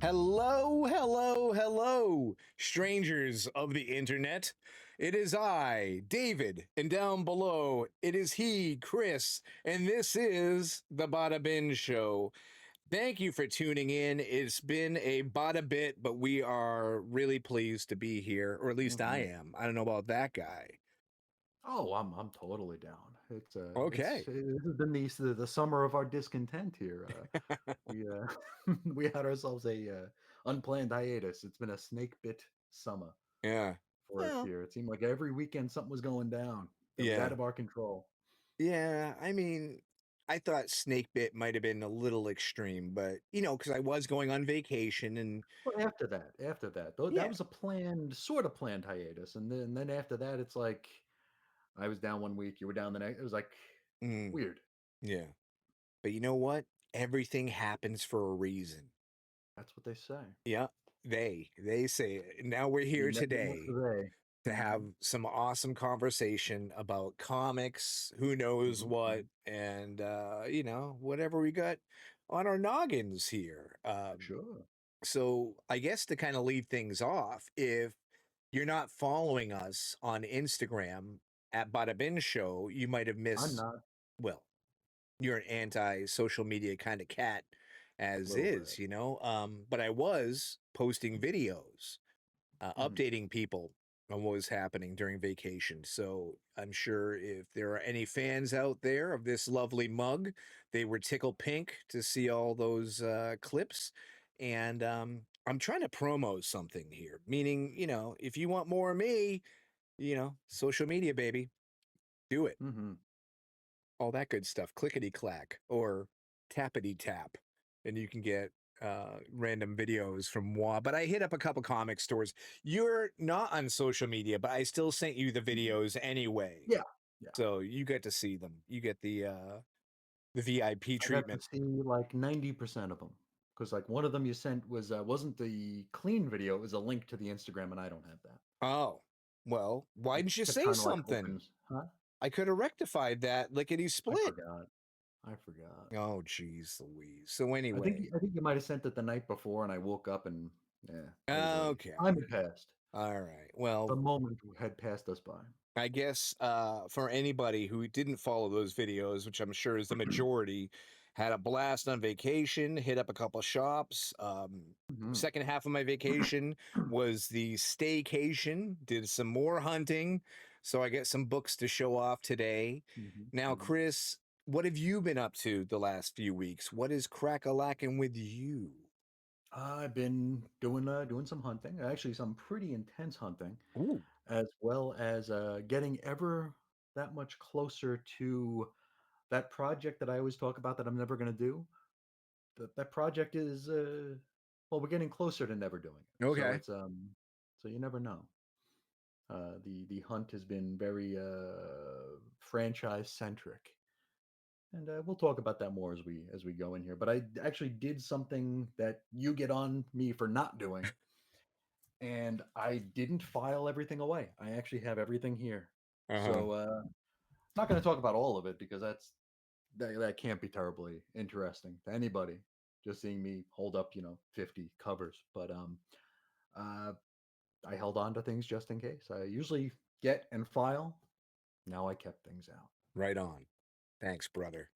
Hello, hello, hello, strangers of the internet. It is I, David, and down below, it is he, Chris, and this is the Bada Bin Show. Thank you for tuning in. It's been a bada bit, but we are really pleased to be here, or at least I Mhm. am. I don't know about that guy. Oh, I'm totally down. Okay. This has been the summer of our discontent here. We we had ourselves a unplanned hiatus. It's been a snake bit summer Yeah. for us Well, here. It seemed like every weekend something was going down that was out yeah. of our control. Yeah, I mean, I thought snake bit might have been a little extreme, but because I was going on vacation and Well, after that, though, that yeah, was a sort of planned hiatus, and then after that, it's like I was down one week, you were down the next. It was like mm, weird. yeah. But you know what? Everything happens for a reason. That's what they say. Yeah, they say it. Now we're You here never know today today. to have Hmm. some awesome conversation about comics, who knows what, Hmm. and whatever we got on our noggins here. Sure. So I guess to kind of lead things off, if you're not following us on Instagram at Bada Bin Show, you might have I'm missed. not. Well, you're an anti-social media kind of cat, A as little is, bit. you know. But I was posting videos, Mhm. updating people on what was happening during vacation. So I'm sure if there are any fans out there of this lovely mug, they were tickled pink to see all those clips. And I'm trying to promo something here, meaning, if you want more of me, social media, baby, do it. Mhm. All that good stuff. Clickety clack or tappity tap. And you can get random videos from moi. But I hit up a couple comic stores. You're not on social media, but I still sent you the Mhm. videos anyway. Yeah. Yeah. So you get to see them. You get the VIP I got to treatment. see like 90% of them because like one of them you sent wasn't the clean video. It was a link to the Instagram, and I don't have that. Oh, well, why It didn't you kept say trying to like something? open. Huh? I could have rectified that lickety I split. forgot. I forgot. Oh, geez, Louise. So I think anyway, I think you might have sent it the night before, and I woke up and yeah, I was already. okay. Time had passed. All right. Well, The moment had passed us by. I guess for anybody who didn't follow those videos, which I'm sure is the majority, had a blast on vacation, hit up a couple shops. Mhm. Second half of my vacation was the staycation, did some more hunting. So I get some books to show off today. Mhm. Now, Mhm. Chris, what have you been up to the last few weeks? What is crack-a-lacking with you? I've been doing some hunting, actually some pretty intense hunting, Ooh, as well as getting ever that much closer to that project that I always talk about that I'm never going to do. That project is well, we're getting closer to never doing it. So okay. it's so you never know. The hunt has been very franchise centric, and we'll talk about that more as we go in here. But I actually did something that you get on me for not doing, and I didn't file everything away. I actually have everything here. Uh-huh. So not going to talk about all of it because that can't be terribly interesting to anybody. Just seeing me hold up, 50 covers, but uh, I held on to things just in case. I usually get and file. Now I kept things out. Right on. Thanks, brother.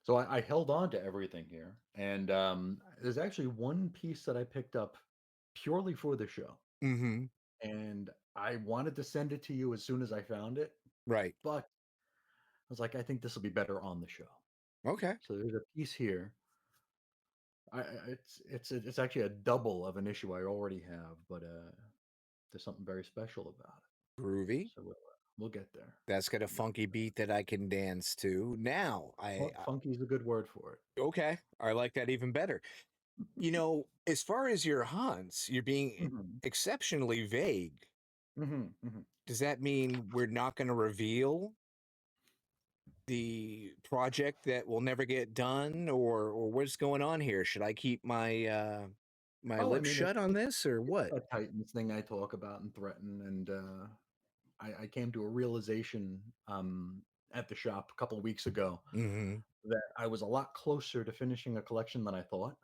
So I held on to everything here, and there's actually one piece that I picked up purely for the show, Mm-hmm. and I wanted to send it to you as soon as I found it, Right. but I was like, I think this will be better on the show. Okay. So there's a piece here. It's actually a double of an issue I already have, but there's something very special about it. Groovy. So we'll get there. That's got a We'll get funky beat that I can dance to. Now, Funky is a good word for it. okay, I like that even better. As far as your hunts, you're being Hmm. exceptionally vague. Hmm. Hmm. Does that mean we're not going to reveal the project that will never get done, or what's going on here? Should I keep my Oh, I lips mean, shut on this, or it's what? that Titans thing I talk about and threaten, and I came to a realization at the shop a couple of weeks ago Mm-hmm. that I was a lot closer to finishing a collection than I thought,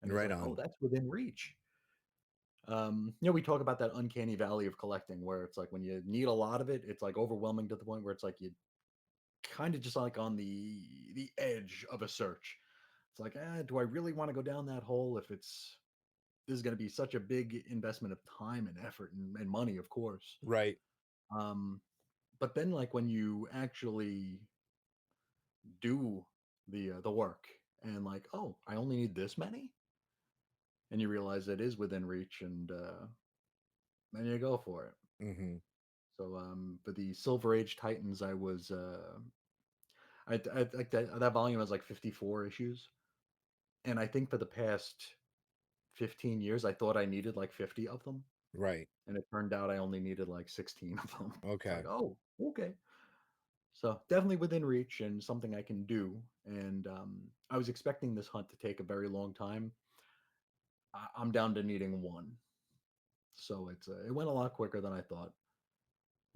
and it's Right like, oh, on. that's within reach. We talk about that uncanny valley of collecting, where it's like when you need a lot of it, it's like overwhelming to the point where it's like you kind of just like on the edge of a search. It's like, do I really want to go down that hole if it's this is going to be such a big investment of time and effort and money, of course. Right. Um, but then like when you actually do the work and like, oh, I only need this many, and you realize it is within reach, and then you go for it. Mm-hmm. So for the Silver Age Titans, I was I like that volume has like 54 issues, and I think for the past 15 years I thought I needed like 50 of them, Right. and it turned out I only needed like 16 of them. It's Okay. like, oh, okay. So definitely within reach and something I can do. And I was expecting this hunt to take a very long time. I'm down to needing one, so it went a lot quicker than I thought.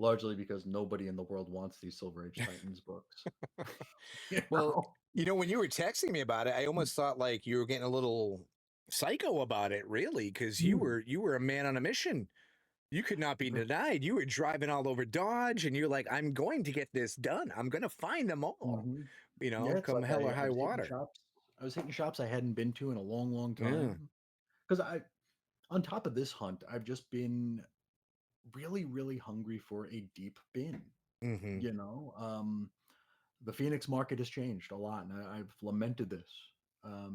Largely because nobody in the world wants these Silver Age Titans books. you Well, know? when you were texting me about it, I almost thought like you were getting a little psycho about it, really, because Mm, you were a man on a mission. You could not be r- denied. You were driving all over Dodge, and you're like, "I'm going to get this done. I'm going to find them all." mhm. Yeah, it's Come like hell or I high was hitting water. shops. I was hitting shops I hadn't been to in a long, long Yeah. time. Because on top of this hunt, I've just been really, really hungry for a deep bin. Mm-hmm. You know, the Phoenix market has changed a lot, and I've lamented this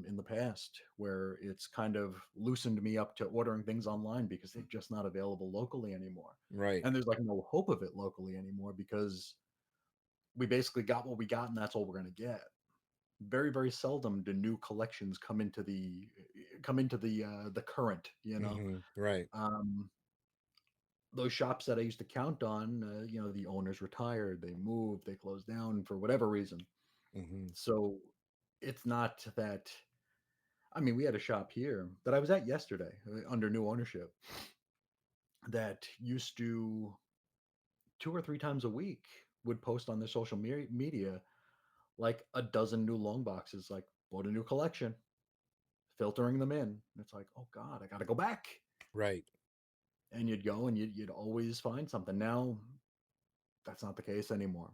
in the past, where it's kind of loosened me up to ordering things online because they're just not available locally anymore. Right. And there's like no hope of it locally anymore because we basically got what we got, and that's all we're going to get. Very, very seldom do new collections come into the current. Mm-hmm. Right. Um, those shops that I used to count on, the owners retired, they moved, they closed down for whatever reason. Mm-hmm. So it's not that. I mean, we had a shop here that I was at yesterday under new ownership that used to 2 or 3 times a week would post on their social media like a dozen new long boxes, like bought a new collection, filtering them in. And it's like, oh God, I got to go back. Right. And you'd go and you'd always find something. Now that's not the case anymore.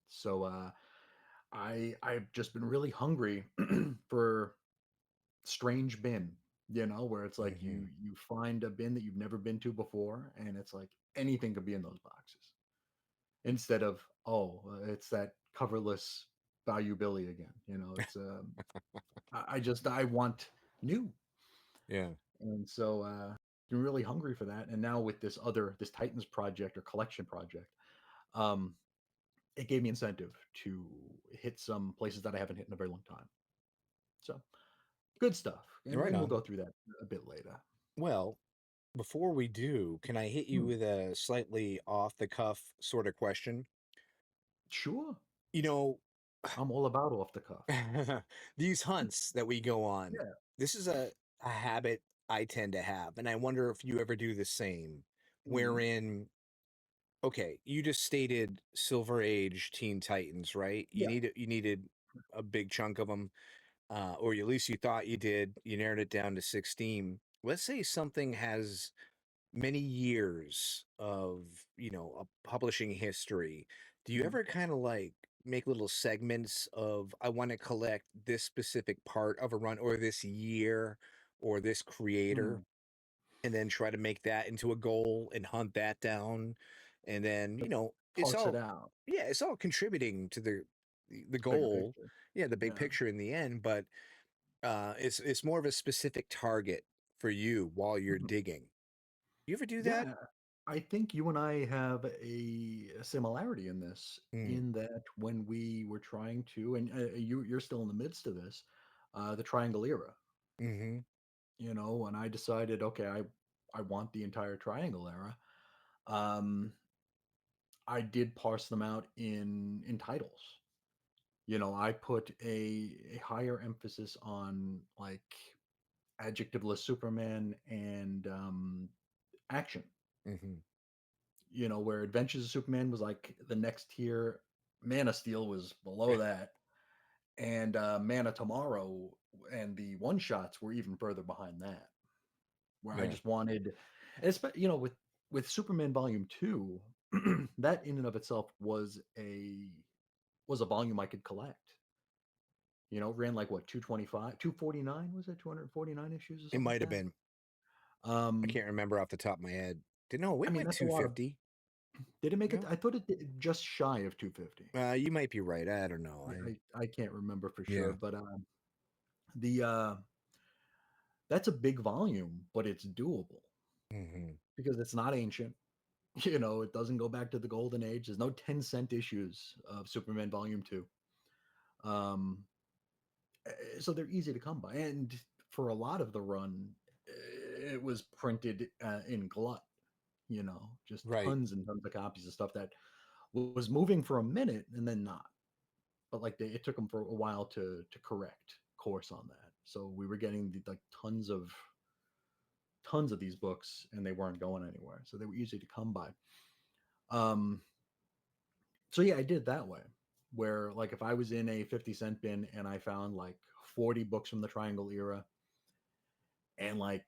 So I've just been really hungry for strange bin, where it's like Mm-hmm. you find a bin that you've never been to before, and it's like anything could be in those boxes. Instead of, oh, it's that coverless Bayou Billy again. It's I want new. Yeah. And so been really hungry for that. And now with this Titans project or collection project, um, it gave me incentive to hit some places that I haven't hit in a very long time. So good stuff. And, Right and we'll on. go through that a bit later. Well, before we do, can I hit you Hmm, with a slightly off the cuff sort of question? sure. You know, I'm all about off the cuff. these hunts that we go on, Yeah. this is a habit I tend to have, and I wonder if you ever do the same, Mhm. wherein, okay, you just stated Silver Age Teen Titans, right? Yeah. You needed a big chunk of them, or at least you thought you did. You narrowed it down to 16. Let's say something has many years of a publishing history. Do you Mhm. ever kind of like make little segments of, I want to collect this specific part of a run or this year or this creator, Mm. and then try to make that into a goal and hunt that down, and then To it's parse it all, out, yeah, it's all contributing to the bigger goal, picture. yeah, the big Yeah. picture in the end. But it's more of a specific target for you while you're Mhm. digging. You ever do that? Yeah. I think you and I have a similarity in this, Mm, in that when we were trying to, and you're still in the midst of this, the Triangle era, mm-hmm. when I decided, okay, I want the entire Triangle era. Um, I did parse them out in titles. I put a higher emphasis on like adjectiveless Superman and action. Mm-hmm. Where Adventures of Superman was like the next tier, Man of Steel was below that, And Mana Tomorrow and the one shots were even further behind that, where I Yeah, just wanted, with Superman Volume 2, that in and of itself was a volume I could collect. Ran like what, 225, 249, was it 249 issues or it something like might have that? been. I Um, can't remember off the top of my head. Did no, I it mean, went that's a lot of. 250. Did it make it? No, I thought it did just shy of 250. you might be right. I don't know. Yeah, I can't remember for sure, Yeah. but the that's a big volume, but it's doable Hmm. because it's not ancient. It doesn't go back to the golden age. There's no 10-cent issues of Superman Volume 2. Um, so they're easy to come by. And for a lot of the run, it was printed in glut, just Right. tons and tons of copies of stuff that was moving for a minute and then not. But like it took them for a while to correct course on that. So we were getting like tons of these books and they weren't going anywhere. So they were easy to come by. Um, so yeah, I did it that way. Where like if I was in a 50-cent bin and I found like 40 books from the Triangle era and like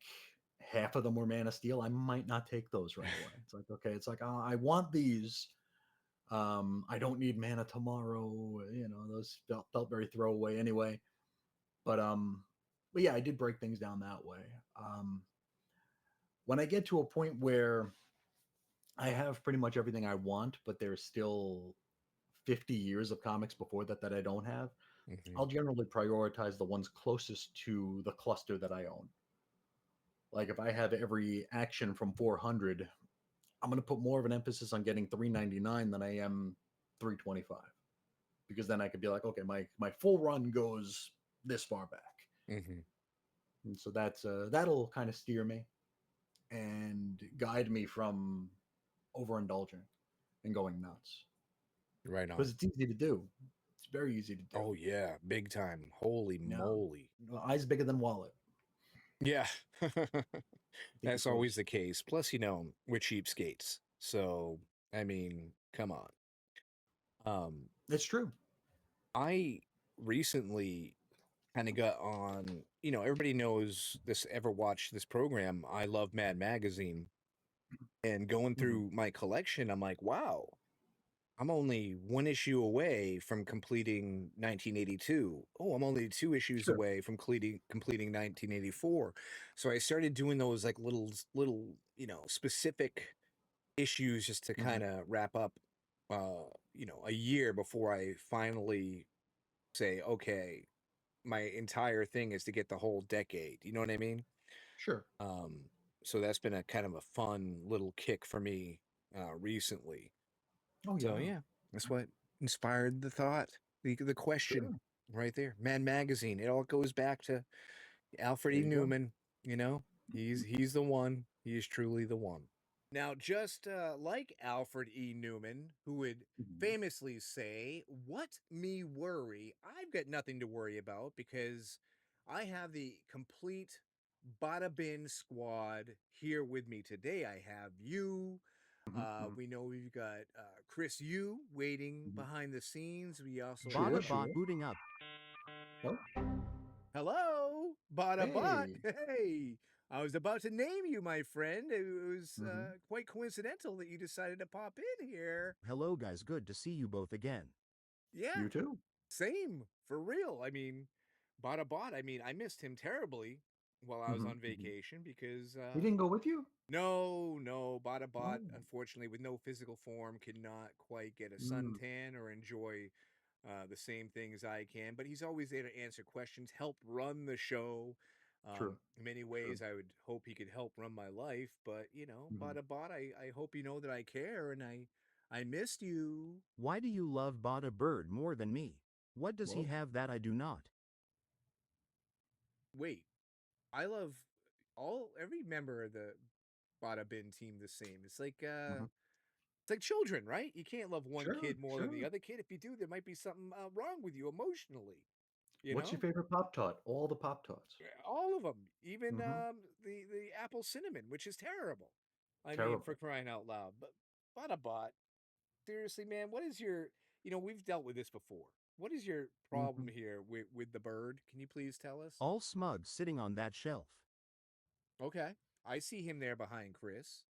half of them were Man of Steel, I might not take those right away. It's like, okay, it's like, I want these. I don't need Mana Tomorrow. Those felt very throwaway anyway. But yeah, I did break things down that way. When I get to a point where I have pretty much everything I want, but there's still 50 years of comics before that I don't have, Hmm. I'll generally prioritize the ones closest to the cluster that I own. Like if I have every action from 400, I'm going to put more of an emphasis on getting 399 than I am 325, because then I could be like, okay, my full run goes this far back. Hmm. And so that'll kind of steer me and guide me from overindulging and going nuts, Right because on. it's easy to do. It's very easy to do. Oh yeah, big time. Holy No, moly. eyes bigger than wallet. Yeah. I think That's it's always worse. the case. Plus, we're cheapskates. So, I mean, come on. Um, It's true. I recently kind of got on, everybody knows this, ever watched this program, I Love Mad Magazine. And going Mhm. through my collection, I'm like, wow, I'm only one issue away from completing 1982. Oh, I'm only two issues Sure. away from completing 1984. So I started doing those like little, specific issues just to Mhm. kind of wrap up, a year before I finally say, okay, my entire thing is to get the whole decade. You know what I mean? Sure. Um, so that's been a kind of a fun little kick for me recently. Oh So yeah. yeah, that's what inspired the thought, the question Sure. right there. Mad Magazine. It all goes back to Alfred There E. you go. Newman. He's the one. He is truly the one. Now, just like Alfred E. Newman, who would Mhm. famously say, "What me worry? I've got nothing to worry about because I have the complete Bada Bin squad here with me today. I have you. Mhm. Mhm. We know we've got Chris Yu waiting Mhm. behind the scenes. We also Sure. have Bada Sure. booting up. Oh, hello, Bada Bot. hey. Hey, I was about to name you, my friend. It was Hmm. quite coincidental that you decided to pop in here. Hello, guys. Good to see you both again. Yeah, You too. same for real. I mean, Bada Bot. I mean, I missed him terribly while I was Hmm. on Hmm. vacation because He didn't go with you. no, Bada Bot, Oh. unfortunately, with no physical form, cannot quite get a Mm. suntan or enjoy the same things I can. But he's always there to answer questions, help run the show. True. In many True. ways, I would hope he could help run my life. But Hmm. Bada Bot, I hope you know that I care and I missed you. Why do you love Bada Bird more than me? What does he Whoa. have that I do not? Wait, I love every member of the Bada Bin team the same. Hmm. It's like children, right? You can't love one Sure. kid more than the Sure. other kid. If you do, there might be something wrong with you emotionally. You What's your know, favorite Pop Tart? All the Pop Tarts. all of them, even Hmm. the apple cinnamon, which is terrible. I mean, for Terrible. crying out loud. But Bot, seriously, man, what is your? We've dealt with this before. what is your problem Mhm. here with the bird? Can you please tell us? All smug sitting on that shelf. Okay. I see him there behind Chris.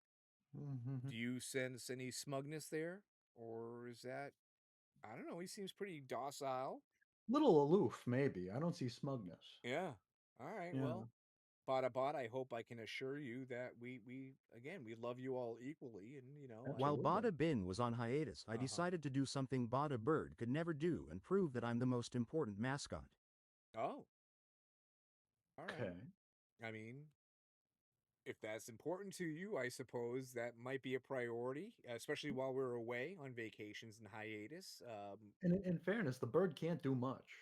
Mhm. Do you sense any smugness there? Or is that, I don't know, he seems pretty docile. Little aloof, maybe. I don't see smugness. Yeah. All right. Yeah. Well, Bada, I hope I can assure you that we again, we love you all equally. And, While Absolutely. Bada Bin was on hiatus, I uh-huh. decided to do something Bada Bird could never do and prove that I'm the most important mascot. Oh, all right. Okay. I mean, if that's important to you, I suppose that might be a priority, especially while we're away on vacations and hiatus. And in fairness, the bird can't do much.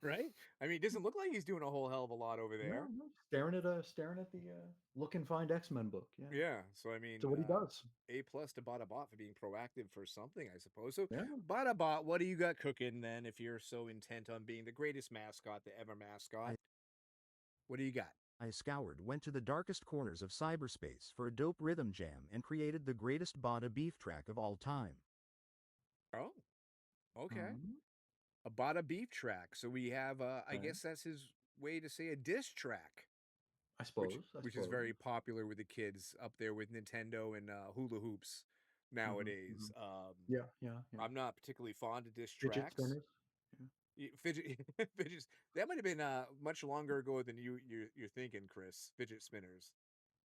Right? I mean, it doesn't look like he's doing a whole hell of a lot over No, there. no, staring at the look and find X-Men book. Yeah. Yeah. So I mean, So what he does. A plus to Bot for being proactive for something, I suppose. So Yeah. Bot, what do you got cooking then? If you're so intent on being the greatest mascot, the ever mascot, I, what do you got? I scoured, went to the darkest corners of cyberspace for a dope rhythm jam, and created the greatest Bada beef track of all time. Oh, okay. Mhm. A Bada beef track. So we have, I Okay. guess that's his way to say a diss track, I which suppose. I which is suppose. very popular with the kids up there with Nintendo and hula hoops Hmm. nowadays. Hmm. Yeah. Yeah. Yeah. I'm not particularly fond of diss Fidget tracks. spinners. Yeah. Fidget, fidget. That might have been much longer ago than you're thinking, Chris. Fidget spinners,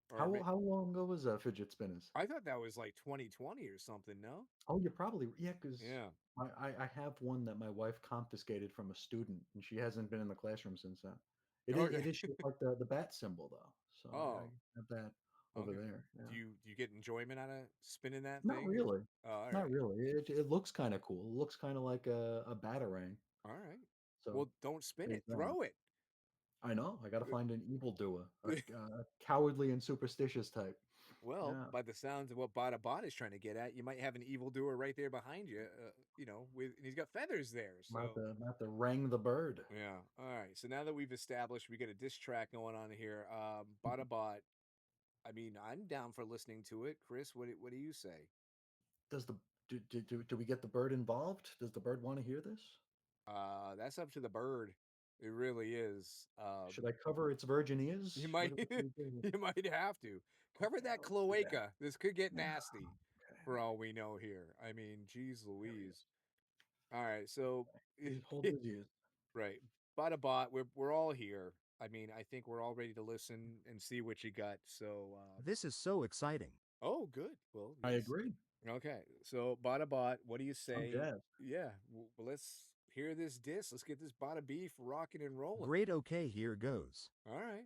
or How long ago was fidget spinners? I thought that was like 2020 or something. No, Oh, you're probably yeah, because yeah. I have one that my wife confiscated from a student, and she hasn't been in the classroom since then. Okay. It is shaped like the bat symbol though, so I Oh, have that over okay. there. Yeah. Do you get enjoyment out of spinning that Not thing? really. Oh, all Not right, really. It looks kind of cool. It looks kind of like a batarang. all right. So Well, don't spin there's it. that. Throw it. I know. I got to find an evildoer, a cowardly and superstitious type. Well, Yeah. by the sounds of what Bada is trying to get at, you might have an evildoer right there behind you. With and he's got feathers there. So Not the rang the bird. yeah. All right. So now that we've established we got a diss track going on here, Bada. I mean, I'm down for listening to it. Chris, what do you say? Does the do we get the bird involved? Does the bird want to hear this? That's up to the bird. It really is. Should I cover its virgin You ears? might What do we do? you might have to cover Okay, that let's do that. cloaca. This could get Yeah, nasty, for okay, all we know here. I mean, geez, there he Louise. is. All right, so He's holding his ears. right, bot. We're all here. I mean, I think we're all ready to listen and see what you got. So, This is so exciting. oh, good. Well, I let's. agree. Okay, so bot. What do you I'm say? jazzed. Yeah, well, let's hear this disc. Let's get this bada beef rocking and rolling. Great, okay, here goes. All right.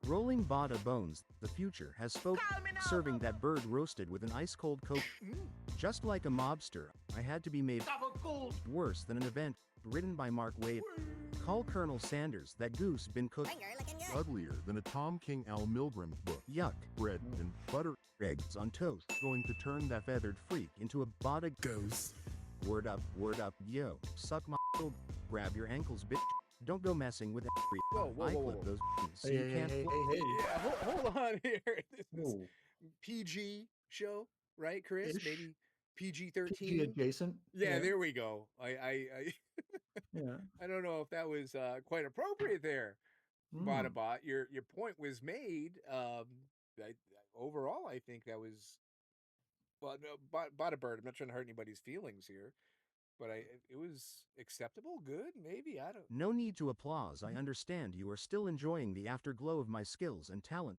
Rolling Bada bones, the future has spoken. Serving that bird roasted with an ice cold Coke. Mm. Just like a mobster, I had to be made worse than an event written by Mark Wade. Call Colonel Sanders, that goose been cooked. Uglier than a Tom King Al Milgrom book. Yuck. Bread and butter Eggs on toast. going to turn that Feathered freak into a Bada ghost. Word up, yo. Suck my grab your ankles, bitch. Don't go messing with every. Whoa, I whoa, clip whoa. those so Hey, you hey, can't. hey, hey, hey. Yeah, hold on here. This is Ooh, PG show, right, Chris? ish. Maybe PG PG 13. adjacent. Yeah, Yeah. there we go. I Yeah. I don't know if that was quite appropriate there, Mm. Bot. Your point was made. I, overall, I think that was well, no, Bada Bird. I'm not trying to hurt anybody's feelings here, but it was acceptable, good, maybe. I don't. No need to applause. I understand you are still enjoying the afterglow of my skills and talent.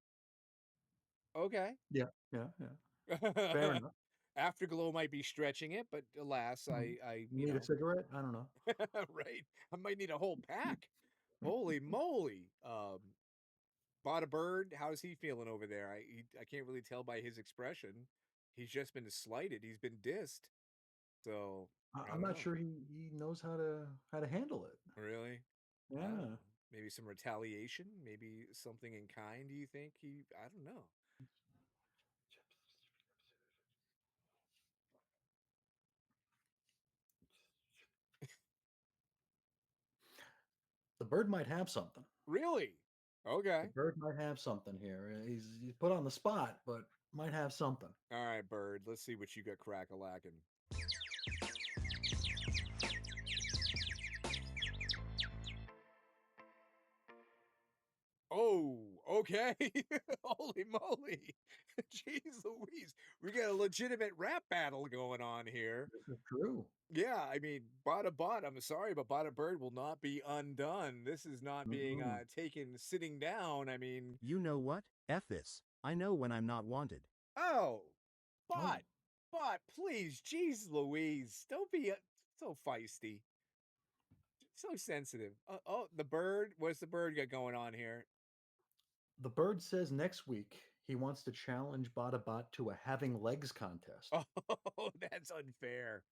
Okay. Yeah. Yeah. Yeah. Fair enough. Afterglow might be stretching it, but alas, Mm. I You need a cigarette? I don't know. right. I might need a whole pack. Holy moly. Bought a bird. How's he feeling over there? I can't really tell by his expression. He's just been slighted. He's been dissed. So I I'm don't not know. sure he knows how to handle it. Really? I don't Yeah. know. Maybe some retaliation. Maybe something in kind. Do you think he? I don't know. The bird might have something. Really? The Okay. bird might have something here. He's put on the spot, but might have something. All right, Bird. Let's see what you got crack-a-lacking. Oh, okay. Holy moly. Jeez Louise. We got a legitimate rap battle going on here. This is true. Yeah, I mean, Bada Bot, I'm sorry, but Bada Bird will not be undone. This is not being Mm-mm. taken sitting down. I mean, You know what? F this. I know when I'm not wanted. oh, Oh, Bot, please, jeez Louise. Don't be so feisty. So sensitive. Oh, the bird. What's the bird got going on here? the bird says next week he wants to challenge Bot to a having legs contest. Oh, that's unfair.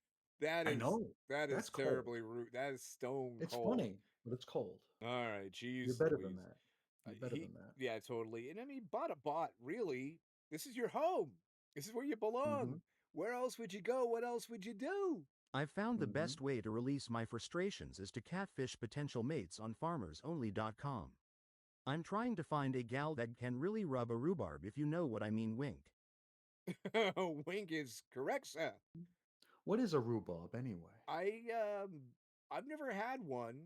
That I is know. that That's is cold. terribly rude. That is stone It's cold. funny, but it's cold. All right, You're jeez better than Louise. that. You're better than that. Yeah, totally. And I mean, Bada Bot, really, this is your home. This is where you belong. Mm-hmm. Where else would you go? What else would you do? I've found the Mm-hmm. best way to release my frustrations is to catfish potential mates on farmersonly.com. I'm trying to find a gal that can really rub a rhubarb if you know what I mean, wink. Wink is correct, sir. What is a rhubarb anyway? I I've never had one.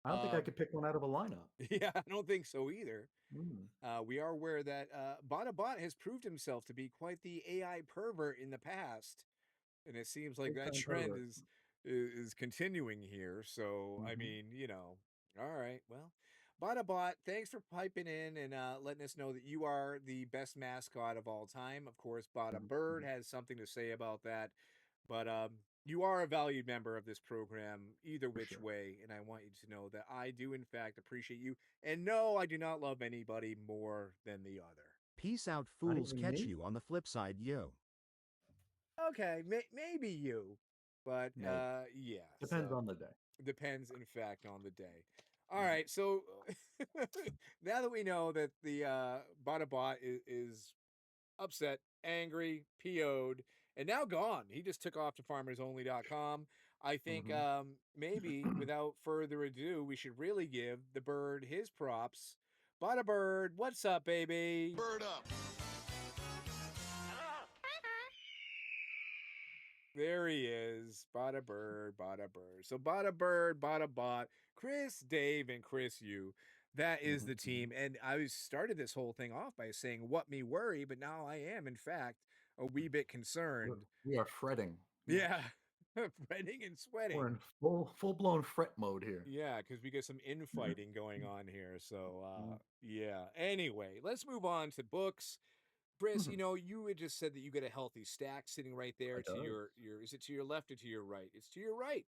I don't think I could pick one out of a lineup. Yeah, I don't think so either. Mm. We are aware that Bada Bot has proved himself to be quite the AI pervert in the past, and it seems like Big that time trend pervert. is continuing here. So I Mm-hmm. mean, all right. Well, Bada Bot, thanks for piping in and letting us know that you are the best mascot of all time. Of course, Bada Mm-hmm. Bird has something to say about that, but you are a valued member of this program either For which sure. way, and I want you to know that I do in fact appreciate you. And no, I do not love anybody more than the other. Peace out, Not fools. even Catch me? you on the flip side, yo. Okay, maybe you, but Maybe. yeah. Depends So on the day. depends, in fact, on the day. All Mhm. right, so now that we know that the Bada Bot is upset, angry, PO'd, and now gone. He just took off to farmersonly.com. I think Mhm. maybe without further ado, we should really give the bird his props. Bada Bird, what's up, baby? Bird up. There he is. Bada Bird, Bada Bird. So Bada Bird, Bada Bot, Chris, Dave, and Chris U. That is Mhm. the Mhm. team. And I started this whole thing off by saying, what me worry, but now I am, in fact, a wee bit concerned. We are fretting. Yes. Yeah. Fretting and We're sweating. in full blown fret mode here. Yeah, because we get some infighting going on here. So, Mhm. yeah. Anyway, let's move on to books. Chris, Mhm. you had just said that you get a healthy stack sitting right there I to does. your is it to your left or to your right? It's to your right.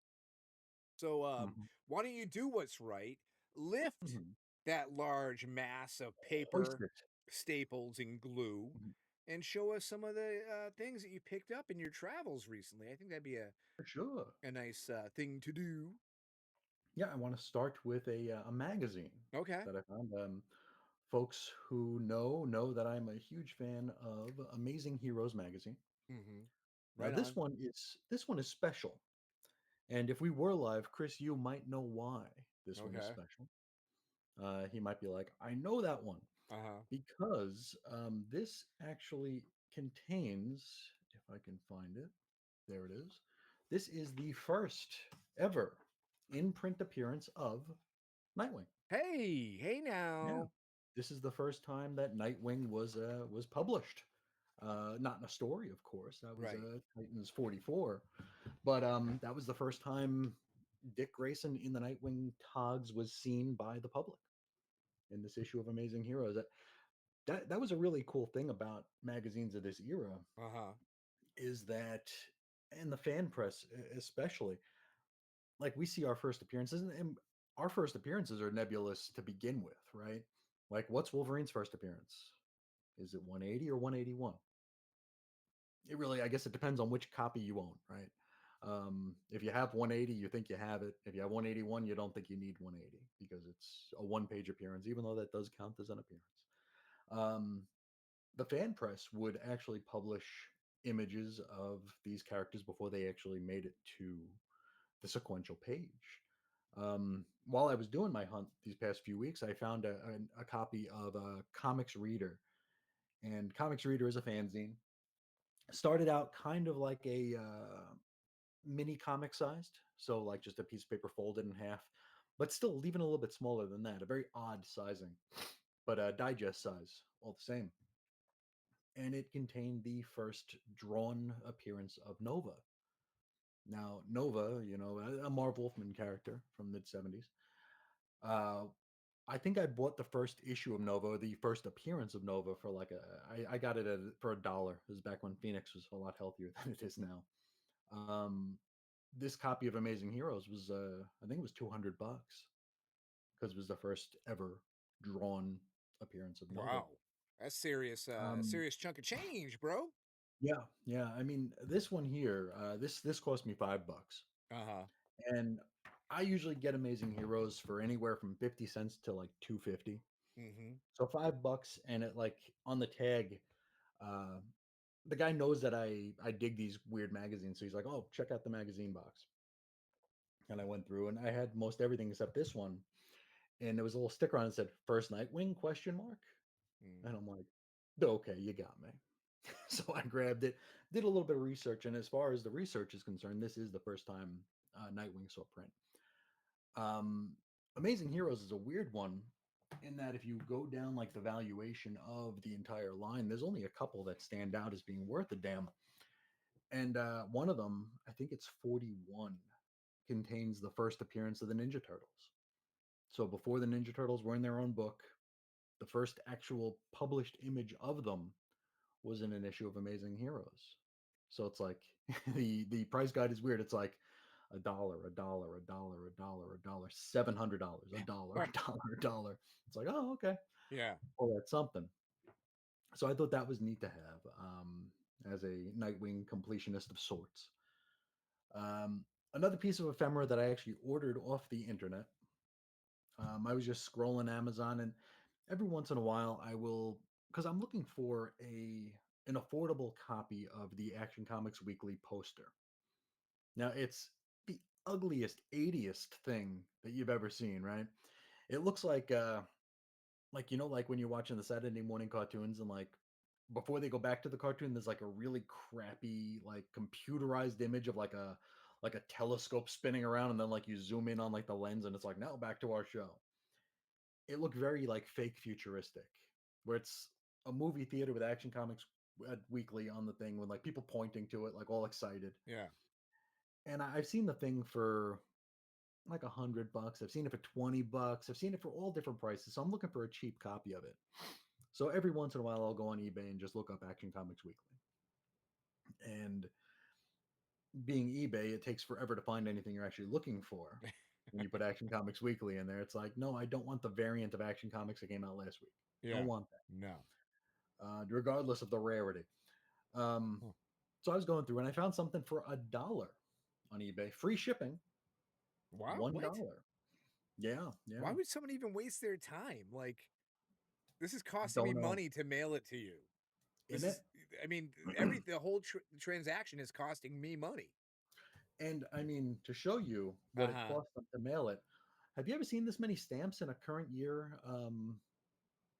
So Mhm. why don't you do what's right? Lift Mhm. that large mass of Hoist paper, it. staples, and glue, Mhm. and show us some of the things that you picked up in your travels recently. I think that'd be For sure. a nice thing to do. Yeah, I want to start with a magazine Okay. that I found. Folks who know that I'm a huge fan of Amazing Heroes magazine. Mm-hmm. Now Right on. this one is special, and if we were live, Chris, you might know why this one is Okay. special. He might be like, I know that one Uh-huh. because this actually contains, if I can find it, there it is. This is the first ever in print appearance of Nightwing. Hey Yeah, now. this is the first time that Nightwing was published. Not in a story, of course. That was Right. Titans 44, but that was the first time Dick Grayson in the Nightwing togs was seen by the public in this issue of Amazing Heroes. That was a really cool thing about magazines of this era Uh-huh. is that, and the fan press especially, like we see our first appearances, and our first appearances are nebulous to begin with, right? Like, what's Wolverine's first appearance? Is it 180 or 181? It really, I guess, it depends on which copy you own, right? If you have 180, you think you have it. If you have 181, you don't think you need 180 because it's a one-page appearance, even though that does count as an appearance. Um, the fan press would actually publish images of these characters before they actually made it to the sequential page. While I was doing my hunt these past few weeks, I found a copy of a Comics Reader, And Comics Reader is a fanzine. Started out kind of like a mini comic sized, so like just a piece of paper folded in half, but still even a little bit smaller than that. A very odd sizing, but digest size all the same. And it contained the first drawn appearance of Nova. Now, Nova, a Marv Wolfman character from mid 70s. Uh, I think I bought the first issue of Nova, the first appearance of Nova, for like I got it for $1. This is back when Phoenix was a lot healthier than it is now. Um, this copy of Amazing Heroes was, I think it was $200 because it was the first ever drawn appearance of Nova. Wow. That's serious, Um, serious chunk of change, bro. yeah, yeah. I mean, this one here, this cost me $5, Uh-huh. and I usually get Amazing Heroes for anywhere from 50 cents to like 250. Mm-hmm. So $5, and it like on the tag, uh, the guy knows that I dig these weird magazines, so he's like, "Oh, check out the magazine box." And I went through, and I had most everything except this one, and there was a little sticker on it that said "First Nightwing?" question mark, Mm. and I'm like, "Okay, you got me." So I grabbed it, did a little bit of research, and as far as the research is concerned, this is the first time Nightwing saw print. Um, Amazing Heroes is a weird one in that if you go down like the valuation of the entire line, there's only a couple that stand out as being worth a damn. And one of them, I think it's 41, contains the first appearance of the Ninja Turtles. So before the Ninja Turtles were in their own book, the first actual published image of them was in an issue of Amazing Heroes. So it's like the price guide is weird. It's like $1, $1, $1, $1, $1, $700, $1, $1, $1. It's like, oh, okay. Yeah. Oh, that's something. So I thought that was neat to have as a Nightwing completionist of sorts. Another piece of ephemera that I actually ordered off the internet. I was just scrolling Amazon, and every once in a while I will, because I'm looking for an affordable copy of the Action Comics Weekly poster. Now it's the ugliest, 80th thing that you've ever seen, right? It looks like like when you're watching the Saturday morning cartoons, and like before they go back to the cartoon, there's like a really crappy, like computerized image of like a telescope spinning around, and then like you zoom in on like the lens, and it's like, now back to our show. It looked very like fake futuristic, where it's a movie theater with Action Comics Weekly on the thing with like people pointing to it, like all excited. Yeah. And I've seen the thing for like $100. I've seen it for $20. I've seen it for all different prices. So I'm looking for a cheap copy of it. So every once in a while, I'll go on eBay and just look up Action Comics Weekly. And being eBay, it takes forever to find anything you're actually looking for. When you put Action Comics Weekly in there, it's like, no, I don't want the variant of Action Comics that came out last week. Yeah. Don't want No. that, regardless of the rarity. Um, Huh. so I was going through and I found something for $1 on eBay, free shipping, Wow. What? $1. Yeah, yeah. Why would someone even waste their time? Like, this is costing me Don't know. money to mail it to you. This Isn't is, it? I mean, the whole transaction is costing me money. And I mean, to show you what it Uh-huh. costs them to mail it, have you ever seen this many stamps in a current year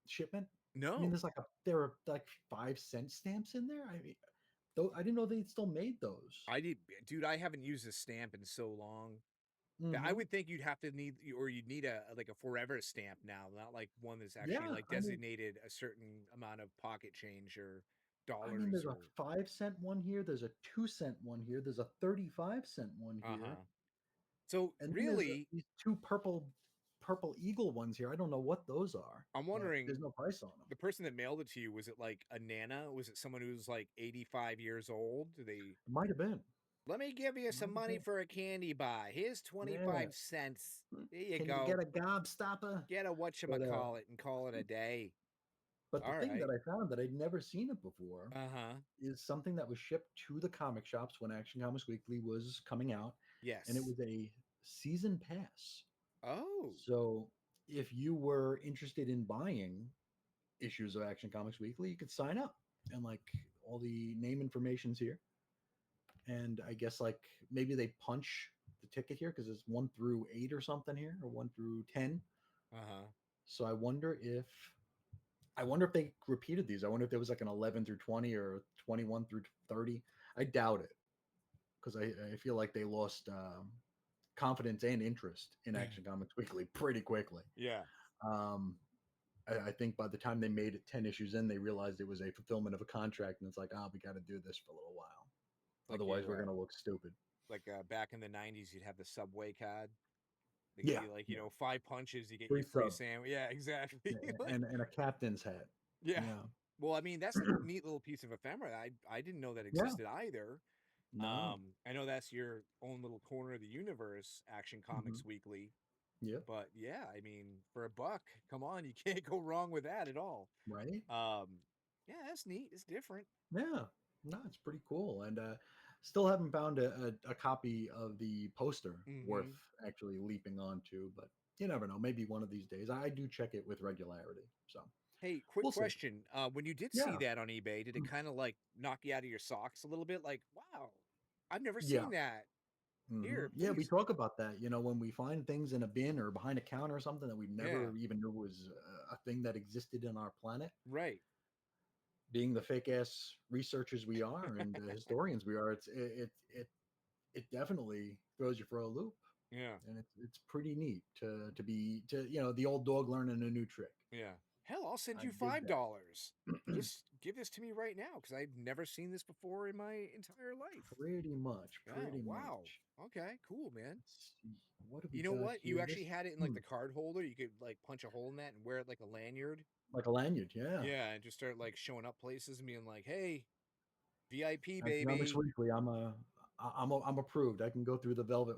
shipment? I mean, No. there are like 5-cent stamps in there. I mean, though I didn't know they still made those. Dude, I haven't used a stamp in so long. I Hmm. would think you'd have to need, or you'd need a like a forever stamp now, not like one that's actually Yeah, like designated a certain amount of pocket change or I mean, dollars there's a or 5-cent one here. There's a 2-cent one here. There's a 35-cent one here, uh-huh. So and then there's really, these two purple eagle ones here. I don't know what those are, I'm but wondering, there's no price on them. the person that mailed it to you, was it like a nana? Was it someone who's like 85 years old? Do they It might have been. let me give you some Might have money been. for a candy buy. Here's Yeah. 25 cents. There you Can you go. get a gobstopper? Get a But whatchamacallit and call it a day. but the All thing that right. I found that I'd never seen it before Uh-huh. is something that was shipped to the comic shops when Action Comics Weekly was coming out, and it Yes. was a season pass. Oh. So if you were interested in buying issues of Action Comics Weekly, you could sign up, and like all the name information's here. And I guess like maybe they punch the ticket here because it's 1 through 8 or something here, or 1 through 10. Uh-huh. So I wonder if I wonder if they repeated these. I wonder if there was like an 11 through 20 or 21 through 30. I doubt it because I feel like they lost confidence and interest in Action Comics Weekly pretty quickly. Yeah. Um, I think by the time they made it 10 issues in, they realized it was a fulfillment of a contract, and it's like, we got to do this for a little while. Like Otherwise, you, we're going to look stupid. like back in the '90s, you'd have the Subway card. They give Yeah. you like Yeah. 5 punches, you get Free your free sub. sandwich. Yeah, exactly. Like, And a captain's hat. yeah. Yeah. Well, I mean, that's a neat little piece of ephemera. I didn't know that Yeah. existed either. No. I know that's your own little corner of the universe, Action Comics Hmm. Weekly. Yeah. But yeah, I mean, for $1, come on, you can't go wrong with that at all. Right. Yeah, that's neat. It's different. Yeah. No, it's pretty cool. And still haven't found a copy of the poster worth Hmm. actually leaping onto, but you never know. Maybe one of these days. I do check it with regularity. So Hey, quick we'll see. question. When you did see Yeah. that on eBay, did it kind of like knock you out of your socks a little bit? Like, wow, I've never Yeah. seen that. Here, Yeah, we please. talk about that. When we find things in a bin or behind a counter or something that we Yeah, never even knew was a thing that existed in our planet, right. being the fake ass researchers we are and historians we are, it definitely throws you for a loop, Yeah, and it's pretty neat to the old dog learning a new trick. yeah. Hell, I'll send I you dig $5. that. Just give this to me right now because I've never seen this before in my entire life. Pretty much, Yeah, pretty wow. much. Okay, cool, man. Let's see, what do we You know got what? here? You actually This had it in like the card holder. You could like punch a hole in that and wear it like a lanyard. like a lanyard, yeah. Yeah, and just start like showing up places and being like, "Hey, VIP Economics baby." Weekly. I'm approved. I can go through the velvet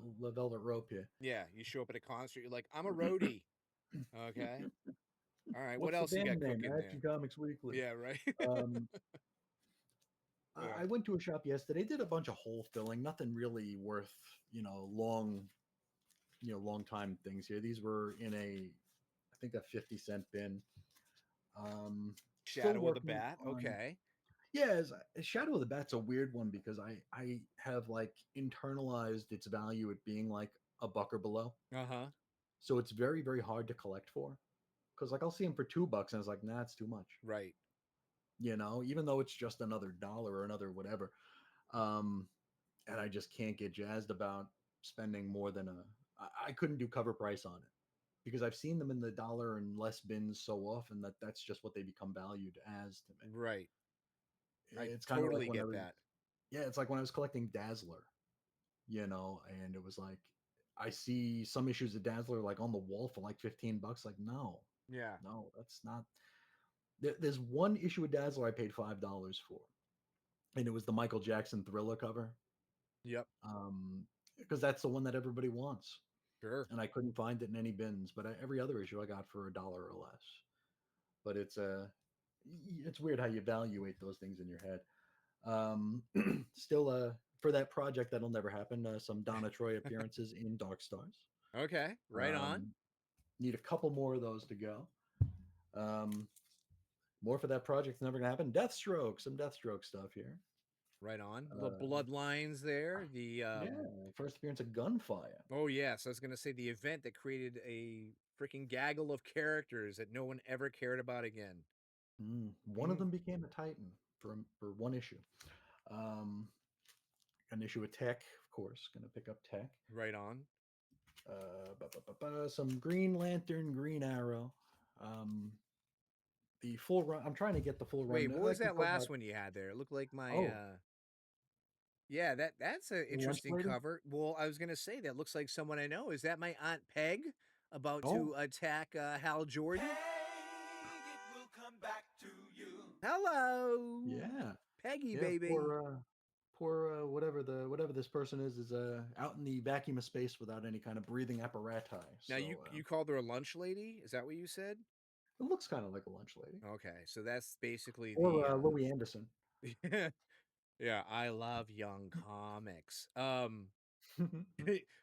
rope here. Yeah, you show up at a concert. You're like, "I'm a roadie." Okay. All right. What What's the else you got band name? cooking there? Action Comics Weekly. Yeah, right. Um, Yeah. I went to a shop yesterday. Did a bunch of hole filling. Nothing really worth long long time things here. These were in I think a 50-cent bin. Still Shadow of the working Bat. on. Okay. Yeah, Shadow of the Bat's a weird one because I have like internalized its value at being like a buck or below. Uh-huh. So it's very, very hard to collect for. Because like I'll see them for $2 and it's like, nah, it's too much. Right. Even though it's just another dollar or another whatever. Um, and I just can't get jazzed about spending more than I couldn't do cover price on it. Because I've seen them in the dollar and less bins so often that's just what they become valued as to me. Right. I It's kind of like totally when I get was, that. yeah, it's like when I was collecting Dazzler, and it was like I see some issues of Dazzler like on the wall for like $15. Like, no, Yeah. no, that's not. There's one issue of Dazzler I paid $5 for, and it was the Michael Jackson Thriller cover, Yep. because that's the one that everybody wants, Sure. and I couldn't find it in any bins. But every other issue I got for $1 or less. But it's weird how you evaluate those things in your head. Still, for that project that'll never happen. Some Donna Troy appearances in Dark Stars. Okay. Right on. Um, Need a couple more of those to go. More for that project's never gonna happen. Deathstroke, some Deathstroke stuff here. Right on. The Uh, bloodlines there. The yeah, first appearance of Gunfire. Oh yes, I was gonna say the event that created a freaking gaggle of characters that no one ever cared about again. One of them became a Titan for one issue. Um, an issue of Tech, of course, gonna pick up Tech. Right on. Some Green Lantern, Green Arrow. The full run. I'm trying to get the full run. Wait, what was can that go back. last one you had there? It looked like my Oh, yeah, that's an the Lunch interesting Lady? cover. Well, I was gonna say that looks like someone I know. Is that my Aunt Peg about Oh, to attack Hal Jordan? It will come back to you. Hello, yeah, Peggy, yeah. baby. Poor whatever this person is out in the vacuum of space without any kind of breathing apparatus. Now So you called her a lunch lady? Is that what you said? it looks kind of like a lunch lady, Okay, so that's basically or the Louis Anderson. yeah, I love young comics.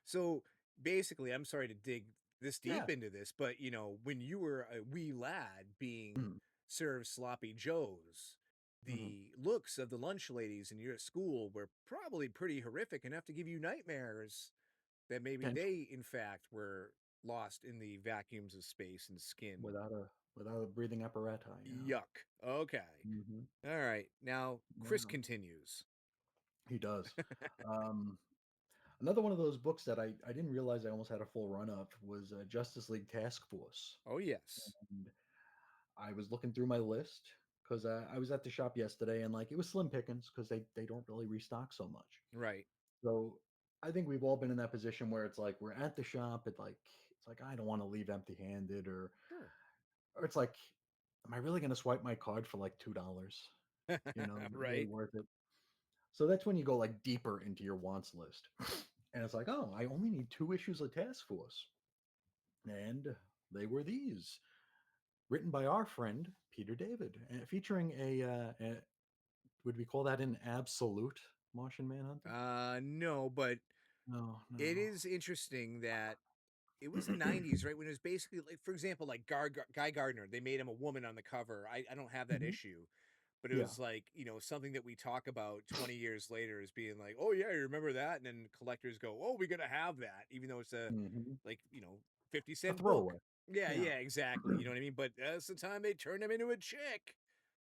So basically, I'm sorry to dig this Yeah. deep into this, but when you were a wee lad being Mhm, served sloppy joes, mhm. the looks of the lunch ladies in your school were probably pretty horrific enough to give you nightmares that maybe Potentially, they, in fact, were lost in the vacuums of space and skin. without without a breathing apparatus. Yuck. Okay. Hmm. All right. Now Chris Yeah, continues. he does. Um, Another one of those books that I didn't realize I almost had a full run of was Justice League Task Force. Oh yes. And I was looking through my list because I was at the shop yesterday and like it was slim pickings because they don't really restock so much. Right. So I think we've all been in that position where it's like we're at the shop, it's like I don't want to leave empty-handed, Sure. or it's like, am I really going to swipe my card for like $2? You know, is it really Right. worth it? So that's when you go like deeper into your wants list. And it's like, oh, I only need 2 issues of Task Force. And they were these, written by our friend Peter David, featuring would we call that an absolute Martian Manhunter? No, but No, it no. is interesting that it was the 90s, right? When it was basically like, for example, like Guy Gardner, they made him a woman on the cover. I don't have that Mhm. issue, but it Yeah. was like, something that we talk about 20 years later as being like, oh, yeah, you remember that? And then collectors go, oh, we're going to have that, even though it's a, Hmm. like, 50 A cent book. throwaway. Yeah, Yeah. yeah, exactly. You know what I mean? But that's the time they turned him into a chick,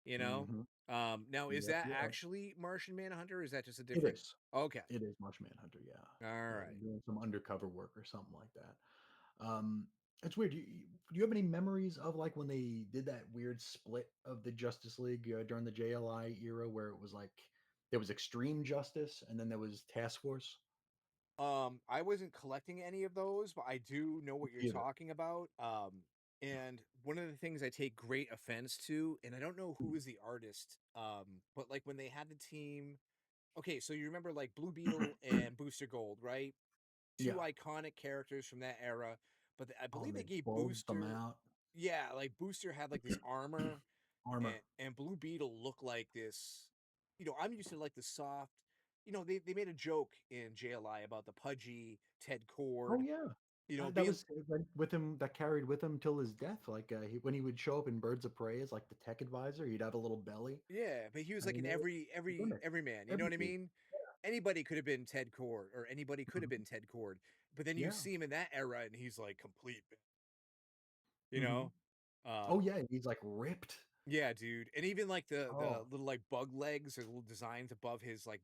you know? Hmm. Now, is Yep. that Yep. actually Martian Manhunter or is that just a It different? is. Okay. It is Martian Manhunter. Yeah. All Yeah. right. Doing some undercover work or something like that. It's weird. Do you have any memories of like when they did that weird split of the Justice League during the JLI era, where it was like there was Extreme Justice and then there was Task Force? I wasn't collecting any of those, but I do know what you're Either. talking about. And one of the things I take great offense to, and I don't know who is the artist, but like when they had the team, okay, so you remember like Blue Beetle and Booster Gold, right? Two Yeah. iconic characters from that era, but I Oh, believe and they they gave bulged them Booster, out. yeah, like Booster had like this armor, Armor. and Blue Beetle looked like this. I'm used to like the soft. They made a joke in JLI about the pudgy Ted Oh Cord. yeah. That Being was went with him. That carried with him till his death. Like when he would show up in Birds of Prey as like the tech advisor, he'd have a little belly. yeah, but he was I like mean, an they were gimmicks. every man. You know what I Everything. mean? Anybody could have been Ted Cord, or anybody could have Mhm. been Ted Cord. But then you Yeah. see him in that era, and he's like complete. You Hmm. know, um, Oh yeah, he's like ripped. yeah, dude. And even like the Oh. little like bug legs or little designs above his like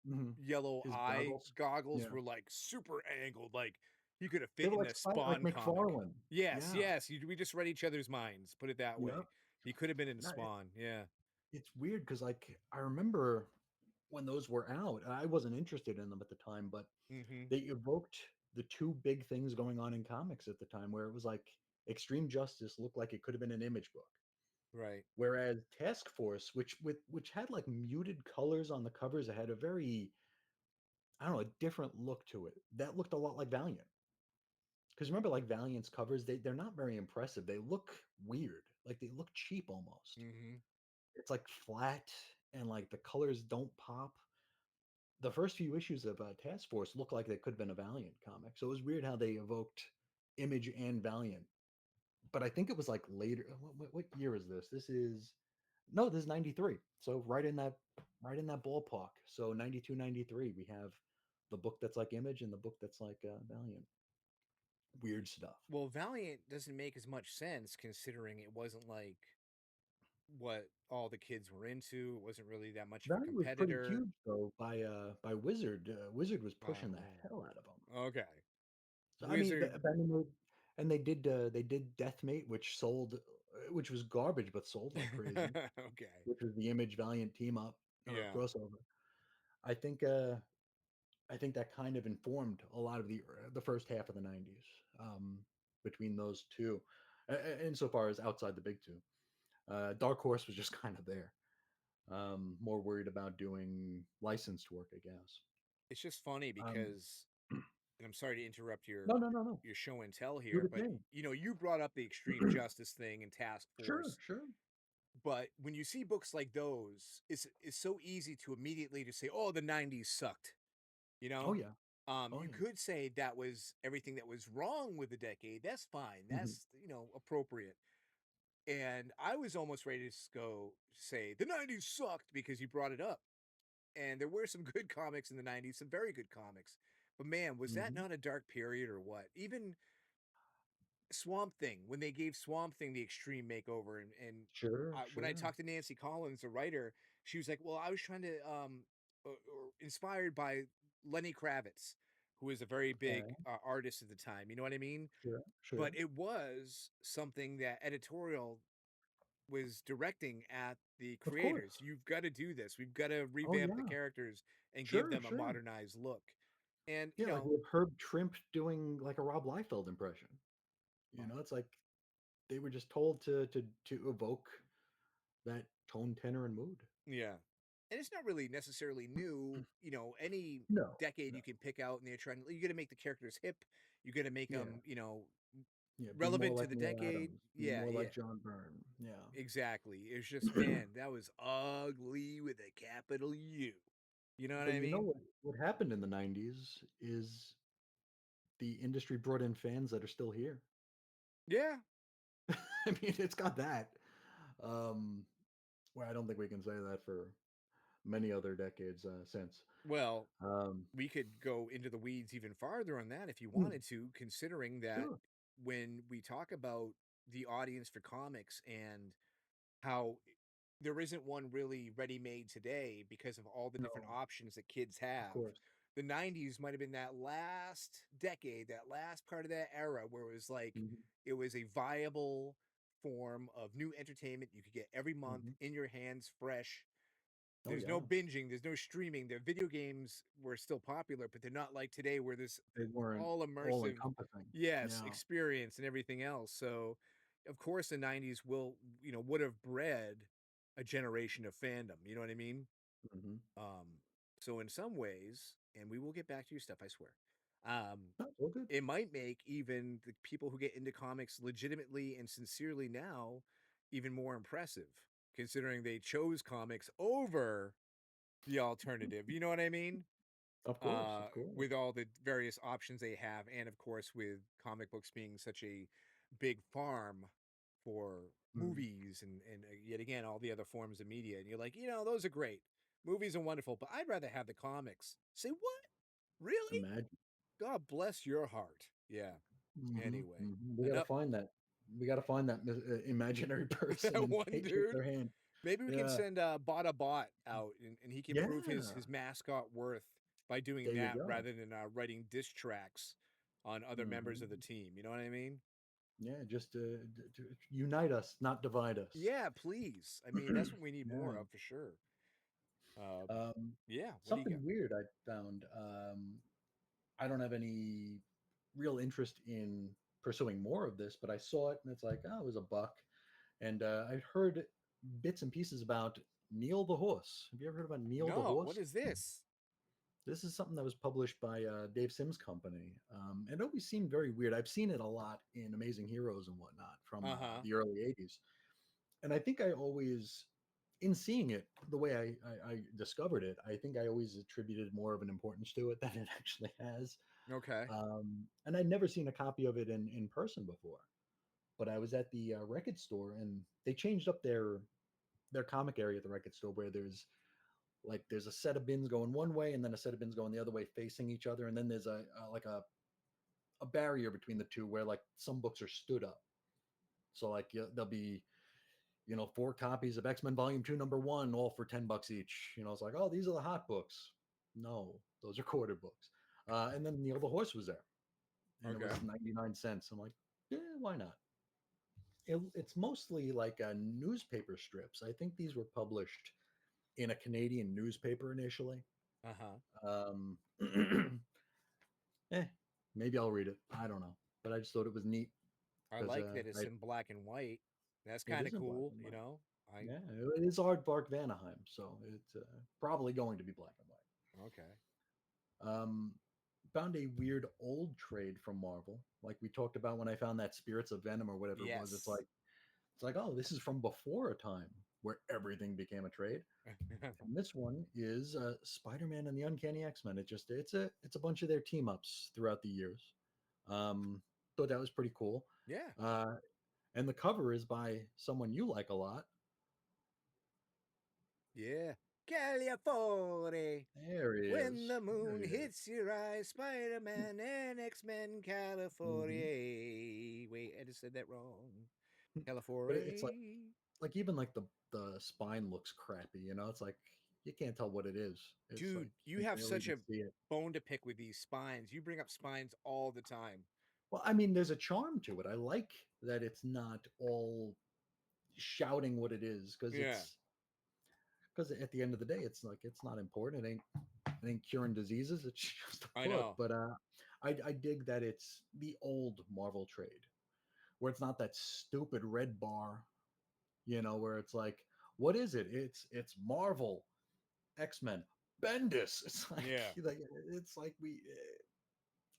Hmm. yellow His eye goggles. goggles Yeah. were like super angled. Like he could have They fit were in like a Like Spawn comic. McFarlane. Yes, Yeah. yes. We just read each other's minds. Put it that Yep. way. He could have been in No, Spawn. Yeah. it's weird because like I remember when those were out, I wasn't interested in them at the time, but Mm-hmm. they evoked the two big things going on in comics at the time, where it was like Extreme Justice looked like it could have been an image book, Right. whereas Task Force, which had like muted colors on the covers, it had a very, I don't know, a different look to it. That looked a lot like Valiant. Because remember, like Valiant's covers, they're not very impressive. They look weird, like they look cheap almost. Mm-hmm. It's like flat and like the colors don't pop. The first few issues of Task Force look like they could have been a Valiant comic. So it was weird how they evoked Image and Valiant. But I think it was like later. What year is this? This is no, this is 93. So right in that ballpark. So 92, 93, we have the book that's like Image and the book that's like Valiant. Weird stuff. Well, Valiant doesn't make as much sense considering it wasn't like what all the kids were into. It wasn't really that much of a Valiant was pretty competitor. huge though by Wizard. Wizard was pushing the Oh, hell out of them. okay. So I mean, Wizard. and they did Deathmate, which sold, which was garbage, but sold like crazy. Okay. Which was the Image Valiant team up or Yeah. crossover. I think uh, I think that kind of informed a lot of the first half of the '90s, between those two, insofar as outside the big two. Dark Horse was just kind of there, more worried about doing licensed work, I guess. It's just funny Um, because, and I'm sorry to interrupt no, no, no, no. your show and tell Do here, the but thing. you brought up the extreme justice thing and task Sure, force. sure. But when you see books like those, it's so easy to immediately to say, "Oh, the '90s sucked." You Oh know, yeah, oh you yeah. could say that was everything that was wrong with the decade. That's fine. Hmm. That's appropriate. And I was almost ready to go say the '90s sucked because you brought it up. And there were some good comics in the '90s, some very good comics. But man, was that Hmm. not a dark period or what? Even Swamp Thing, when they gave Swamp Thing the extreme makeover, and Sure, when I sure. talked to Nancy Collins, the writer, she was like, "Well, I was trying to or inspired by Lenny Kravitz, who was a very big Okay. artist at the time. You know what I mean? Sure, sure. But it was something that editorial was directing at the Of creators. course. You've got to do this. We've got to Oh, revamp the yeah. characters and give Sure, them a sure. modernized look." And Yeah, like with Herb Trimp doing like a Rob Liefeld impression. It's like they were just told to evoke that tone, tenor, and mood. yeah. And it's not really necessarily new. Any No, decade no. you can pick out, and they're trying. You got to make the characters hip. You got to make Yeah, them, yeah. Be more relevant to like the Neil decade. Adams. Be Yeah, more yeah, like John Byrne. Yeah. exactly. It's just, man, that was ugly with a capital U. You know what But I you know mean? what happened in the '90s is the industry brought in fans that are still here. Yeah. I mean, it's got that. Um, well, I don't think we can say that for many other decades since. Well, Um, we could go into the weeds even farther on that if you hmm, wanted to, considering that sure. when we talk about the audience for comics and how there isn't one really ready made today because of all the different No, options that kids of have. course. The 90s might have been that last decade, that last part of that era where it was like Hmm. it was a viable form of new entertainment you could get every month Hmm. in your hands fresh. Oh There's no yeah, binging, there's no streaming. The video games were still popular, but they're not like today where this they weren't all all immersive, encompassing. yes, Yeah. experience and everything else. So, of course, the 90s would have bred a generation of fandom. You know what I mean? Hmm. Um, so in some ways, and we will get back to your stuff, I swear. Um, That's all good. it might make even the people who get into comics legitimately and sincerely now even more impressive, considering they chose comics over the alternative. You know what I mean? Of course, of course. With all the various options they have, and of course, with comic books being such a big farm for Mhm. movies and yet again, all the other forms of media. And you're like, those are great. Movies are wonderful, but I'd rather have the comics. Say, what? Really? Imagine. God bless your heart. Yeah. Mhm, Anyway, mhm. We gotta enough. find that. We gotta find that imaginary person That and one shake dude. their hand. Maybe we can Yeah. send Bada Bot out, and he can Yeah. prove his mascot worth by doing There you that go. rather than writing diss tracks on other members of the Mhm. team. You know what I mean? Yeah, just to unite us, not divide us. Yeah, please. I mean, that's what we need more Yeah. of for sure. Um, Um, yeah. What do you Something got? weird I found. I don't have any real interest in pursuing more of this, but I saw it and it's like, oh, it was a buck. And I'd heard bits and pieces about Neil the Horse. Have you ever heard about Neil the No. What Horse? is this? This is something that was published by Dave Sims' company. It always seemed very weird. I've seen it a lot in Amazing Heroes and whatnot from Uh huh. the early 80s. And I think I always, in seeing it, the way I discovered it, I think I always attributed more of an importance to it than it actually has. Okay. And I'd never seen a copy of it in person before. But I was at the record store and they changed up their comic area at the record store where there's a set of bins going one way and then a set of bins going the other way facing each other, and then there's like a barrier between the two where like some books are stood up. So like there'll be 4 copies of X-Men Volume 2 number 1 all for $10 each. It's like, oh, these are the hot books. No, those are quarter books. And then Neil the Horse was there and it Okay. was 99 cents. I'm like, yeah, why not? It's mostly like newspaper strips. I think these were published in a Canadian newspaper initially. Uh huh. Um, eh, maybe I'll read it. I don't know, but I just thought it was neat I because like that it's in black and white. That's it kind of is in black cool. and white. I Yeah, it is Aardvark Vanaheim, so it's probably going to be black and okay. white. Found a weird old trade from Marvel, like we talked about when I found that Spirits of Venom or whatever it was. Yes. It's like, oh, this is from before a time where everything became a trade. And this one is Spider-Man and the Uncanny X-Men. It's a bunch of their team ups throughout the years. Thought that was pretty cool. Yeah. Uh, and the cover is by someone you like a lot, Yeah. California. There he When is. the There moon he is. hits your eyes, Spider-Man and X-Men, Mhm. California. Wait, I just said that wrong. But it's California. like even like the spine looks crappy, you know? It's like you can't tell what it is. It's like Dude, you you can have barely such even a see it. bone to pick with these spines. You bring up spines all the time. Well, I mean, there's a charm to it. I like that it's not all shouting what it is Yeah, because at the end of the day, it's like it's not important. It ain't curing diseases. It's just a I book. know. But I dig that it's the old Marvel trade where it's not that stupid red bar, where it's like, what is it? It's Marvel, X-Men, Bendis. It's like Yeah. it's like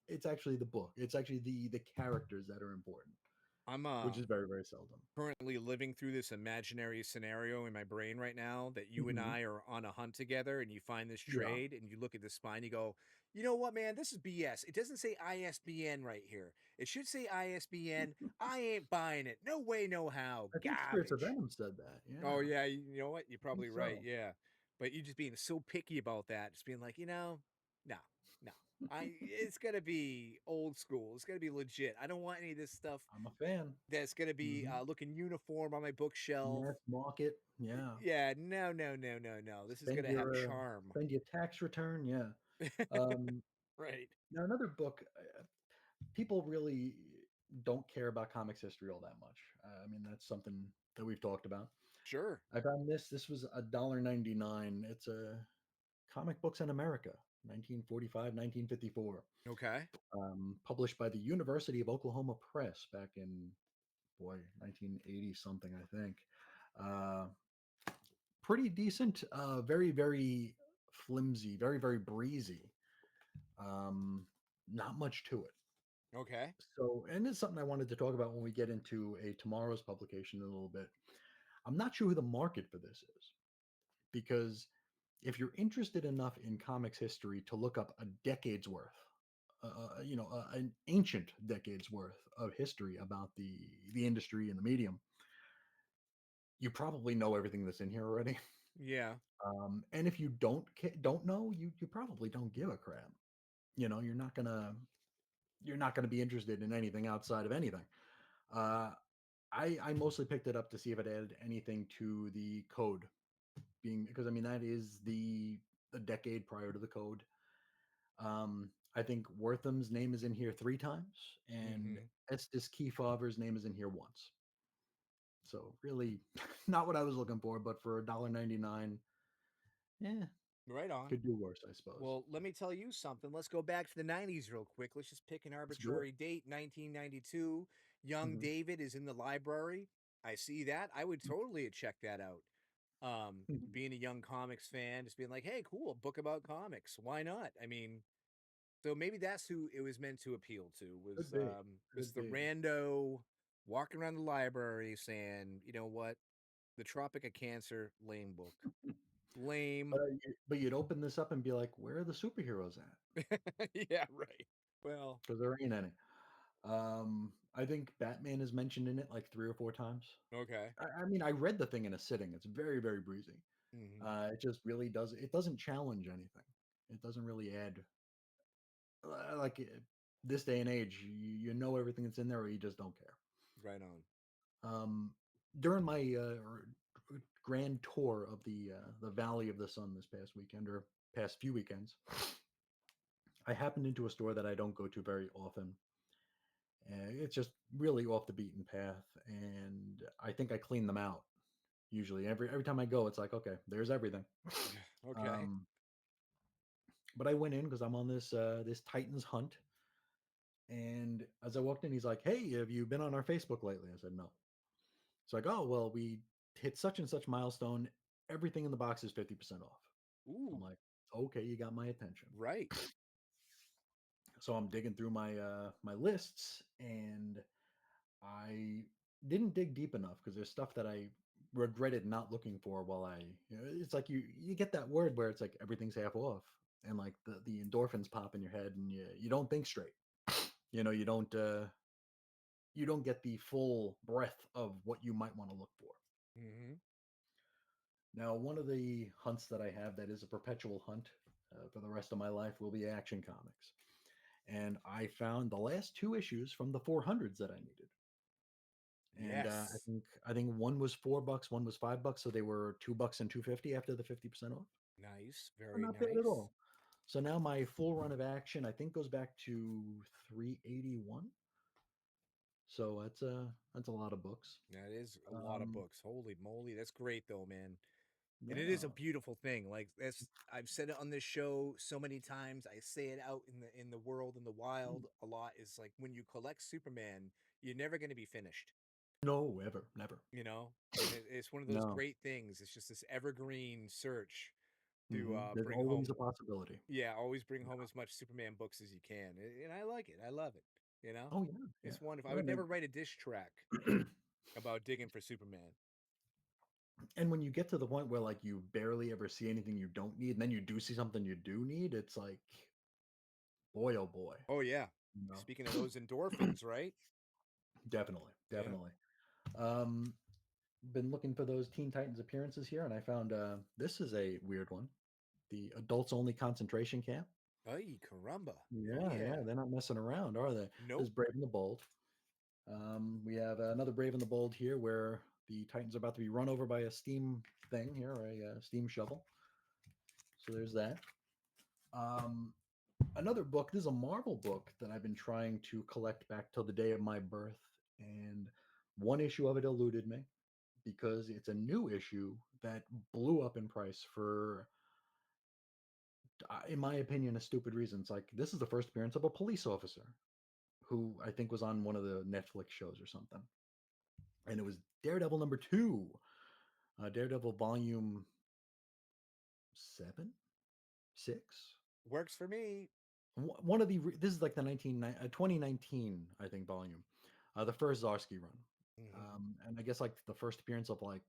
it's actually the book. It's actually the characters that are important, I'm which is very, very seldom. currently living through this imaginary scenario in my brain right now that you and Hmm. I are on a hunt together and you find this Yeah. trade and you look at the spine, you go, you know what, man, this is BS. It doesn't say ISBN right here. It should say ISBN. I ain't buying it. No way, no how. I think Spirits of Garbage. Venom said that. Yeah, Oh, yeah, you know what? You're I think probably right. so. Yeah. But you just being so picky about that, just being like, no, no. It's gonna be old school. It's gonna be legit. I don't want any of this stuff I'm a fan. that's gonna be Hmm. looking uniform on my bookshelf. Mass market. Yeah. Yeah, no, no, no, no, no. This is Spend gonna have your charm. spend your tax return. Yeah. Um, Right. Now another book. People really don't care about comics history all that much. I mean, that's something that we've talked about. Sure. I found this. This was $1.99. It's a Comic Books in America, 1945, 1954. Okay. Published by the University of Oklahoma Press back in, boy, 1980 something, I think. Uh, Pretty decent. Very, very flimsy. Very, very breezy. Um, Not much to it. Okay. So, and it's something I wanted to talk about when we get into a tomorrow's publication in a little bit. I'm not sure who the market for this is because if you're interested enough in comics history to look up a decade's worth, an ancient decade's worth of history about the industry and the medium, you probably know everything that's in here already. Yeah. And if you don't know, you probably don't give a crap. You're not gonna be interested in anything outside of anything. Uh, I mostly picked it up to see if it added anything to the code, being because I mean that is the decade prior to the code. I think Wortham's name is in here 3 times, and Mm-hmm. Estes Kefauver's name is in here once. So really, not what I was looking for, but for $1.99, yeah, Right on. could do worse, I suppose. Well, let me tell you something. Let's go back to the 90s real quick. Let's just pick an Let's do it. arbitrary date, 1992. Young Hmm. David is in the library. I see that. I would totally check that out. Being a young comics fan, just being like, hey, cool, a book about comics. Why not? I mean, so maybe that's who it was meant to appeal to Could was be, was could the be. rando walking around the library saying, you know what? The Tropic of Cancer, lame book. Lame. But you'd open this up and be like, where are the superheroes at? Yeah, right. Well, Because there ain't any. I think Batman is mentioned in it like 3 or 4 times. okay. I mean, I read the thing in a sitting. It's very, very breezy. Hmm. It just really does. It doesn't challenge anything. It doesn't really add like this day and age. You know everything that's in there, or you just don't care. Right on. Um, During my grand tour of the Valley of the Sun this past weekend or past few weekends, I happened into a store that I don't go to very often. And it's just really off the beaten path, and I think I clean them out. Usually, every time I go, it's like, okay, there's everything. Okay. Um, but I went in because I'm on this Titans hunt, and as I walked in, he's like, "Hey, have you been on our Facebook lately?" I said, "No." It's like, "Oh, well, we hit such and such milestone. Everything in the box is 50% off." I'm Ooh, like, "Okay, you got my attention." right. So I'm digging through my lists, and I didn't dig deep enough because there's stuff that I regretted not looking for while it's like you get that word where it's like everything's half off, and like the endorphins pop in your head and you don't think straight. You don't get the full breadth of what you might want to look for. Hmm. Now, one of the hunts that I have that is a perpetual hunt for the rest of my life will be Action Comics. And I found the last two issues from the 400s that I needed. And Yes. I think one was $4, one was $5, so they were $2 and 250 after the 50% off. Nice. So Very not bad at nice. all. So now my full run of Action I think goes back to 381. So that's a lot of books. That is a lot of Um, books. Holy moly. That's great though, man. And it is a yeah. beautiful thing. Like that's I've said it on this show so many times. I say it out in the world in the Mm. wild a lot. Is like when you collect Superman, you're never going to be finished. No, ever, never. You know, and it's one of those No. great things. It's just this evergreen search to There's bring always home. a possibility. Yeah, always bring home as much Superman books as you can, and I like it. I love it. You know, Oh yeah, it's wonderful. yeah. I would And never write a diss track about digging for Superman. and when you get to the point where like you barely ever see anything you don't need, and then you do see something you do need, it's like, boy, oh boy, Oh yeah. you know. Speaking of those endorphins, right? Definitely, Yeah. definitely. Um, been looking for those Teen Titans appearances here, and I found this is a weird one. The adults only concentration camp. Ay, caramba. Oh Yeah, yeah. yeah, they're not messing around, are they? This Nope. is Brave and the Bold. We have another Brave and the Bold here, where the Titans are about to be run over by a steam thing here, a steam shovel. So there's that. Um, Another book. This is a Marvel book that I've been trying to collect back till the day of my birth, and one issue of it eluded me because it's a new issue that blew up in price for, in my opinion, a stupid reason. It's like this is the first appearance of a police officer who I think was on one of the Netflix shows or something, and it was Daredevil #2, Daredevil volume 7, 6. Works for me. One of the this is like the 2019 I think volume, the first Zarsky run, Hmm. and I guess like the first appearance of like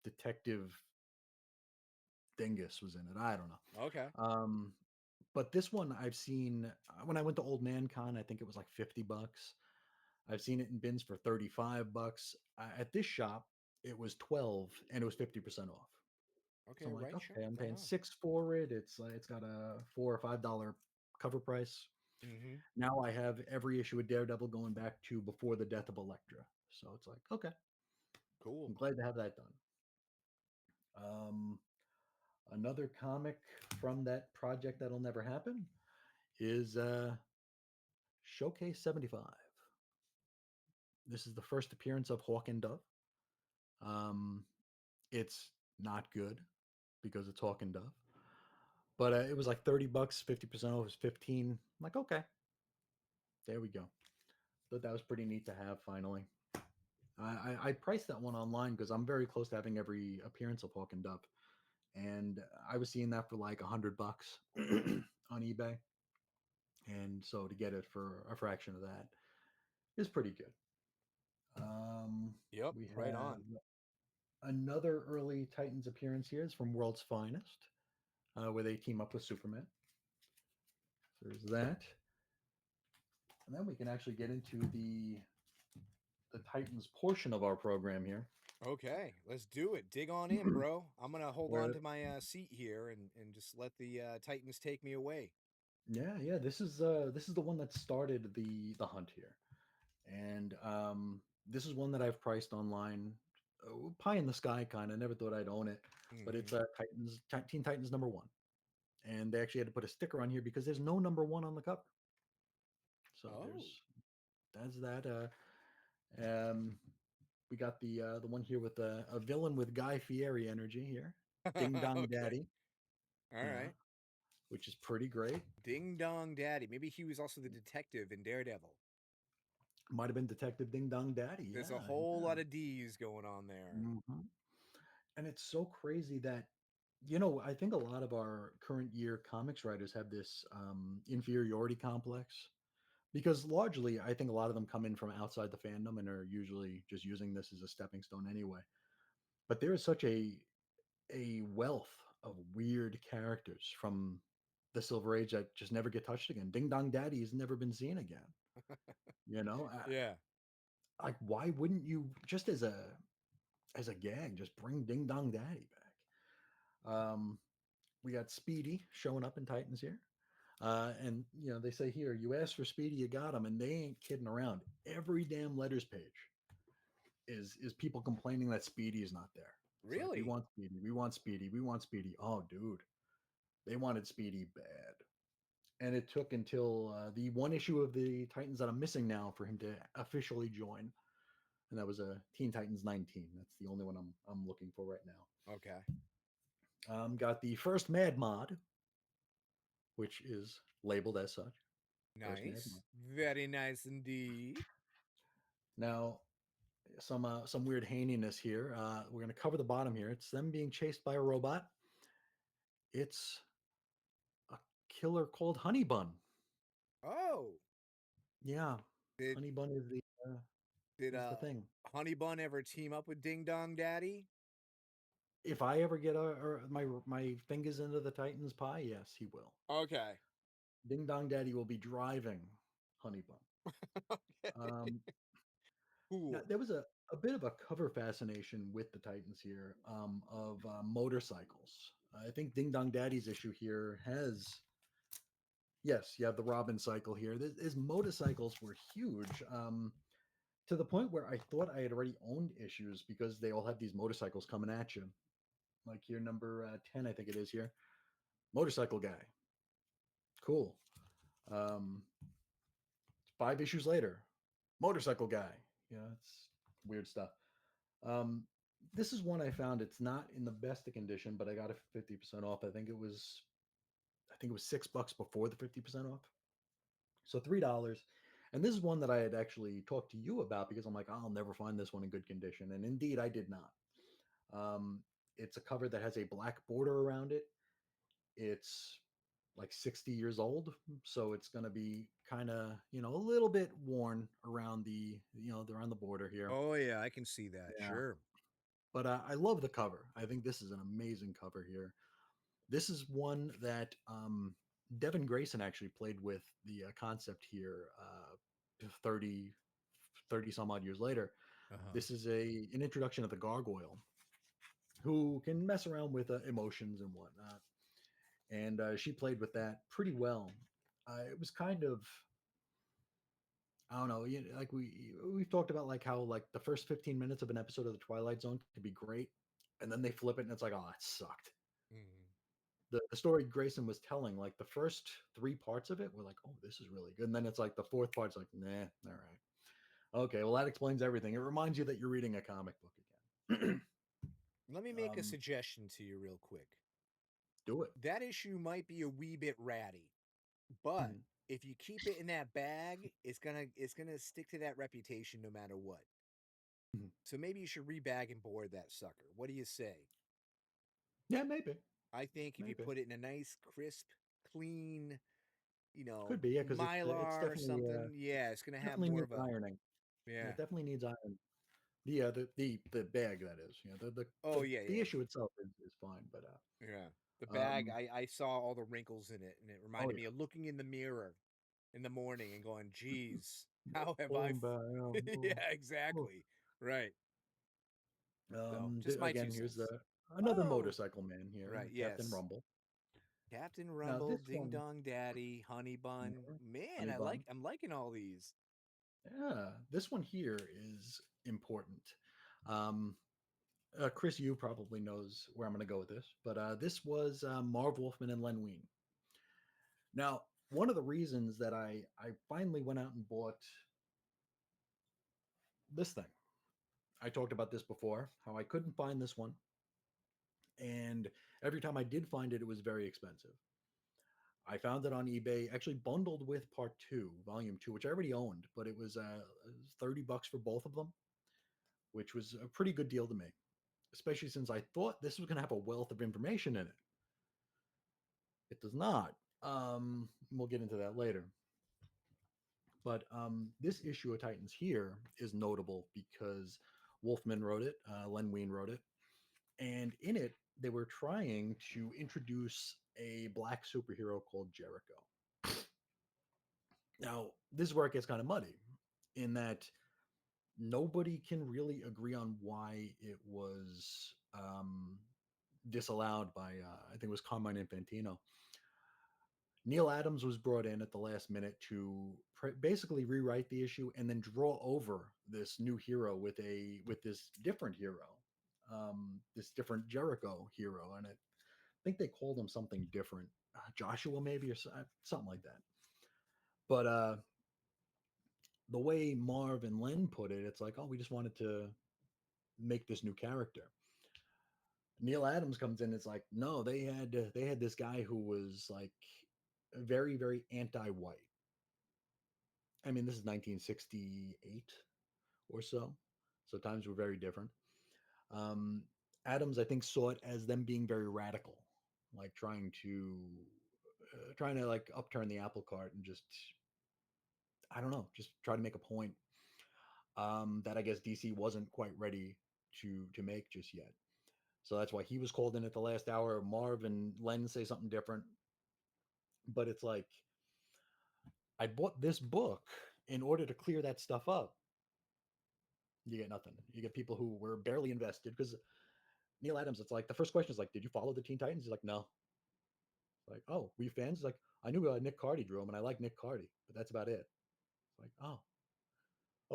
Detective Dingus was in it. I don't Okay. know, but this one I've seen when I went to Old Man Con. I think it was like $50. I've seen it in bins for $35. At this shop, it was 12, and it was 50% off. So Okay. I'm like, Right. Sure. okay, I'm Right paying on. 6 for it. It's got a $4 or $5 cover price. Hmm. Now I have every issue of Daredevil going back to before the death of Elektra. So it's like, okay, Cool. I'm glad to have that done. Um, Another comic from that project that'll never happen is Showcase 75. This is the first appearance of Hawk and Dove. Um, it's not good because it's Hawk and Dove, but it was like $30, 50% off was 15. I'm like, okay, there we go. Thought that was pretty neat to have finally. I priced that one online because I'm very close to having every appearance of Hawk and Dove, and I was seeing that for like $100 on eBay, and so to get it for a fraction of that is pretty good. Um, Yep. we Right have on. another early Titans appearance here is from World's Finest, where they team up with Superman. So there's that, and then we can actually get into the Titans portion of our program here, Okay. Let's do it. Dig on in, bro. I'm gonna hold on where to my seat here and just let the Titans take me away. yeah, this is the one that started the hunt here, and this is one that I've priced online, pie in the sky kind of. Never thought I'd own it, but it's Hmm. Teen Titans #1, and they actually had to put a sticker on here because there's no #1 on the cover. So Oh. that's that. Um, we got the one here with a villain with Guy Fieri energy here, Ding Dong Okay. Daddy, All yeah, right. which is pretty great. Ding Dong Daddy. Maybe he was also the detective in Daredevil. Might have been Detective Ding Dong Daddy. There's a Yeah, whole yeah. lot of D's going on there. Mhm. And it's so crazy that, I think a lot of our current year comics writers have this inferiority complex because largely I think a lot of them come in from outside the fandom and are usually just using this as a stepping stone anyway. But there is such a wealth of weird characters from the Silver Age that just never get touched again. Ding Dong Daddy has never been seen again. You know, Yeah. why wouldn't you just as a gag just bring Ding Dong Daddy back? Um, we got Speedy showing up in Titans here. And they say here, you asked for Speedy, you got him, and they ain't kidding around. Every damn letters page is people complaining that Speedy is not there. It's like, we Really? want Speedy, we want Speedy, we want Speedy. Oh, dude, they wanted Speedy bad. And it took until the one issue of the Titans that I'm missing now for him to officially join, and that was a Teen Titans 19. That's the only one I'm looking for right now. Okay. Got the first Mad Mod, which is labeled as such. First Mad Nice. Mod. Very nice indeed. Now, some weird haniness here. We're going to cover the bottom here. It's them being chased by a robot. It's a killer called Honey Bun. Oh, Yeah, did Honey Bun did is the thing. Honey Bun ever team up with Ding Dong Daddy? If I ever get my fingers into the Titans pie, yes, he will. Okay. Ding Dong Daddy will be driving Honey Bun. Okay. Um, Now, Cool. there was a bit of a cover fascination with the Titans here of motorcycles. I think Ding Dong Daddy's issue here has, yes, you have the Robin cycle here. His motorcycles were huge, to the point where I thought I had already owned issues because they all had these motorcycles coming at you. Like here, number 10, I think it is here. Motorcycle guy. Cool. Um, 5 issues later, motorcycle guy. It's weird stuff. Um, this is one I found. It's not in the best of condition, but I got it 50% off. I think it was $6 before the 50% off. So $3. And this is one that I had actually talked to you about because I'm like, I'll never find this one in good condition. And indeed, I did not. Um, it's a cover that has a black border around it. It's like 60 years old, so it's going to be kind of, a little bit worn around around the border here. Oh yeah, I can see that. Yeah. Sure. But I love the cover. I think this is an amazing cover here. This is one that Devin Grayson actually played with the concept here 30, 30 some odd years later. Uh-huh. This is an introduction of the gargoyle who can mess around with emotions and whatnot. And she played with that pretty well. It was kind of, I don't know, like we've talked about like how like the first 15 minutes of an episode of the Twilight Zone could be great, and then they flip it and it's like, oh, that sucked. Mhm. The story Grayson was telling, like the first 3 parts of it were like, oh, this is really good. And then it's like the fourth part's like, nah, all right. Okay, well, that explains everything. It reminds you that you're reading a comic book again. Let me make a um, suggestion to you real quick. do it. That issue might be a wee bit ratty, but Mhm, if you keep it in that bag, it's gonna stick to that reputation no matter what. mhm. So maybe you should rebag and board that sucker. What do you say? Yeah, maybe. I think if you Maybe. put it in a nice, crisp, clean, Could be, yeah, because it's mylar or definitely something, yeah, it's gonna have definitely more needs of a ironing. Yeah, yeah. it definitely needs iron. The bag that is. Oh yeah, The yeah, issue itself is fine, but yeah. The bag, um, I saw all the wrinkles in it, and it oh reminded yeah. me of looking in the mirror in the morning and going, "Geez, how have I?" Oh, Yeah, exactly. Right. So, just my two Again, here's cents. another Oh, motorcycle man here, right. Captain Yes. Rumble. Captain Now Rumble, this Ding one, Dong Daddy, Honey Bun. mhm, Man, Honey Bun. I'm liking all these. Yeah, this one here is important. Um, Chris, you probably knows where I'm going to go with this, but this was Marv Wolfman and Len Wein. Now, one of the reasons that I finally went out and bought this thing, I talked about this before, how I couldn't find this one, and every time I did find it, it was very expensive. I found it on eBay, actually bundled with Part Two, Volume Two, which I already owned, but it was $30 for both of them, which was a pretty good deal to me, especially since I thought this was going to have a wealth of information in it. It does not. We'll get into that later. But this issue of Titans here is notable because Wolfman wrote it, Len Wein wrote it, and in it they were trying to introduce a black superhero called Jericho. Now, this is where it gets kind of muddy, in that nobody can really agree on why it was disallowed by I think it was Carmine Infantino. Neil Adams was brought in at the last minute to basically rewrite the issue and then draw over this new hero with this different hero, this different Jericho hero, and I think they called him something different, Joshua maybe or something like that. But the way Marv and Len put it, it's like, oh, we just wanted to make this new character. Neil Adams comes in. It's like, no, they had this guy who was like very very anti-white. I mean, this is 1968 or so, so times were very different. Um, Adams, I think, saw it as them being very radical, like trying to like upturn the apple cart and just I don't know, just try to make a point that I guess DC wasn't quite ready to make just yet. So that's why he was called in at the last hour. Marv and Len say something different, but it's like I bought this book in order to clear that stuff up. You get nothing. You get people who were barely invested because Neil Adams. It's like the first question is like, "Did you follow the Teen Titans?" He's like, "No." Like, "Oh, were you fans?" He's like, "I knew Nick Cardy drew him, and I like Nick Cardy, but that's about it." It's like, "Oh,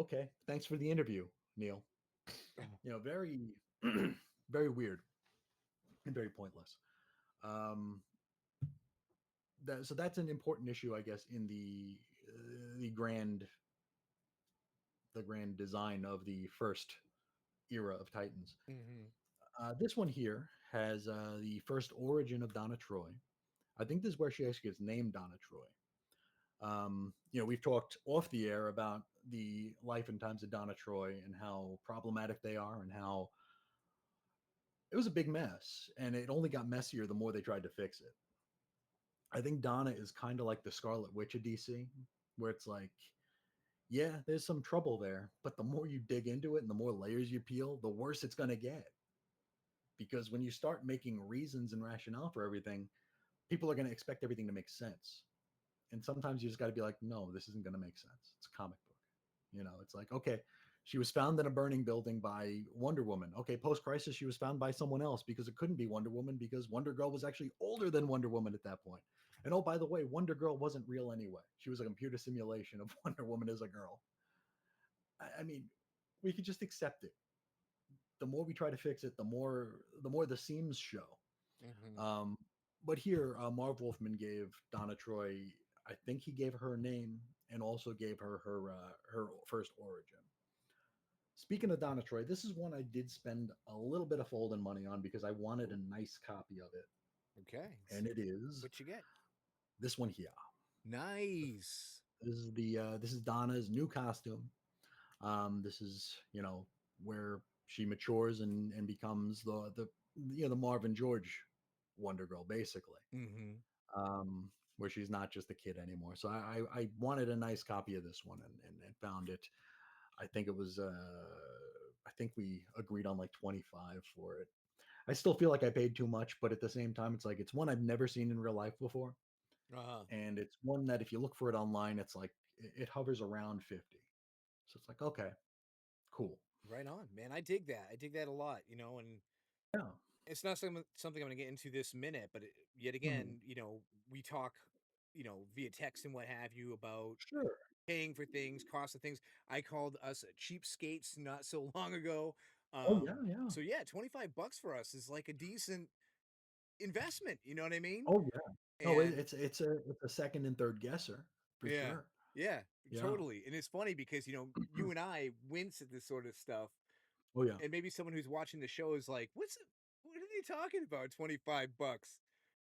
okay. Thanks for the interview, Neil." Very, very weird and very pointless. Um, so that's an important issue, I guess, in the grand design of the first era of Titans. Hmm. This one here has the first origin of Donna Troy. I think this is where she actually gets named Donna Troy. We've talked off the air about the life and times of Donna Troy and how problematic they are and how it was a big mess and it only got messier the more they tried to fix it. I think Donna is kind of like the Scarlet Witch of DC, where it's like, yeah, there's some trouble there, but the more you dig into it and the more layers you peel, the worse it's going to get. Because when you start making reasons and rationale for everything, people are going to expect everything to make sense. And sometimes you just got to be like, no, this isn't going to make sense. It's a comic book. It's like, okay, she was found in a burning building by Wonder Woman. Okay, post crisis, she was found by someone else because it couldn't be Wonder Woman because Wonder Girl was actually older than Wonder Woman at that point. And oh, by the way, Wonder Girl wasn't real anyway. She was a computer simulation of Wonder Woman as a girl. I mean, we could just accept it. The more we try to fix it, the more the seams show. Hmm. Um, but here, Marv Wolfman gave Donna Troy, I think he gave her a name and also gave her first origin. Speaking of Donna Troy, this is one I did spend a little bit of folding money on because I wanted a nice copy of it, Okay. and it is What you get? this one here. Nice. This is Donna's new costume. This is where she matures and becomes the Marvin George Wonder Girl basically. Hmm. Where she's not just a kid anymore. So I wanted a nice copy of this one and found it. I think it was I think we agreed on like 25 for it. I still feel like I paid too much, but at the same time, it's like it's one I've never seen in real life before, Uh-huh. and it's one that if you look for it online, it's like it hovers around 50. So it's like okay, cool, Right on, man. I dig that. I dig that a lot, and yeah, it's not something I'm going to get into this minute, but yet mhm, again, we talk, via text and what have you about sure, paying for things, cost of things. I called us cheapskates not so long ago. oh yeah, yeah, So yeah, $25 for us is like a decent investment. You know what I mean? oh yeah. No, And it's a second and third guesser for yeah, sure. yeah, Yeah. totally. And it's funny because you and I wince at this sort of stuff, Oh yeah, and maybe someone who's watching the show is like, what are they talking about? $25?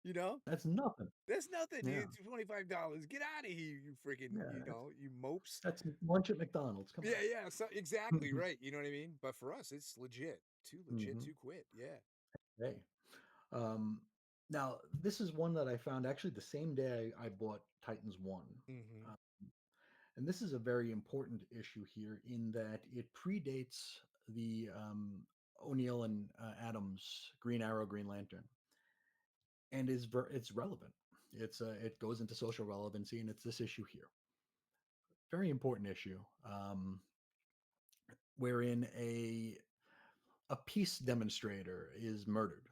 You know? that's nothing. That's nothing, Yeah, dude. $25. Get out of here, you freaking, yeah. you mopes. That's lunch at McDonald's. Come Yeah, yeah, so exactly on. right. You know what I mean? But for us, it's legit. Too legit hmm to quit. Yeah. Hey, um, now this is one that I found actually the same day I bought Titans One, Hmm. uh, and this is a very important issue here in that it predates the O'Neill and Adams Green Arrow Green Lantern, and it's relevant. It goes into social relevancy, and it's this issue here. Very important issue, wherein a peace demonstrator is murdered.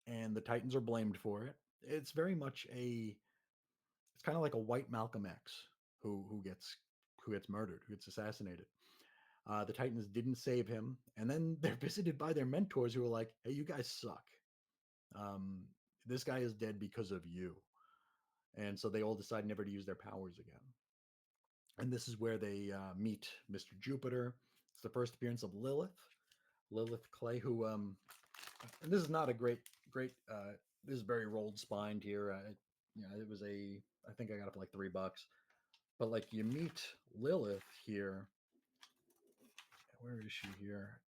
and the Titans are blamed for it. It's very much it's kind of like a white Malcolm X who gets murdered, who gets assassinated. The Titans didn't save him, and then they're visited by their mentors who are like, "Hey, you guys suck. Um, this guy is dead because of you." And so they all decide never to use their powers again. And this is where they meet Mr. Jupiter. It's the first appearance of Lilith Clay, who and this is not a great. This is very rolled spined here. It was I think I got it for like $3, but like you meet Lilith here. Where is she here?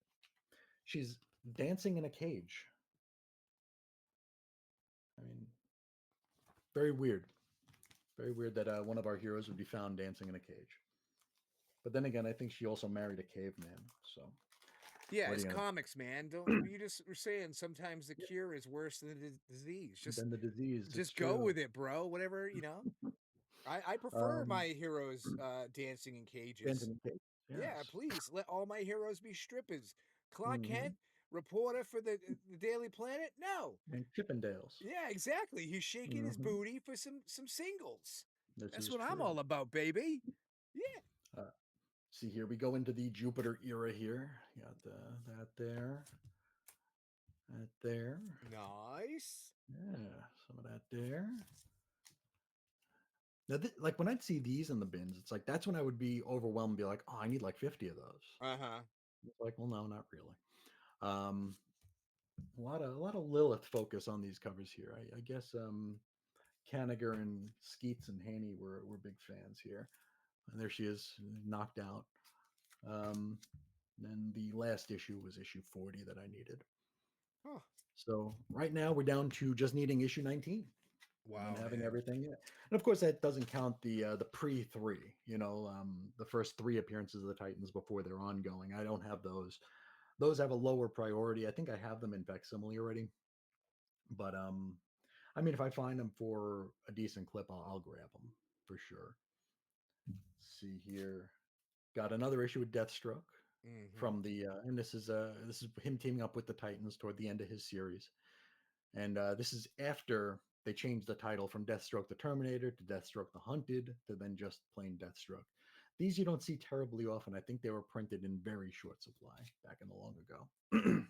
She's dancing in a cage. I mean, very weird. Very weird that one of our heroes would be found dancing in a cage. But then again, I think she also married a caveman. So Yeah, what are it's you gonna comics, man. Don't you just were saying sometimes the cure is worse than the disease. then the disease? It's Just go true. with it, bro. Whatever, you know. I prefer Um, my heroes dancing in cages. dancing in a cage. Yeah, Yes. please let all my heroes be strippers. Clark Hmm. Kent, reporter for the Daily Planet. No. And Chippendales. Yeah, exactly. He's shaking his Hmm. booty for some singles. This That's is what I'm true. all about, baby. Yeah. See here, we go into the Jupiter era here. You got that there, that there. Nice. Yeah, some of that there. Now, like when I'd see these in the bins, it's like that's when I would be overwhelmed and be like, "Oh, I need like 50 of those." Uh-huh. It's like, well, no, not really. Um, a lot of Lilith focus on these covers here. I guess Kaniger and Skeets and Haney were big fans here. And there she is, knocked out. Um, then the last issue was issue 40 that I needed. Oh, So right now we're down to just needing issue 19 and wow, then having man. everything. And of course that doesn't count the pre three. The first three appearances of the Titans before they're ongoing. I don't have those. Those have a lower priority. I think I have them in facsimile already. But I mean, if I find them for a decent clip, I'll grab them for sure. Let's see here. Got another issue with Deathstroke Mm-hmm. from and this is him teaming up with the Titans toward the end of his series, and this is after they changed the title from Deathstroke the Terminator to Deathstroke the Hunted to then just plain Deathstroke. These you don't see terribly often. I think they were printed in very short supply back in the long ago.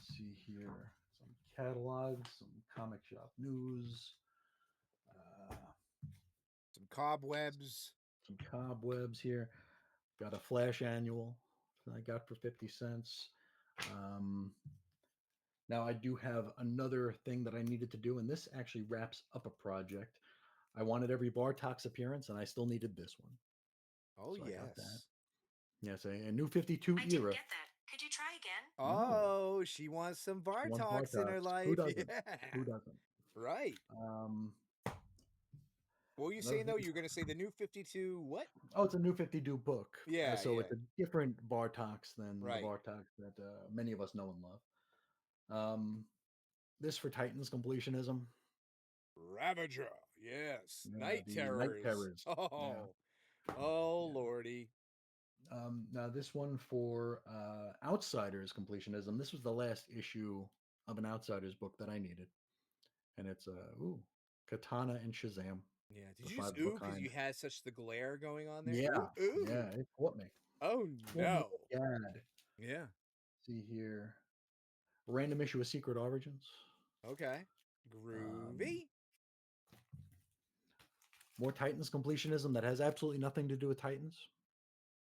See here, some catalogs, some comic shop news, uh, Some cobwebs. some cobwebs here. Got a Flash annual that I got for 50 cents. Um, now I do have another thing that I needed to do, and this actually wraps up a project. I wanted every Bartox appearance, and I still needed this one. Oh, So I got that. yes. Yes, a new 52 I didn't era. get that. Could you try again? No, Oh, she wants some she wants Bartox in her Bartox. Who life. doesn't? Yeah. Who doesn't? Right. Um, What were you another saying, though? thing. You're going to say the new 52 what? Oh, it's a new 52 book. Yeah, So yeah. it's a different Bartox than the Right. Bartox that many of us know and love. This for Titans completionism. Ravager. Yes. Yeah, Night the Night terrors. Terrors. Yeah, Oh. Oh, yeah. lordy. Now this one for Outsiders completionism. This was the last issue of an Outsiders book that I needed, and it's Katana and Shazam, Yeah. the Did you just five ooh book because kind. you had such the glare going on there? Yeah, Ooh, ooh. yeah, it caught me. Oh, Caught me no. like that. Yeah. See here, random issue of Secret Origins. Okay. Um, Groovy. more Titans completionism that has absolutely nothing to do with Titans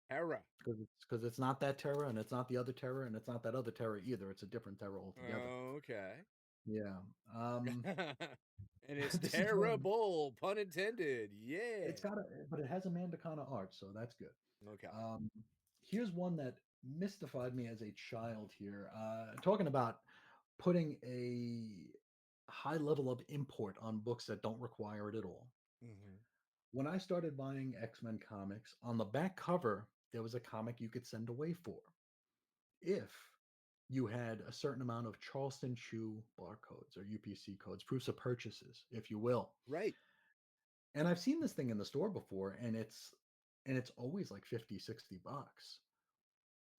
Hera. because it's not that Terra and it's not the other Terra and it's not that other Terra either. It's a different Terra altogether. Okay. Yeah. And it's This is one. terrible, pun intended. Yeah. But it has Amanda Kana art, so that's good. Okay. Here's one that mystified me as a child. Here, talking about putting a high level of import on books that don't require it at all. Hmm. When I started buying X-Men comics, on the back cover there was a comic you could send away for if you had a certain amount of Charleston Chew barcodes or UPC codes, proofs of purchases, if you will. Right. And I've seen this thing in the store before, and it's always like 50, $60.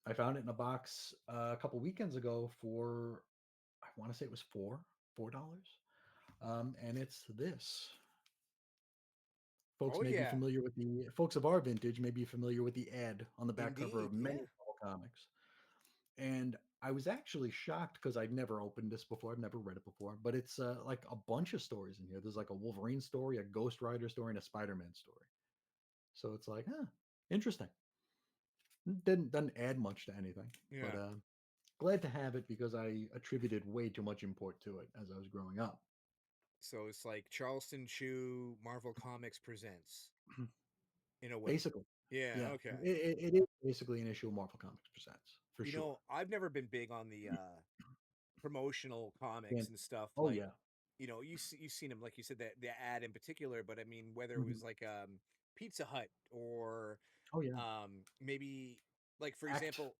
I found it in a box a couple weekends ago for, I want to say it was $4. And it's this. Folks Oh may be yeah, familiar with the folks of our vintage may be familiar with the ad on the back cover indeed. of many Yeah. Marvel comics. And I was actually shocked because I'd never opened this before. I've never read it before, but it's like a bunch of stories in here. There's like a Wolverine story, a Ghost Rider story, and a Spider-Man story. So it's like, huh, interesting. Doesn't add much to anything, but Yeah. glad to have it because I attributed way too much import to it as I was growing up. So it's like Charleston Chew Marvel Comics presents in a way. Basically, Yeah. yeah, Okay. it is basically an issue of Marvel Comics Presents for You sure. know, I've never been big on the promotional comics And and stuff oh like, yeah, you've seen them like you said that the ad in particular, but I mean whether it mhm. was like Pizza Hut or Oh yeah, maybe like for Act example,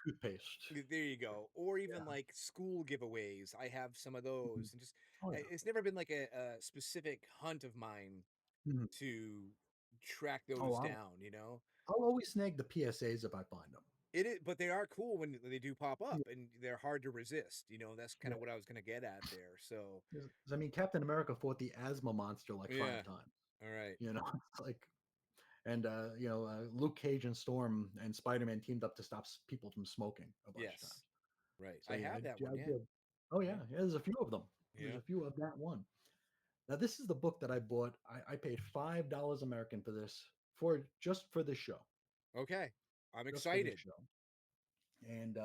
toothpaste. there you go, or even Yeah. like school giveaways. I have some of those, Mhm. and just Oh yeah. it's never been like a specific hunt of mine Mhm. to track Oh, those down, you know. I'll always snag the PSAs if I find them. It is, but they are cool when they do pop up, Yeah, and they're hard to resist. You know, that's kind yeah. of what I was gonna get at there. So, 'Cause, I mean, Captain America fought the asthma monster like yeah. 5 times. All right. You know, it's like, and Luke Cage and Storm and Spider-Man teamed up to stop people from smoking a bunch of Yes. times. Right. So I yeah, have that one. I Yeah. did. Oh Yeah. yeah, yeah. There's a few of them. There's Yeah. a few of that one. Now this is the book that I bought. I paid $5 American for this for just for this show, Okay. I'm just for this excited. show, and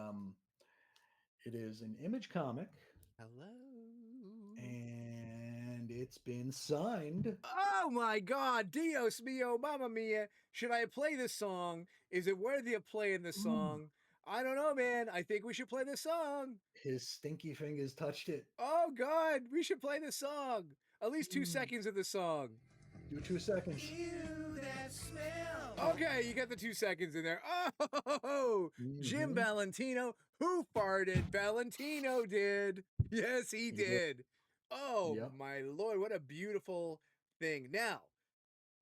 it is an Image comic, Hello. and it's been signed. Oh my God, Dios mio, mamma mia. Should I play this song? Is it worthy of playing this Mm, song? I don't know, man. I think we should play this song. his stinky fingers touched it. Oh God, we should play this song. At least two Mm, seconds of the song. do 2 seconds. Ew, that smell. Okay, you got the 2 seconds in there. Oh, Jim Hmm. Valentino. Who farted? Valentino did. Yes, he He did. did. Oh Yep. my Lord, what a beautiful thing. Now,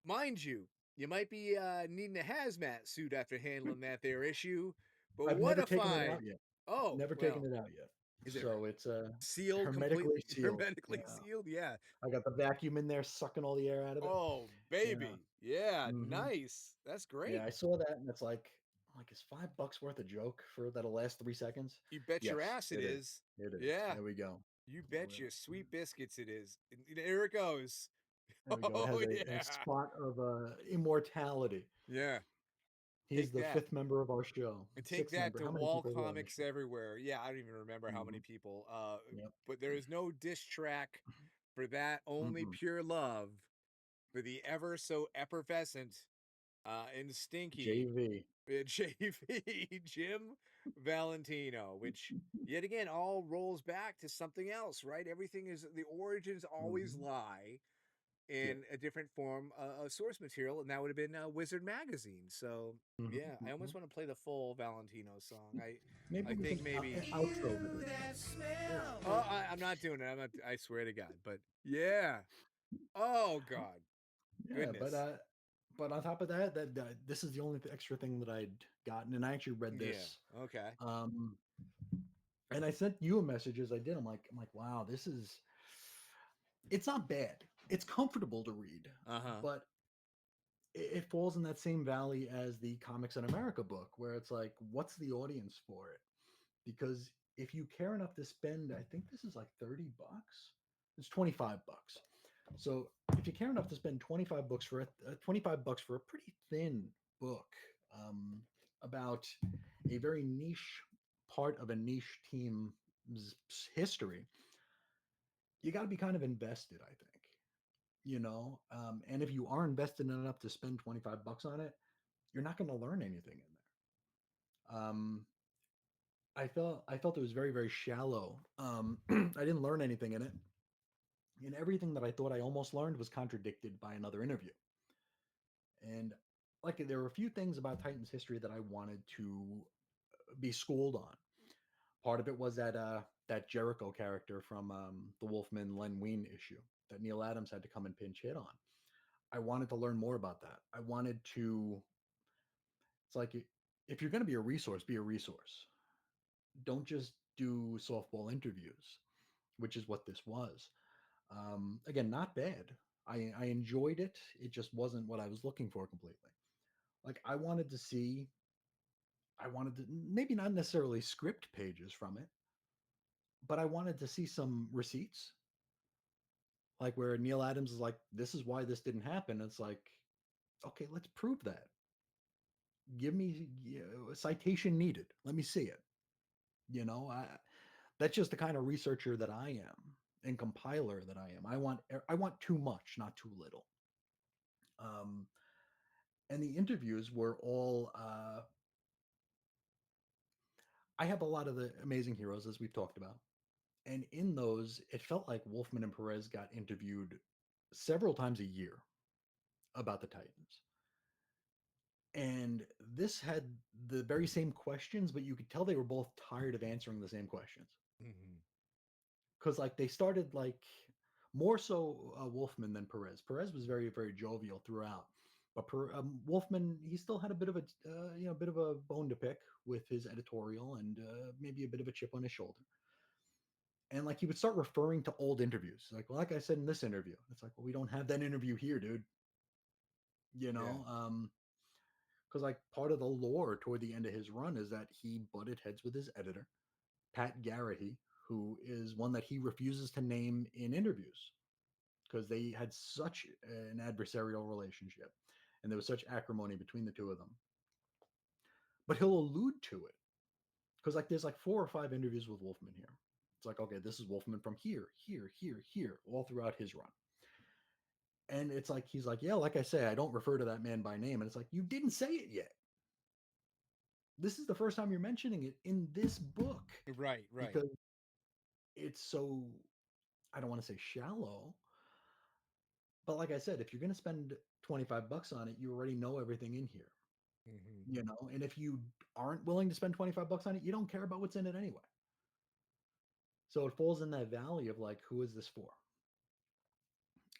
mind you, you might be needing a hazmat suit after handling that there issue, but I've what never a taken it find. out yet. Oh, Never taken well, it out yet. is it So it's sealed hermetically completely? sealed. Hermetically Yeah. sealed? Yeah. I got the vacuum in there sucking all the air out of it. Oh, Yeah. baby. Yeah, Hmm. nice. That's Yeah, great. I saw that and it's like, I'm like, is $5 worth a joke for that'll last 3 seconds? You bet your Yes, ass it it is. is. It is. Yeah, There we go. you So bet your sweet biscuits it is. And here it goes. there we go. It Oh, has a yeah. spot of immortality. Yeah. He's Take the that. fifth member of our show. And take Sixth that member. to How many wall people are we on this comics show? everywhere. Yeah, I don't even remember how many Hmm. people. Yep. But there is no diss track for that. Only Mm-mm. pure love for the ever so effervescent and stinky JV. JV Jim Valentino, which yet again all rolls back to something else, right? Everything is the origins always Hmm. lie Yep. in a different form of source material, and that would have been Wizard Magazine. So Hmm. yeah, I Hmm. almost want to play the full Valentino song. Maybe I we think can maybe. outro with Ew, it. that Yeah. smell. Oh, I'm not doing it. I'm not. I swear to God. But yeah. Oh God. Yeah, Goodness. but on top of that, this is the only extra thing that I'd gotten, and I actually read Yeah. this. Okay. Um, and I sent you a message as I did. I'm like, wow, this is. It's not bad. It's comfortable to read, Uh huh. but it falls in that same valley as the Comics in America book, where it's like, what's the audience for it? Because if you care enough to spend, I think this is like $30. It's $25. So if you care enough to spend 25 bucks for $25 for a pretty thin book um, about a very niche part of a niche team's history, you got to be kind of invested, I think. And if you are invested enough to spend $25 on it, you're not going to learn anything in there. I felt it was very very shallow. I didn't learn anything in it, and everything that I thought I almost learned was contradicted by another interview. And like there were a few things about Titan's history that I wanted to be schooled on. Part of it was that Jericho character from the Wolfman Len Wein issue that Neil Adams had to come and pinch hit on. I wanted to learn more about that. I wanted to. It's like if you're going to be a resource, be a resource. Don't just do softball interviews. which is what this was. Again, not bad. I enjoyed it. It just wasn't what I was looking for completely. Like I wanted to maybe not necessarily script pages from it, but I wanted to see some receipts, like where Neil Adams is like, "This is why this didn't happen." It's like, okay, let's prove that. Give me a citation needed. Let me see it. You know, that's just the kind of researcher that I am and compiler that I am. I want too much, not too little. Um, and the interviews were all. I have a lot of the amazing heroes as we've talked about, and in those, it felt like Wolfman and Perez got interviewed several times a year about the Titans. And this had the very same questions, but you could tell they were both tired of answering the same questions. Hmm. Because like they started like more so Wolfman than Perez. Perez was very very jovial throughout, but Wolfman, he still had a bit of a a bit of a bone to pick with his editorial and maybe a bit of a chip on his shoulder. And like he would start referring to old interviews, like, well, like I said in this interview, it's like, well, we don't have that interview here, dude. You Yeah. know, because like part of the lore toward the end of his run is that he butted heads with his editor, Pat Garrahy, who is one that he refuses to name in interviews because they had such an adversarial relationship and there was such acrimony between the two of them. But he'll allude to it because like there's like 4 or 5 interviews with Wolfman here. It's like, okay, this is Wolfman from here, here, here, here, all throughout his run. And it's like he's like, yeah, like I say, I don't refer to that man by name. And it's like, you didn't say it yet. This is the first time you're mentioning it in this book Right, right. because it's so, I don't want to say shallow, but like I said, if you're going to spend $25 on it, you already know everything in here, Hmm. you know? And if you aren't willing to spend $25 on it, you don't care about what's in it anyway. So it falls in that valley of like, who is this for?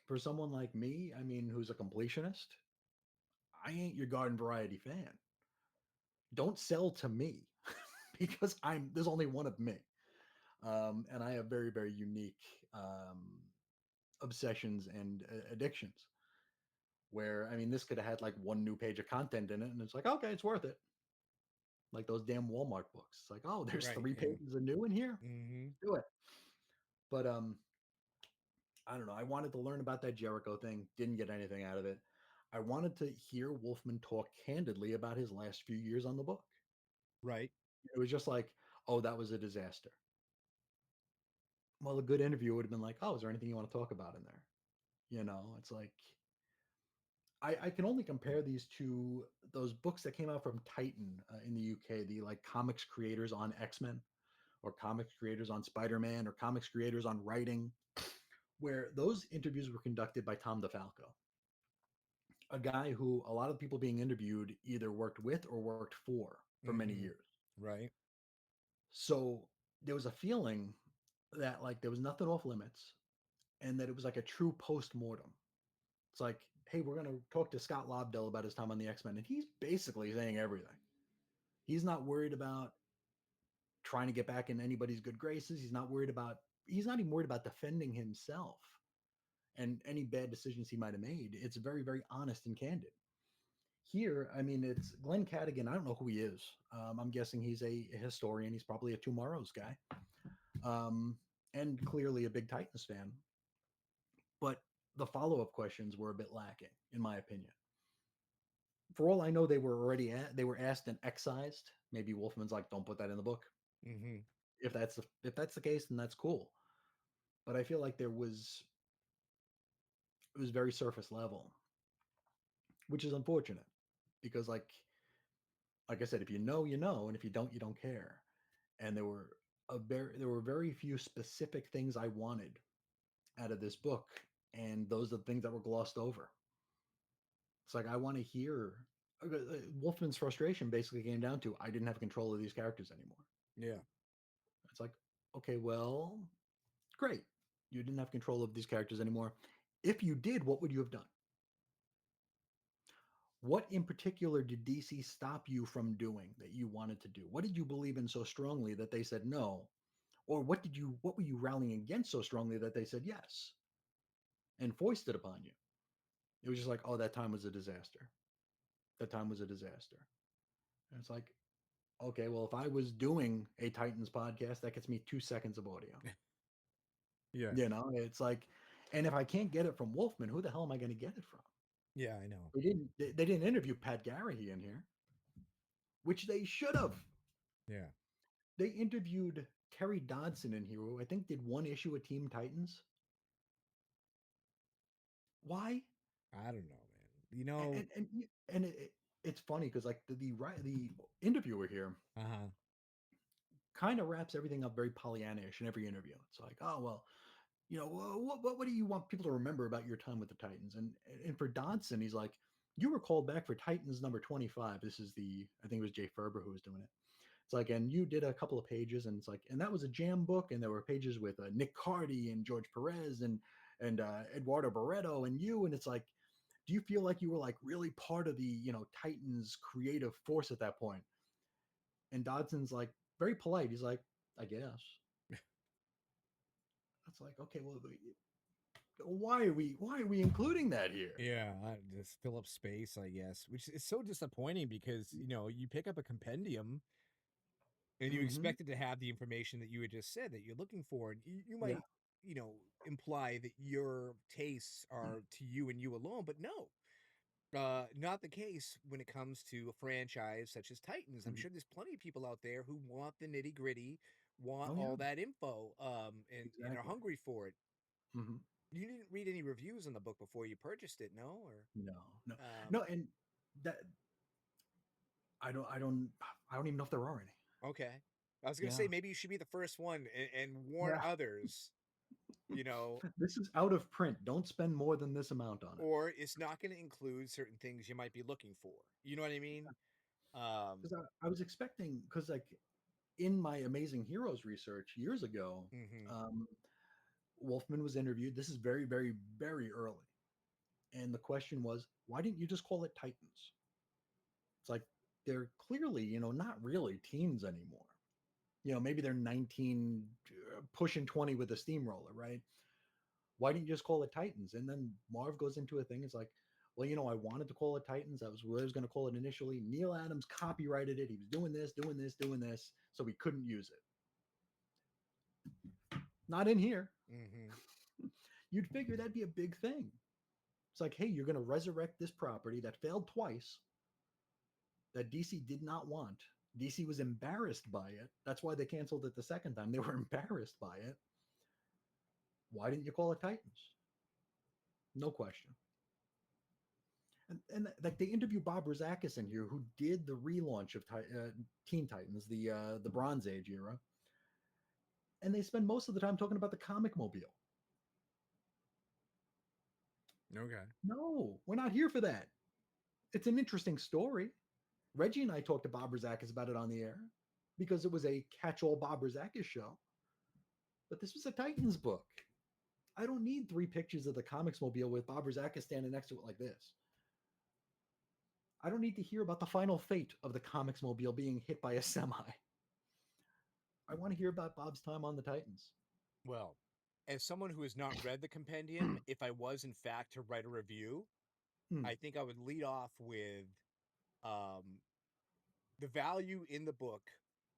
For someone like me, I mean, who's a completionist, I ain't your garden variety fan. Don't sell to me because there's only one of me. And I have very, very unique obsessions and addictions. Where I mean, this could have had like one new page of content in it, and it's like, okay, it's worth it. Like those damn Walmart books. It's like, oh, there's Right. three Yeah. pages of new in here. Hmm. Do it. But I don't know. I wanted to learn about that Jericho thing. Didn't get anything out of it. I wanted to hear Wolfman talk candidly about his last few years on the book. Right. It was just like, oh, that was a disaster. Well, a good interview would have been like, oh, is there anything you want to talk about in there? You know, it's like I can only compare these to those books that came out from Titan in the UK, the like comics creators on X-Men or comics creators on Spider-Man or comics creators on writing, where those interviews were conducted by Tom DeFalco, a guy who a lot of people being interviewed either worked with or worked for many Hmm. years. Right. So there was a feeling that like there was nothing off limits and that it was like a true post-mortem. It's like, hey, we're going to talk to Scott Lobdell about his time on the X-Men, and he's basically saying everything. He's not worried about trying to get back in anybody's good graces. He's not even worried about defending himself and any bad decisions he might have made. It's very, very honest and candid. Here, I mean, it's Glenn Cadogan. I don't know who he is. I'm guessing he's a historian. He's probably a Tomorrow's guy, and clearly a big Titans fan. But the follow-up questions were a bit lacking, in my opinion. For all I know, they were asked and excised. Maybe Wolfman's like, don't put that in the book. Hmm. If that's the case, then that's cool. But I feel like it was very surface level, which is unfortunate because like I said, if you know, you know, and if you don't care. And there were very few specific things I wanted out of this book, and those are the things that were glossed over. It's like I want to hear Wolfman's frustration basically came down to I didn't have control of these characters anymore. Yeah. It's like, okay, well, great. You didn't have control of these characters anymore. If you did, what would you have done? What in particular did DC stop you from doing that you wanted to do? What did you believe in so strongly that they said, no, Or what were you rallying against so strongly that they said yes and foisted upon you? It was just like, oh, that time was a disaster. That time was a disaster. And it's like, okay, well, if I was doing a Titans podcast, that gets me 2 seconds of audio. Yeah. It's like, and if I can't get it from Wolfman, who the hell am I going to get it from? Yeah, I know. They didn't interview Pat Garrahy in here, which they should have. Yeah. They interviewed Terry Dodson in here, who I think did one issue of Team Titans. Why? I don't know, man. You know, And it's funny because like the interviewer here uh-huh. kind of wraps everything up very Pollyannish in every interview. It's like, oh well, what do you want people to remember about your time with the Titans? And for Dodson, he's like, you were called back for Titans number 25. This is I think it was Jay Ferber who was doing it. It's like, and you did a couple of pages, and it's like, and that was a jam book, and there were pages with Nick Cardy and George Perez and Eduardo Barreto and you, and it's like, do you feel like you were like really part of the Titans creative force at that point? And Dodson's like very polite. He's like, I guess. That's like, okay, well, why are we including that here? Yeah, just fill up space, I guess, which is so disappointing because, you pick up a compendium and you Mm-hmm. expect it to have the information that you had just said that you're looking for. And you Yeah. might, imply that your tastes are to you and you alone, but no. Not the case when it comes to a franchise such as Titans. I'm Mm-hmm. sure there's plenty of people out there who want the nitty gritty, want Oh all yeah, that info, and are exactly. hungry for it. Mm-hmm. You didn't read any reviews on the book before you purchased it, no? Or No, no, um, no, and that I don't even know if there are any. okay, I was gonna Yeah, say maybe you should be the first one and warn yeah. others, you know, This is out of print. Don't spend more than this amount on it. or it's not going to include certain things you might be looking for. You know what I mean? Because I was expecting, because like in my Amazing Heroes research years ago, Mhm. um, Wolfman was interviewed. This is very, very, very early. And the question was, why didn't you just call it Titans? It's like they're clearly, not really teens anymore. Maybe they're 19, pushing 20 with a steamroller, right? Why didn't you just call it Titans? And then Marv goes into a thing. It's like, well, I wanted to call it Titans. That was what I was going to call it initially. Neil Adams copyrighted it. He was doing this, doing this, doing this, so we couldn't use it. Not in here. Mhm. You'd figure that'd be a big thing. It's like, hey, you're going to resurrect this property that failed twice, that DC did not want. DC was embarrassed by it. That's why they canceled it the second time. They were embarrassed by it. Why didn't you call it Titans? No question. And like they interview Bob Rozakis in here, who did the relaunch of Teen Titans, the Bronze Age era, and they spend most of the time talking about the comic mobile. Okay. No, we're not here for that. It's an interesting story. Reggie and I talked to Bob Rozakis about it on the air because it was a catch-all Bob Rozakis show. But this was a Titans book. I don't need 3 pictures of the comics mobile with Bob Rozakis standing next to it like this. I don't need to hear about the final fate of the comics mobile being hit by a semi. I want to hear about Bob's time on the Titans. Well, as someone who has not read the compendium, if I was in fact to write a review, Hmm. I think I would lead off with um, the value in the book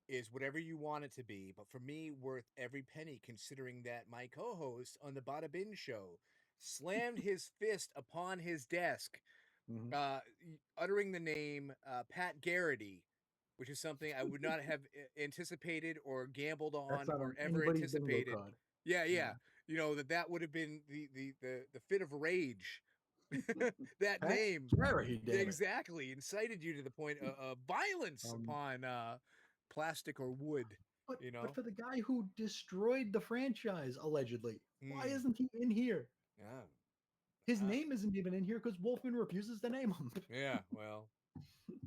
is whatever you want it to be, but for me, worth every penny, considering that my co-host on the Bada Bin Show slammed his fist upon his desk, Mm-hmm. uttering the name Pat Garrity, which is something I would not have anticipated or gambled That's on not or on ever anybody's bingo anticipated. card. Yeah, Yeah. yeah. That would have been the fit of rage. That Pat name Garrahy, damn it. exactly incited you to the point of violence Um, upon plastic or wood. but You but know. for the guy who destroyed the franchise allegedly, why Mm, isn't he in here? yeah. His Ah, name isn't even in here because Wolfman refuses to name him. yeah. Well,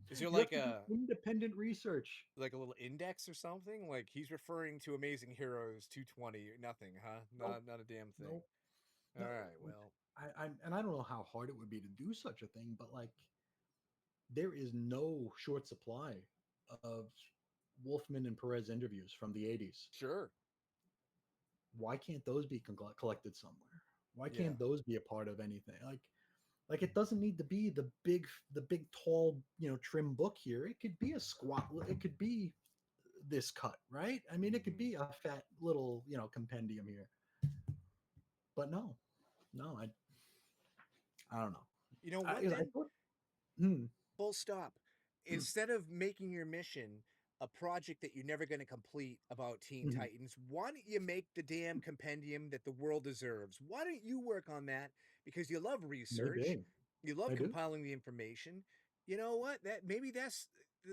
is there You have to do independent research. like a little index or something? Like he's referring to Amazing Heroes 220. Nothing, huh? Nope, Not a damn thing. nope, All no. right. Well. I don't know how hard it would be to do such a thing, but like there is no short supply of Wolfman and Perez interviews from the 80s. Sure. why can't those be collected somewhere? Why Yeah. can't those be a part of anything? Like it doesn't need to be the big tall, trim book here. It could be a squat. It could be this cut, right? I mean, it could Mhm. be a fat little, compendium here. But no, no, I don't know. You know what I then? thought, hmm, Full stop. Instead of making your mission a project that you're never going to complete about Teen mhm, Titans, why don't you make the damn compendium that the world deserves? Why don't you work on that because you love research, maybe you love I do. compiling the information. You know what? That maybe that's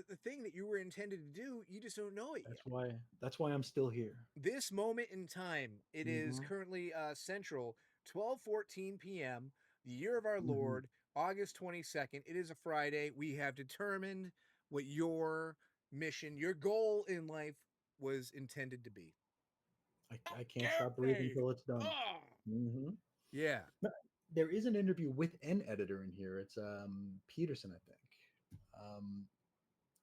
the thing that you were intended to do. You just don't know it That's yet. why that's why I'm still here. This moment in time, it is Hmm. currently Central, 12:14 p.m., the year of our Hmm. Lord, August 22nd. It is a Friday. We have determined what your mission, your goal in life was intended to be. I can't Get stop breathing me! until it's done. Ah! Hmm. Yeah. There is an interview with an editor in here. It's Peterson, I think.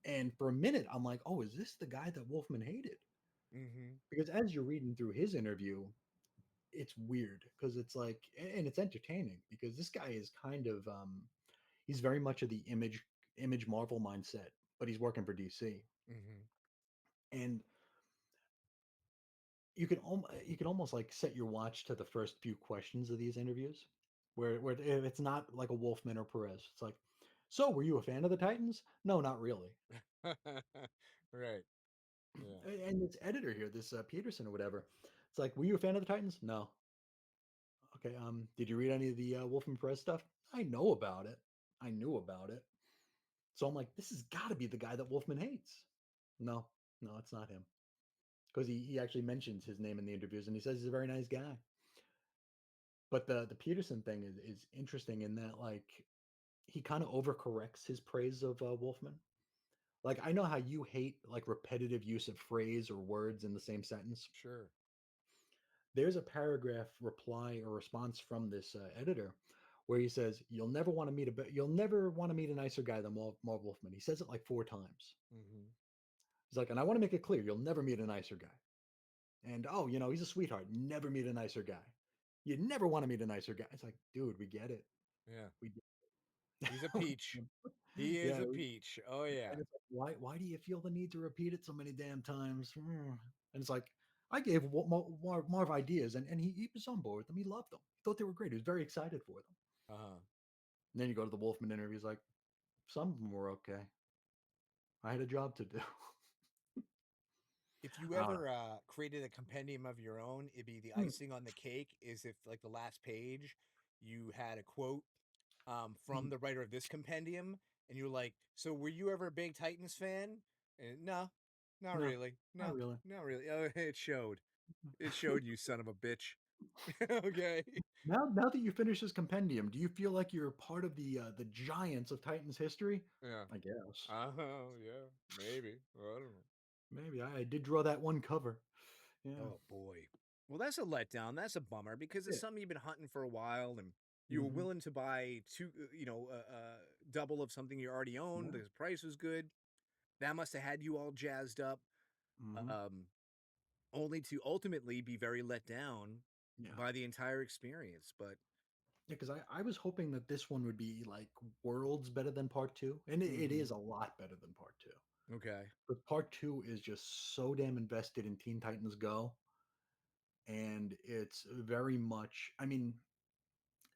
And for a minute, I'm like, oh, is this the guy that Wolfman hated? Mm-hmm. Because as you're reading through his interview, it's weird because it's like, and it's entertaining because this guy is kind of, he's very much of the image Marvel mindset, but he's working for DC, Mm-hmm. and you can almost like set your watch to the first few questions of these interviews, where it's not like a Wolfman or Perez. It's like, so were you a fan of the Titans? No, not really. Right. Yeah. And this editor here, this Peterson or whatever, it's like, were you a fan of the Titans? No. Okay. Did you read any of the Wolfman Perez stuff? I know about it. I knew about it. So I'm like, this has got to be the guy that Wolfman hates. No, no, it's not him. Because he actually mentions his name in the interviews and he says he's a very nice guy. But the Peterson thing is interesting in that like he kind of overcorrects his praise of Wolfman. Like I know how you hate like repetitive use of phrase or words in the same sentence. Sure. There's a paragraph reply or response from this editor where he says, you'll never want to meet a nicer guy than Marv Wolfman." He says it like 4 times. Mm-hmm. He's like, and I want to make it clear, you'll never meet a nicer guy. And oh, he's a sweetheart. Never meet a nicer guy. You never want to meet a nicer guy. It's like, dude, we get it. Yeah. We get He's a it. peach. He is Yeah, a peach. Oh yeah. and it's like, why do you feel the need to repeat it so many damn times? And it's like, I gave Marv ideas, and he was on board with them. He loved them. He thought they were great. He was very excited for them. Uh-huh. And then you go to the Wolfman interviews, like, some of them were okay. I had a job to do. If you I don't know. ever created a compendium of your own, it'd be the Hmm, icing on the cake. Is if like the last page, you had a quote hmm. from the writer of this compendium, and you're like, "So were you ever a big Titans fan?" And, no, not No, really. not No, really. not really. Oh, it showed. It showed, you son of a bitch. Okay. Now that you finish this compendium, do you feel like you're part of the giants of Titans history? Yeah. I guess. Yeah. Maybe. I don't know. Maybe I did draw that one cover. Yeah. Oh boy. Well, that's a letdown. That's a bummer because it's Yeah. something you've been hunting for a while, and you were Hmm. willing to buy double of something you already owned. Yeah. The price was good. That must have had you all jazzed up. Hmm. Um, Only to ultimately be very let down Yeah. by the entire experience. But Yeah, because I was hoping that this one would be like worlds better than part two. And it mhm, is a lot better than part two. okay, But part two is just so damn invested in Teen Titans Go. And it's very much, I mean,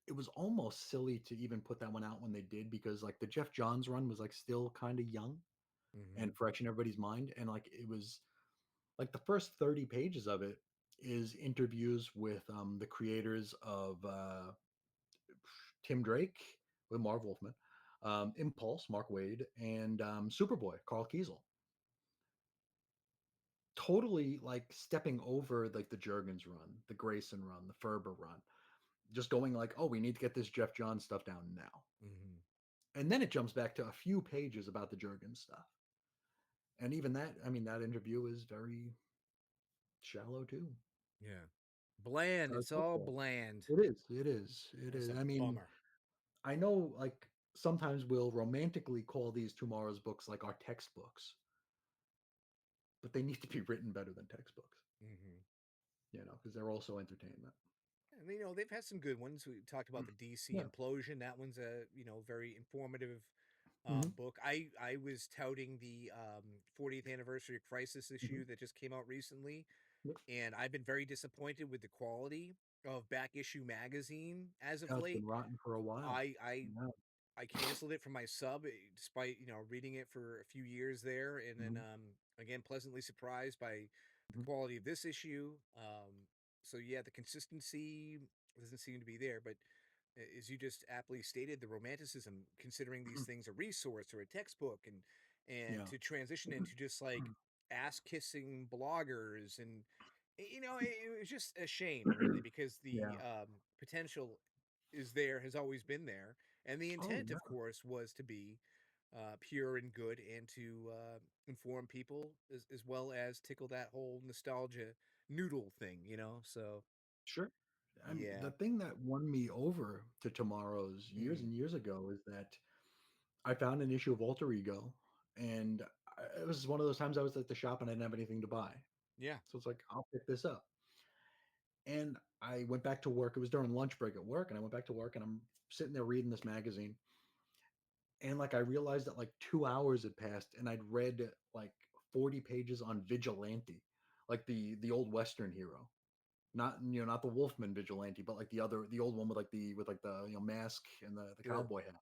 it was almost silly to even put that one out when they did because like the Jeff Johns run was like still kind of young hmm, and fresh in everybody's mind. And like it was like the first 30 pages of it is interviews with the creators of Tim Drake with Marv Wolfman, Impulse, Mark Wade, and Superboy, Carl Kiesel. Totally like stepping over like the Jurgens run, the Grayson run, the Ferber run, just going like, oh, we need to get this Jeff Johns stuff down now. hmm, And then it jumps back to a few pages about the Jurgens stuff. And even that, I mean, that interview is very shallow too. yeah, bland. It's all bland. It is. It is. It That's is. a I mean, bummer. I know like sometimes we'll romantically call these tomorrow's books like our textbooks, but they need to be written better than textbooks. Hmm. because they're also entertainment. And they've had some good ones. We talked about the DC Yeah. implosion. That one's a very informative Mhm. book. I was touting the 40th anniversary of Crisis Mhm. issue that just came out recently, Yep. and I've been very disappointed with the quality of Back Issue magazine as of Yeah, it's been late. rotten for a while. I I Yeah. I canceled it for my sub, despite reading it for a few years there, and then Mhm. again pleasantly surprised by the Mhm. quality of this issue. So yeah, the consistency doesn't seem to be there, but as you just aptly stated, the romanticism, considering these things a resource or a textbook, and Yeah. to transition into just like ass kissing bloggers, and it was just a shame, really, because the Yeah. potential is there, has always been there, and the Oh, intent, yeah. of course, was to be pure and good, and to inform people, as well as tickle that whole nostalgia noodle thing, so Sure. I mean, yeah. the thing that won me over to Tomorrow's years Mm, and years ago is that I found an issue of Alter Ego, and it was one of those times I was at the shop and I didn't have anything to buy. yeah. So it's like, I'll pick this up. And I went back to work. It was during lunch break at work, and I went back to work and I'm sitting there reading this magazine. And like I realized that like 2 hours had passed and I'd read like 40 pages on Vigilante, like the old Western hero. Not the Wolfman Vigilante, but like the old one with the mask and the Sure. cowboy hat.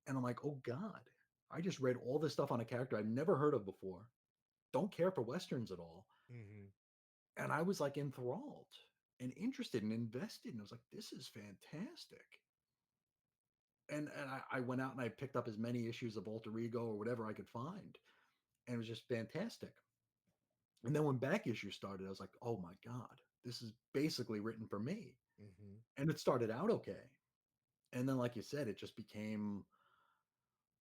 And I'm like, oh God, I just read all this stuff on a character I've never heard of before. Don't care for westerns at all. Hmm. And I was like enthralled and interested and invested. And I was like, this is fantastic. And I went out and I picked up as many issues of Alter Ego or whatever I could find. And it was just fantastic. And then when back issue started, I was like, oh my God, this is basically written for me. Hmm. And it started out okay. And then, like you said, it just became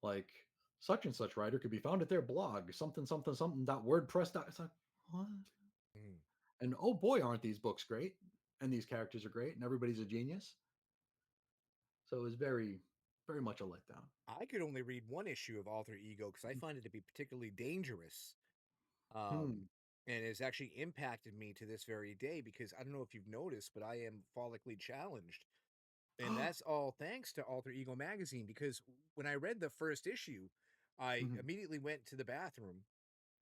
like such and such writer could be found at their blog, something, something, something, dot WordPress. Dot, it's like, what? Mm. And oh boy, aren't these books great? And these characters are great, and everybody's a genius. So it was very, very much a letdown. I could only read one issue of Alter Ego because I find it to be particularly dangerous. Hmm. And it's actually impacted me to this very day, because I don't know if you've noticed, but I am follically challenged. And that's all thanks to Alter Ego magazine, because when I read the first issue, I Mhm, immediately went to the bathroom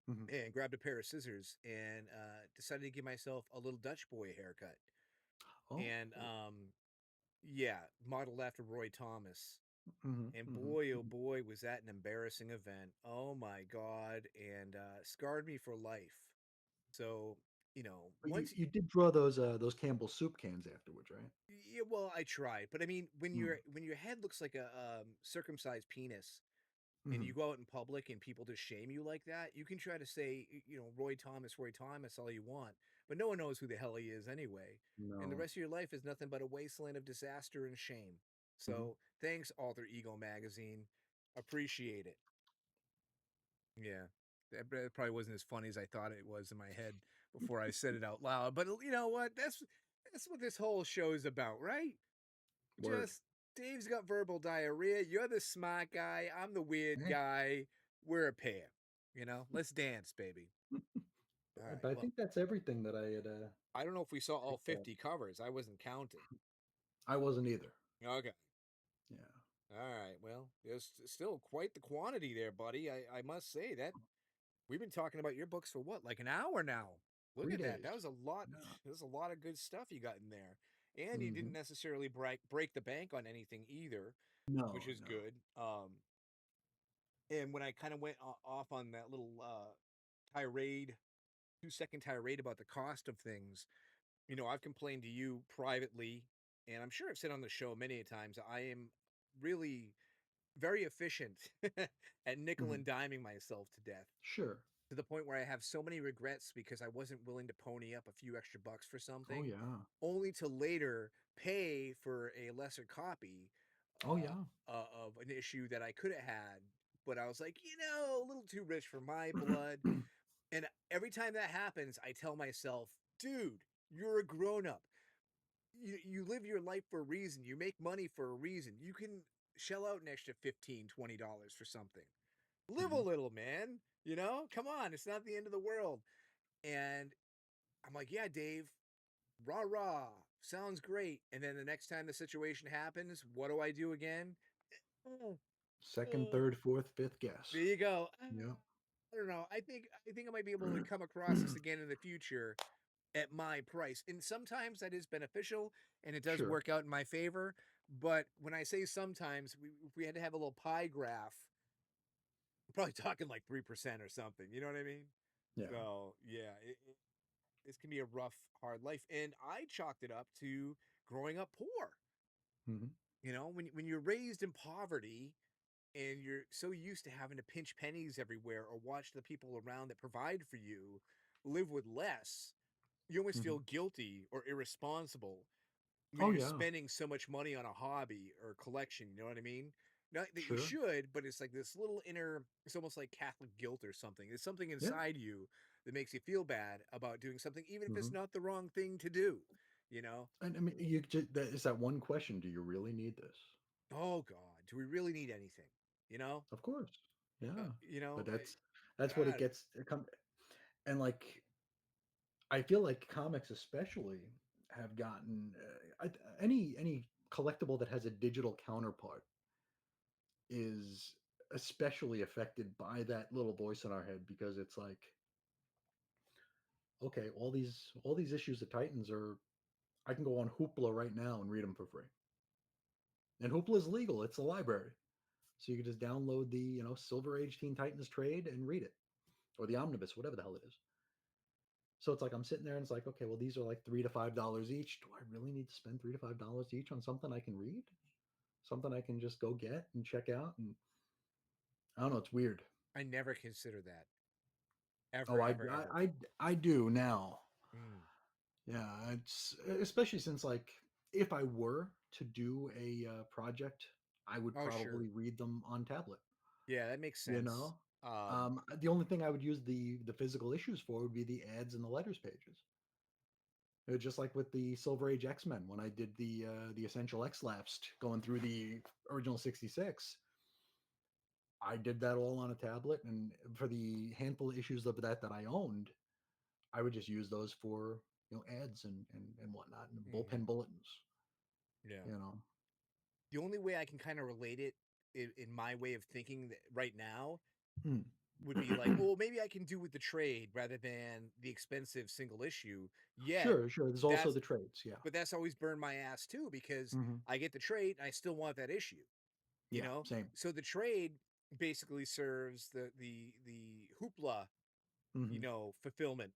mhm. and grabbed a pair of scissors, and decided to give myself a little Dutch boy haircut. Oh. And yeah, modeled after Roy Thomas. Mhm, And mhm, boy, oh mhm. boy, was that an embarrassing event. Oh my God. And scarred me for life. So, But you once, you did draw those Campbell soup cans afterwards, right? yeah, well, I tried, but I mean, when Mm, your head looks like a circumcised penis, and mhm. you go out in public and people just shame you like that, you can try to say, Roy Thomas, all you want, but no one knows who the hell he is anyway. And the No. rest of your life is nothing but a wasteland of disaster and shame. Mhm. So, thanks, Alter Ego magazine. Appreciate it. Yeah. That probably wasn't as funny as I thought it was in my head before I said it out loud. But you know what? That's what this whole show is about, right? Word. Just Dave's got verbal diarrhea. You're the smart guy. I'm the weird Eh, guy. We're a pair. Let's dance, baby. All right. but I Well, think that's everything that I had I don't know if we saw all picked up. 50 covers. I wasn't counting. I wasn't either. Okay. Yeah. All right. Well, there's still quite the quantity there, buddy. I must say that we've been talking about your books for what, like an hour now? Look 3 at that. days. That was a lot. Yeah. There's a lot of good stuff you got in there. And you didn't Mhm. necessarily break the bank on anything either, which No, is no. good. And when I kind of went off on that little tirade, 2-second tirade about the cost of things, I've complained to you privately, and I'm sure I've said on the show many a times, I am really very efficient at nickel Mhm. and diming myself to death, Sure. to the point where I have so many regrets because I wasn't willing to pony up a few extra bucks for Oh, something, yeah. only to later pay for a lesser copy Oh, yeah. of an issue that I could have had. But I was like, a little too rich for my blood. And every time that happens, I tell myself, dude, you're a grown up. You live your life for a reason. You make money for a reason. You can shell out an extra $15, $20 for something. Live a Mhm. little, man. Come on, it's not the end of the world. And I'm like, yeah, Dave, rah rah, sounds great. And then the next time the situation happens, what do I do again? Oh, Second, oh, third, fourth, fifth guess. there you go. Yeah. I don't know. I think I might be able to come across this again in the future at my price. And sometimes that is beneficial and it does Sure. work out in my favor. But when I say sometimes, if we had to have a little pie graph, I'm probably talking like 3% or something. You know what I mean? Yeah. So yeah, this can be a rough, hard life. And I chalked it up to growing up poor. Hmm. You know, when you're raised in poverty and you're so used to having to pinch pennies everywhere or watch the people around that provide for you live with less, you always Hmm. feel guilty or irresponsible when Oh you're yeah. spending so much money on a hobby or collection. You know what I mean? Not that you Sure. should, but it's like this little inner, it's almost like Catholic guilt or something. There's something Yeah. inside you that makes you feel bad about doing something, even if Hmm. it's not the wrong thing to do, you know? And I mean, you just, that is that one question: do you really need this? Oh God, do we really need anything? You know? Of course. Yeah. You know, But that's what it God, gets. It come and like I feel like comics especially have gotten any collectible that has a digital counterpart is especially affected by that little voice in our head because it's like, okay, all these issues of Titans are, I can go on Hoopla right now and read them for free. And Hoopla is legal; it's a library, so you can just download the Silver Age Teen Titans trade and read it, or the omnibus, whatever the hell it is. So it's like I'm sitting there and it's like, okay, well, these are like $3 to $5 each. Do I really need to spend $3 to $5 each on something I can read? Something I can just go get and check out? And I don't know, it's weird. I never consider that. Oh, Ever, I ever, ever. I I, I do now. Mm. Yeah, it's especially since like if I were to do a project, I would Oh, sure. probably read them on tablet. Yeah, that makes You sense. know, the only thing I would use the physical issues for would be the ads and the letters pages. Just like with the Silver Age X-Men when I did the Essential X lapsed going through the original 66. I did that all on a tablet, and for the handful of issues of that I owned, I would just use those for ads and whatnot and hmm bullpen bulletins. Yeah. You know. The only way I can kind of relate it in my way of thinking that right now Hmm. would be like, oh, maybe I can do with the trade rather than the expensive single issue. Yet Sure, sure. There's also that's, the trades. Yeah. but that's always burned my ass too because Hmm. I get the trade and I still want that issue, you Yeah. know? Same. So the trade basically serves the hoopla, Hmm. fulfillment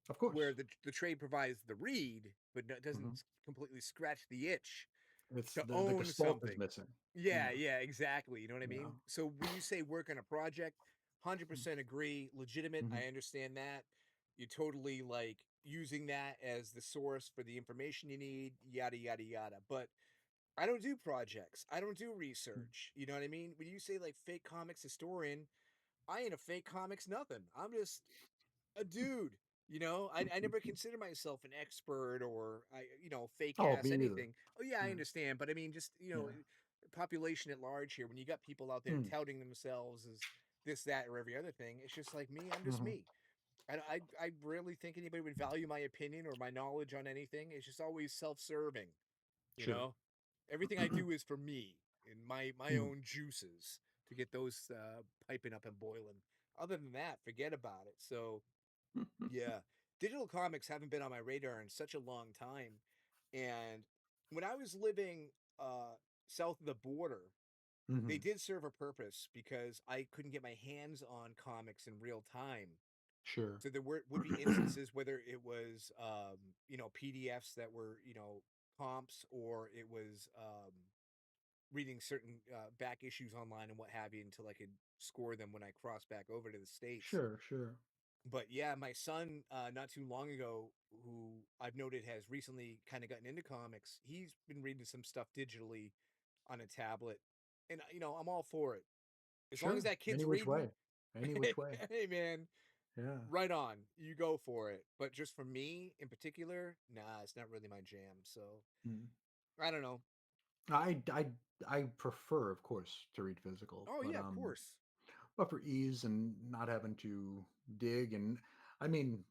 Of course. where the trade provides the read, but doesn't Hmm. completely scratch the itch It's to the own gestalt is something. missing. Yeah, Yeah. yeah, exactly. You know what I Yeah. mean? So when you say work on a project, 100% agree, legitimate. Hmm. I understand that. You're totally like using that as the source for the information you need, yada, yada, yada. But I don't do projects. I don't do research. You know what I mean? When you say like fake comics historian, I ain't a fake comics nothing. I'm just a dude. I never consider myself an expert or fake Oh, ass me neither. anything. Oh yeah, I Yeah. understand, but I mean, just Yeah. population at large here. When you got people out there Mm. touting themselves as this, that, or every other thing, it's just like me. I'm just Hmm. me. I rarely think anybody would value my opinion or my knowledge on anything. It's just always self-serving. You Sure. know, everything I do is for me and my Mm. own juices to get those piping up and boiling. Other than that, forget about it. So yeah. Digital comics haven't been on my radar in such a long time. And when I was living uh south of the border, they Hmm. did serve a purpose because I couldn't get my hands on comics in real time. Sure. So there would be instances whether it was PDFs that were, comps or it was reading certain back issues online and what have you until I could score them when I crossed back over to the States. Sure. Sure. But yeah, my son, not too long ago, who I've noted has recently kind of gotten into comics, he's been reading some stuff digitally on a tablet, and I'm all for it as long as Sure. that kid's Any which reading. way. Any which way. Hey man, Yeah. right on, you go for it. But just for me in particular, nah, it's not really my jam. So Mm. I don't know. I I I prefer, of course, to read physical, Oh yeah, of course. but for ease and not having to dig, and I mean,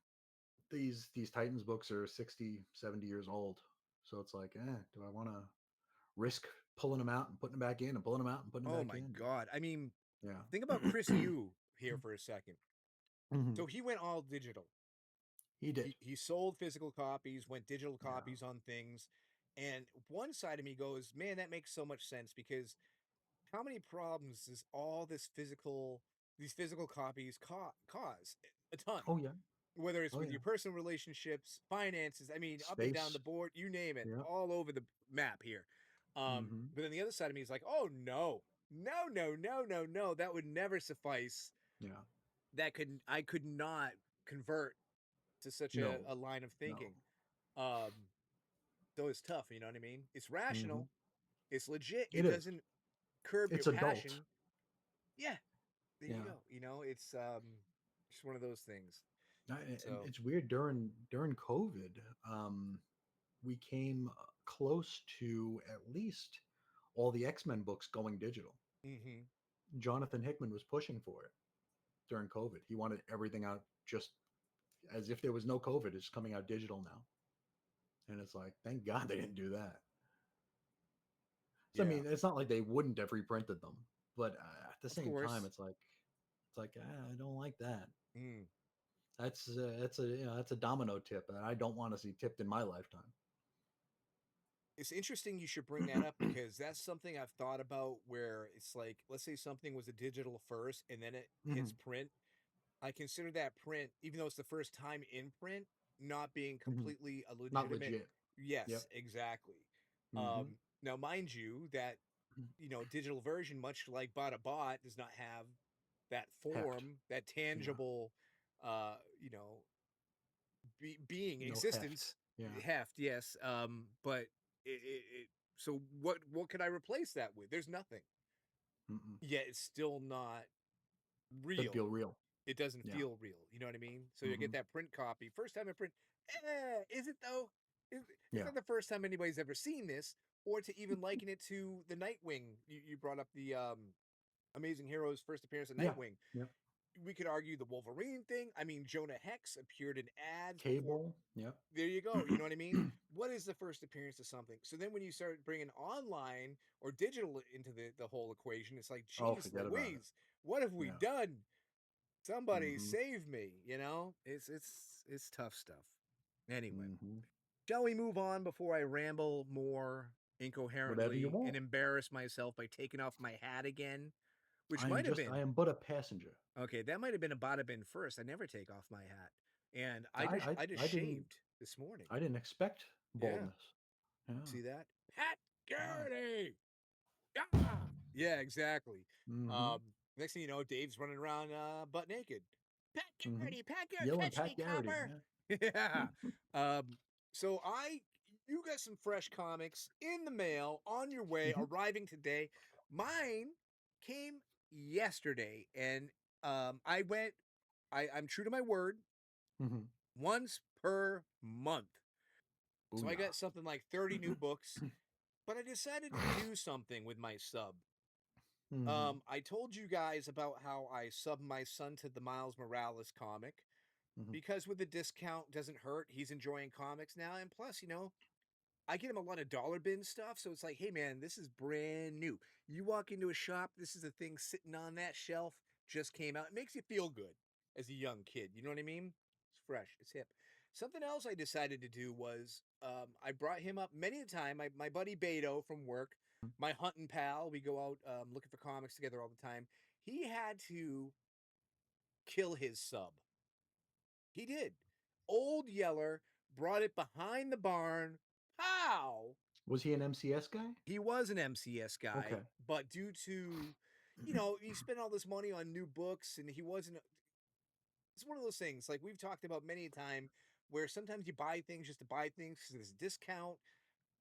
these Titans books are 60, 70 years old. So it's like, do I want to risk pulling them out and putting them back in and pulling them out and putting them Oh back my in? God. I mean, Yeah. think about Chris Yu here for a second. Mhm. So he went all digital. He did. He sold physical copies, went digital Yeah. copies on things. And one side of me goes, man, that makes so much sense because how many problems does all these physical copies cause? A ton. Oh yeah. Whether it's Oh with yeah. your personal relationships, finances, I mean, up and down Space. the board, you name it, Yeah. all over the map here. Hmm. But then the other side of me is like, oh no, no, no, no, no, no, that would never suffice. Yeah. I could not convert to such No. a line of No. thinking. Um, so it's tough, you know what I mean? It's Hmm. rational, it's legit, It it is. doesn't curb your It's adult. passion. Yeah, there you Yeah. go. You know, it's just one of those things. And So, it's weird during COVID. We came close to at least all the X-Men books going digital. mhm. Jonathan Hickman was pushing for it during COVID. He wanted everything out just as if there was no COVID. It's coming out digital now. And it's like, thank God they didn't do that. So I Yeah, mean, it's not like they wouldn't have reprinted them, but at the of same time, course. it's like I don't like that. Mm. That's a domino tip that I don't want to see tipped in my lifetime. It's interesting you should bring that up because that's something I've thought about where it's like, let's say something was a digital first and then it hits Hmm. print. I consider that print, even though it's the first time in print, not being Hmm. completely a Not legitimate. legit. Yes, Yep. exactly. Hmm. Now, mind you, that digital version, much like Bada Bot, does not have that Heft. form, that Yeah. tangible, uh, you know, being No heft. existence Yeah. heft. Yes, but it. So what could I replace that with? There's nothing. Mm-mm. Yet it's still not Doesn't real. feel real. It doesn't Yeah. feel real. You know what I mean? So you get Hmm. that print copy. First time I print, is it though? It's Yeah. not the first time anybody's ever seen this, or to even liken it to the Nightwing. You brought up the Amazing Heroes first appearance of Yeah. Nightwing. Yeah. We could argue the Wolverine thing. I mean, Jonah Hex appeared in ads before. Cable. Yep. There you go. You know what I mean? What is the first appearance of something? So then when you start bringing online or digital into the whole equation, it's like, Oh, geez forget about it. Louise, what have we Yeah. done? Somebody Hmm. save me, you know? It's tough stuff. Anyway, Hmm. shall we move on before I ramble more Whatever you incoherently and want. embarrass myself by taking off my hat again? Which I am might have just. been I am but a passenger. okay, that might have been a bada bin first. I never take off my hat. And I. I. I just I didn't. shaved this morning. I didn't expect Yeah. boldness. Yeah. See that? Pat Wow. Garrity. Yeah. Yeah, exactly. Hmm. Um, next thing you know, Dave's running around butt naked. Hmm. Pat Garrity, Yelling catch me, Pat Garrity. copper. Yeah. Yeah. So you got some fresh comics in the mail on your way, Hmm. arriving today. Mine came yesterday, and I went. I'm true to my word. Hmm. Once per month. So I Booyah. got something like 30 new books, but I decided to do something with my sub. Hmm. I told you guys about how I subbed my son to the Miles Morales comic Hmm. because with the discount doesn't hurt. He's enjoying comics now, and plus, I get him a lot of dollar bin stuff, so it's like, hey man, this is brand new. You walk into a shop, this is a thing sitting on that shelf, just came out. It makes you feel good as a young kid. You know what I mean? It's fresh, it's hip. Something else I decided to do was I brought him up many a time. My buddy Beto from work, my hunting pal, we go out looking for comics together all the time. He had to kill his sub. He did. Old Yeller brought it behind the barn. Pow! Was he an MCS guy? He was an MCS guy, Okay. but due to, he spent all this money on new books and he wasn't. It's one of those things, like we've talked about many a time, where sometimes you buy things just to buy things because there's a discount,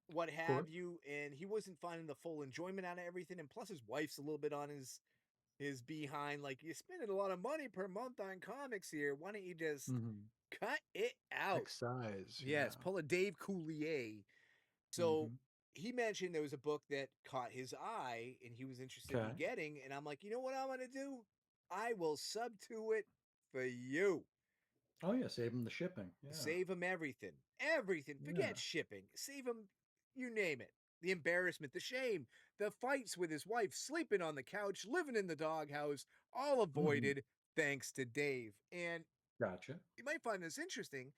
what Of have course. you, and he wasn't finding the full enjoyment out of everything. And plus, his wife's a little bit on his behind, like you're spending a lot of money per month on comics here. Why don't you just Hmm. cut it out? Excise. Yes, Yeah. pull a Dave Coulier. So Hmm. he mentioned there was a book that caught his eye and he was interested Okay. in getting. And I'm like, you know what I'm going to do? I will sub to it for you. Oh yeah, save him the shipping. Yeah. Save him everything. Everything. Forget Yeah. shipping. Save him, you name it. The embarrassment, the shame, the fights with his wife, sleeping on the couch, living in the doghouse, all Mhm. avoided thanks to Dave. And Gotcha. you might find this interesting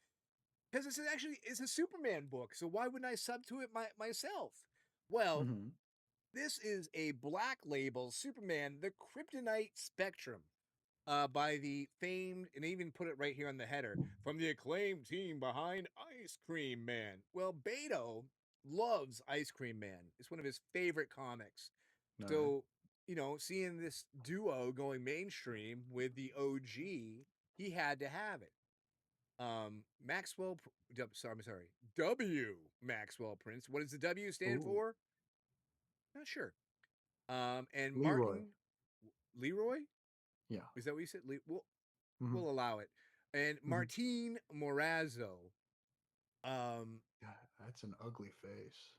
because it's actually it's a Superman book. So why wouldn't I sub to it myself? Well, Hmm. this is a Black Label Superman, the Kryptonite Spectrum, by the famed, and even put it right here on the header, from the acclaimed team behind Ice Cream Man. Well, Beto loves Ice Cream Man. It's one of his favorite comics. All right. So, seeing this duo going mainstream with the OG, he had to have it. Maxwell, sorry, W. Maxwell Prince. What does the W stand Ooh, for? Not sure. And Leroy. Martin Leroy, Yeah. is that what you said? Hmm. We'll allow it. And Hmm. Martin Morazzo. Um, God, that's an ugly face.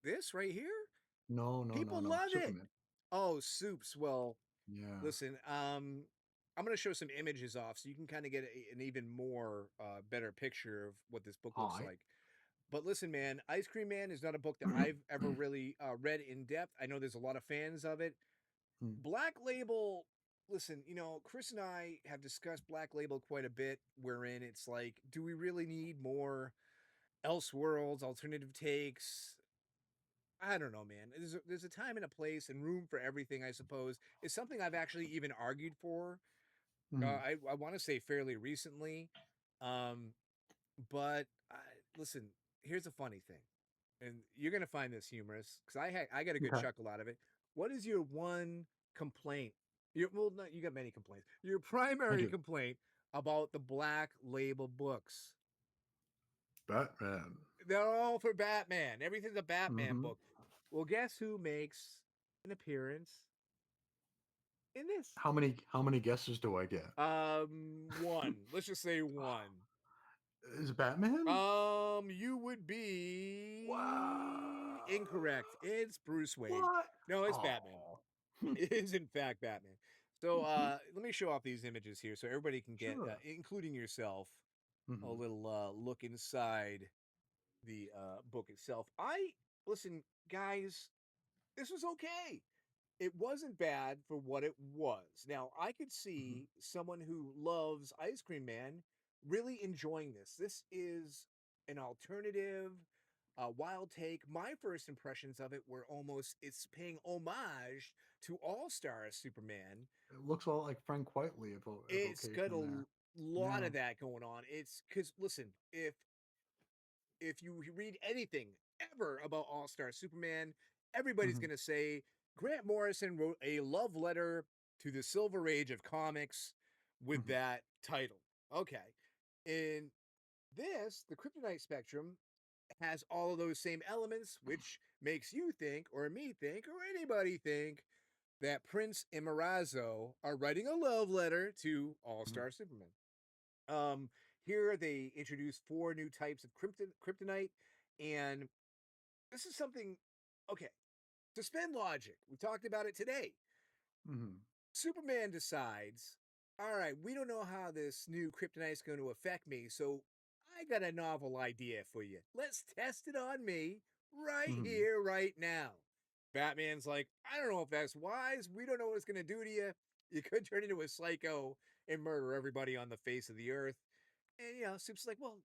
this right here, No, no, no, people no. love it. Superman. Oh, soups. Well, Yeah. listen. I'm gonna show some images off so you can kind of get an even more better picture of what this book looks Hi. like. But listen, man, Ice Cream Man is not a book that I've ever really read in depth. I know there's a lot of fans of it. Mm. Black Label, listen, Chris and I have discussed Black Label quite a bit, wherein it's like, do we really need more Elseworlds, alternative takes? I don't know, man. There's a time and a place and room for everything, I suppose. It's something I've actually even argued for. Mhm. I want to say fairly recently. Um, but listen, here's a funny thing, and you're gonna find this humorous because I got a good Okay. chuckle out of it. What is your one complaint? Well, no, you got many complaints. Your I primary do. complaint about the Black Label books? Batman. They're all for Batman. Everything's a Batman Hmm. book. Well, guess who makes an appearance in this? How many guesses do I get? One. Let's just say one. Is it Batman? You would be incorrect. Wow. It's Bruce Wayne. What? No, it's Batman. Oh. It is in fact Batman. So let me show off these images here so everybody can get, Sure. including yourself, a Hmm. little look inside the book itself. I listen, guys. This was okay. It wasn't bad for what it was. Now, I could Hmm. see someone who loves Ice Cream Man really enjoying this. This is an alternative, wild take. My first impressions of it were almost it's paying homage to All Star Superman. It looks a lot like Frank Whiteley It's got a evocation there. lot Yeah. of that going on. It's because listen, if you read anything ever about All Star Superman, everybody's Hmm. going to say Grant Morrison wrote a love letter to the Silver Age of comics with Hmm. that title. Okay. In this, the Kryptonite Spectrum has all of those same elements, which makes you think, or me think, or anybody think that Prince and Marazzo are writing a love letter to All Hmm. Star Superman. Um, Here they introduce 4 new types of kryptonite, and this is something. Okay, suspend logic. We talked about it today. Hmm. Superman decides, all right, we don't know how this new kryptonite is going to affect me, so I got a novel idea for you. Let's test it on me right Hmm. here, right now. Batman's like, I don't know if that's wise. We don't know what it's going to do to you. You could turn into a psycho and murder everybody on the face of the earth. And Soup's like, well,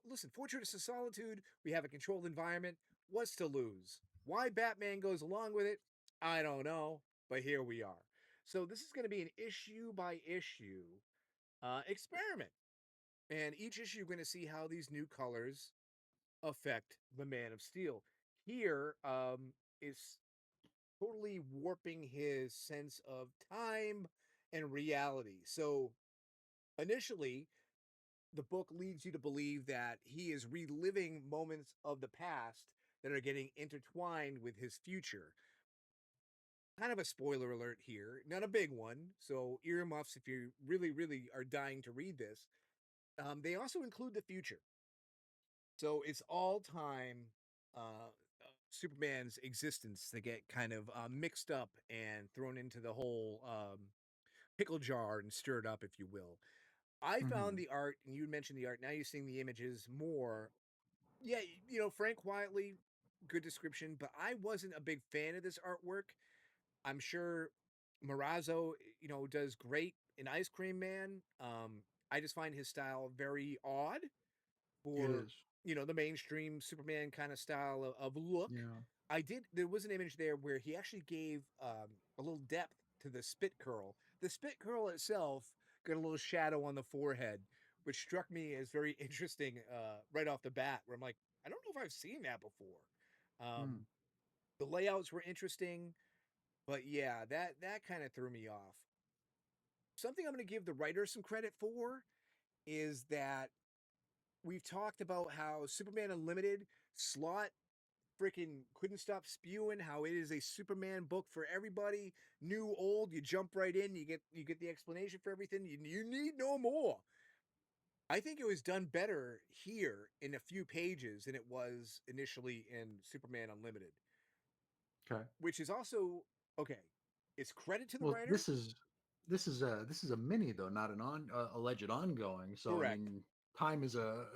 listen, Fortress of Solitude, we have a controlled environment. What's to lose? Why Batman goes along with it, I don't know, but here we are. So this is going to be an issue by issue experiment, and each issue you're going to see how these new colors affect the Man of Steel. Here is totally warping his sense of time and reality. So initially, the book leads you to believe that he is reliving moments of the past that are getting intertwined with his future. Kind of a spoiler alert here, not a big one, so earmuffs if you really, really are dying to read this. They also include the future. So it's all time Superman's existence that get kind of mixed up and thrown into the whole pickle jar and stirred up, if you will. I found Mhm. the art, and you mentioned the art. Now you're seeing the images more. Yeah, Frank Quietly, good description, but I wasn't a big fan of this artwork. I'm sure Marazzo, does great in Ice Cream Man. I just find his style very odd It for, is. the mainstream Superman kind of style of look. Yeah. There was an image there where he actually gave a little depth to the spit curl. The spit curl itself got a little shadow on the forehead, which struck me as very interesting right off the bat, where I'm like, I don't know if I've seen that before. Mm. The layouts were interesting, but yeah, that kind of threw me off. Something I'm going to give the writer some credit for is that we've talked about how Superman Unlimited Slot freaking couldn't stop spewing how it is a Superman book for everybody, new, old. You jump right in, you get the explanation for everything. You need no more. I think it was done better here in a few pages than it was initially in Superman Unlimited, Okay. which is also okay. It's credit to the Well, writer, this is a mini though, not an alleged ongoing. So I correct? mean, time is a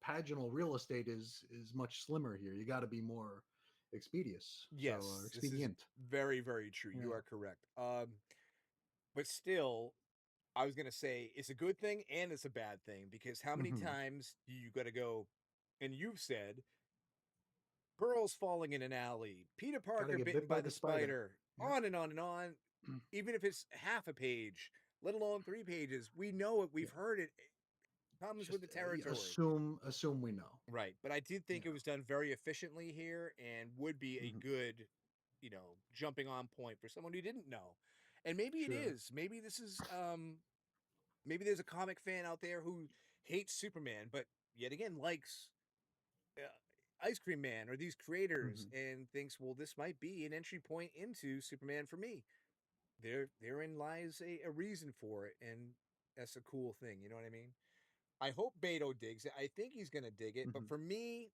paginal real estate is much slimmer here. You got to be more expeditious. So Yes, this is expedient. very, very true. You Yeah. are correct. But still, I was gonna say it's a good thing and it's a bad thing because how many Hmm. times do you gotta go? And you've said Pearl's falling in an alley, Peter Got to Parker get bitten bit by by the the spider. spider, Yep. on and on and on. Even if it's half a page, let alone 3 pages, we know it. We've Yeah. heard it. It comes with Just the territory. assume we know. Right, but I did think Yeah. it was done very efficiently here and would be a Hmm. good, jumping on point for someone who didn't know. And maybe it Sure. is. Maybe this is maybe there's a comic fan out there who hates Superman but yet again likes Ice Cream Man or these creators Hmm. and thinks, "Well, this might be an entry point into Superman for me." Therein lies a reason for it and that's a cool thing, you know what I mean? I hope Beto digs it. I think he's going to dig it, but Hmm. for me,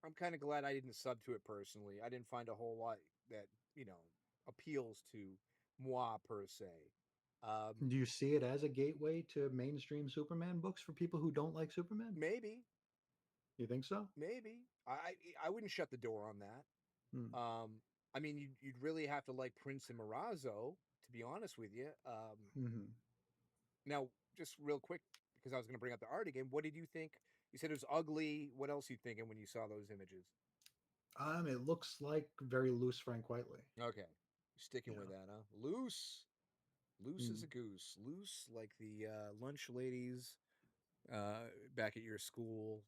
I'm kind of glad I didn't sub to it personally. I didn't find a whole lot that, you know, appeals to moi per se. Um, Do you see it as a gateway to mainstream Superman books for people who don't like Superman? maybe, You think so? maybe I wouldn't shut the door on that. Mm. I mean, you'd really have to like Prince and Marazzo, to be honest with you. Hmm. Now, just real quick, because I was going to bring up the art again. What did you think? You said it was ugly. What else you thinking when you saw those images? It looks like very loose Frank Whiteley. Okay, sticking with Yeah. that, huh? Loose. Loose as Mm. a goose. Loose like the lunch ladies back at your school.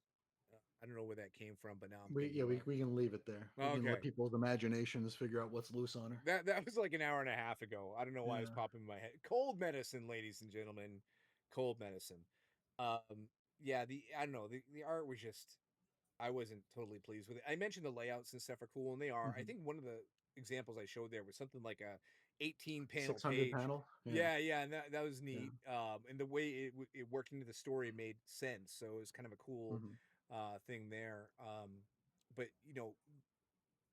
I don't know where that came from, but now I'm We thinking yeah we, about we can leave it there. it. We can let Okay. people's imaginations figure out what's loose on her. That was like an hour and a half ago. I don't know why it was Yeah. popping in my head. Cold medicine, ladies and gentlemen. Cold medicine. Yeah, I don't know. The art was just I wasn't totally pleased with it. I mentioned the layouts and stuff are cool, and they are. I Hmm. think one of the examples I showed there was something like a 18 panel 600 page. panel. Yeah. Yeah, yeah, and that was Yeah. neat. And the way it worked into the story made sense. So it was kind of a cool Hmm. thing there. But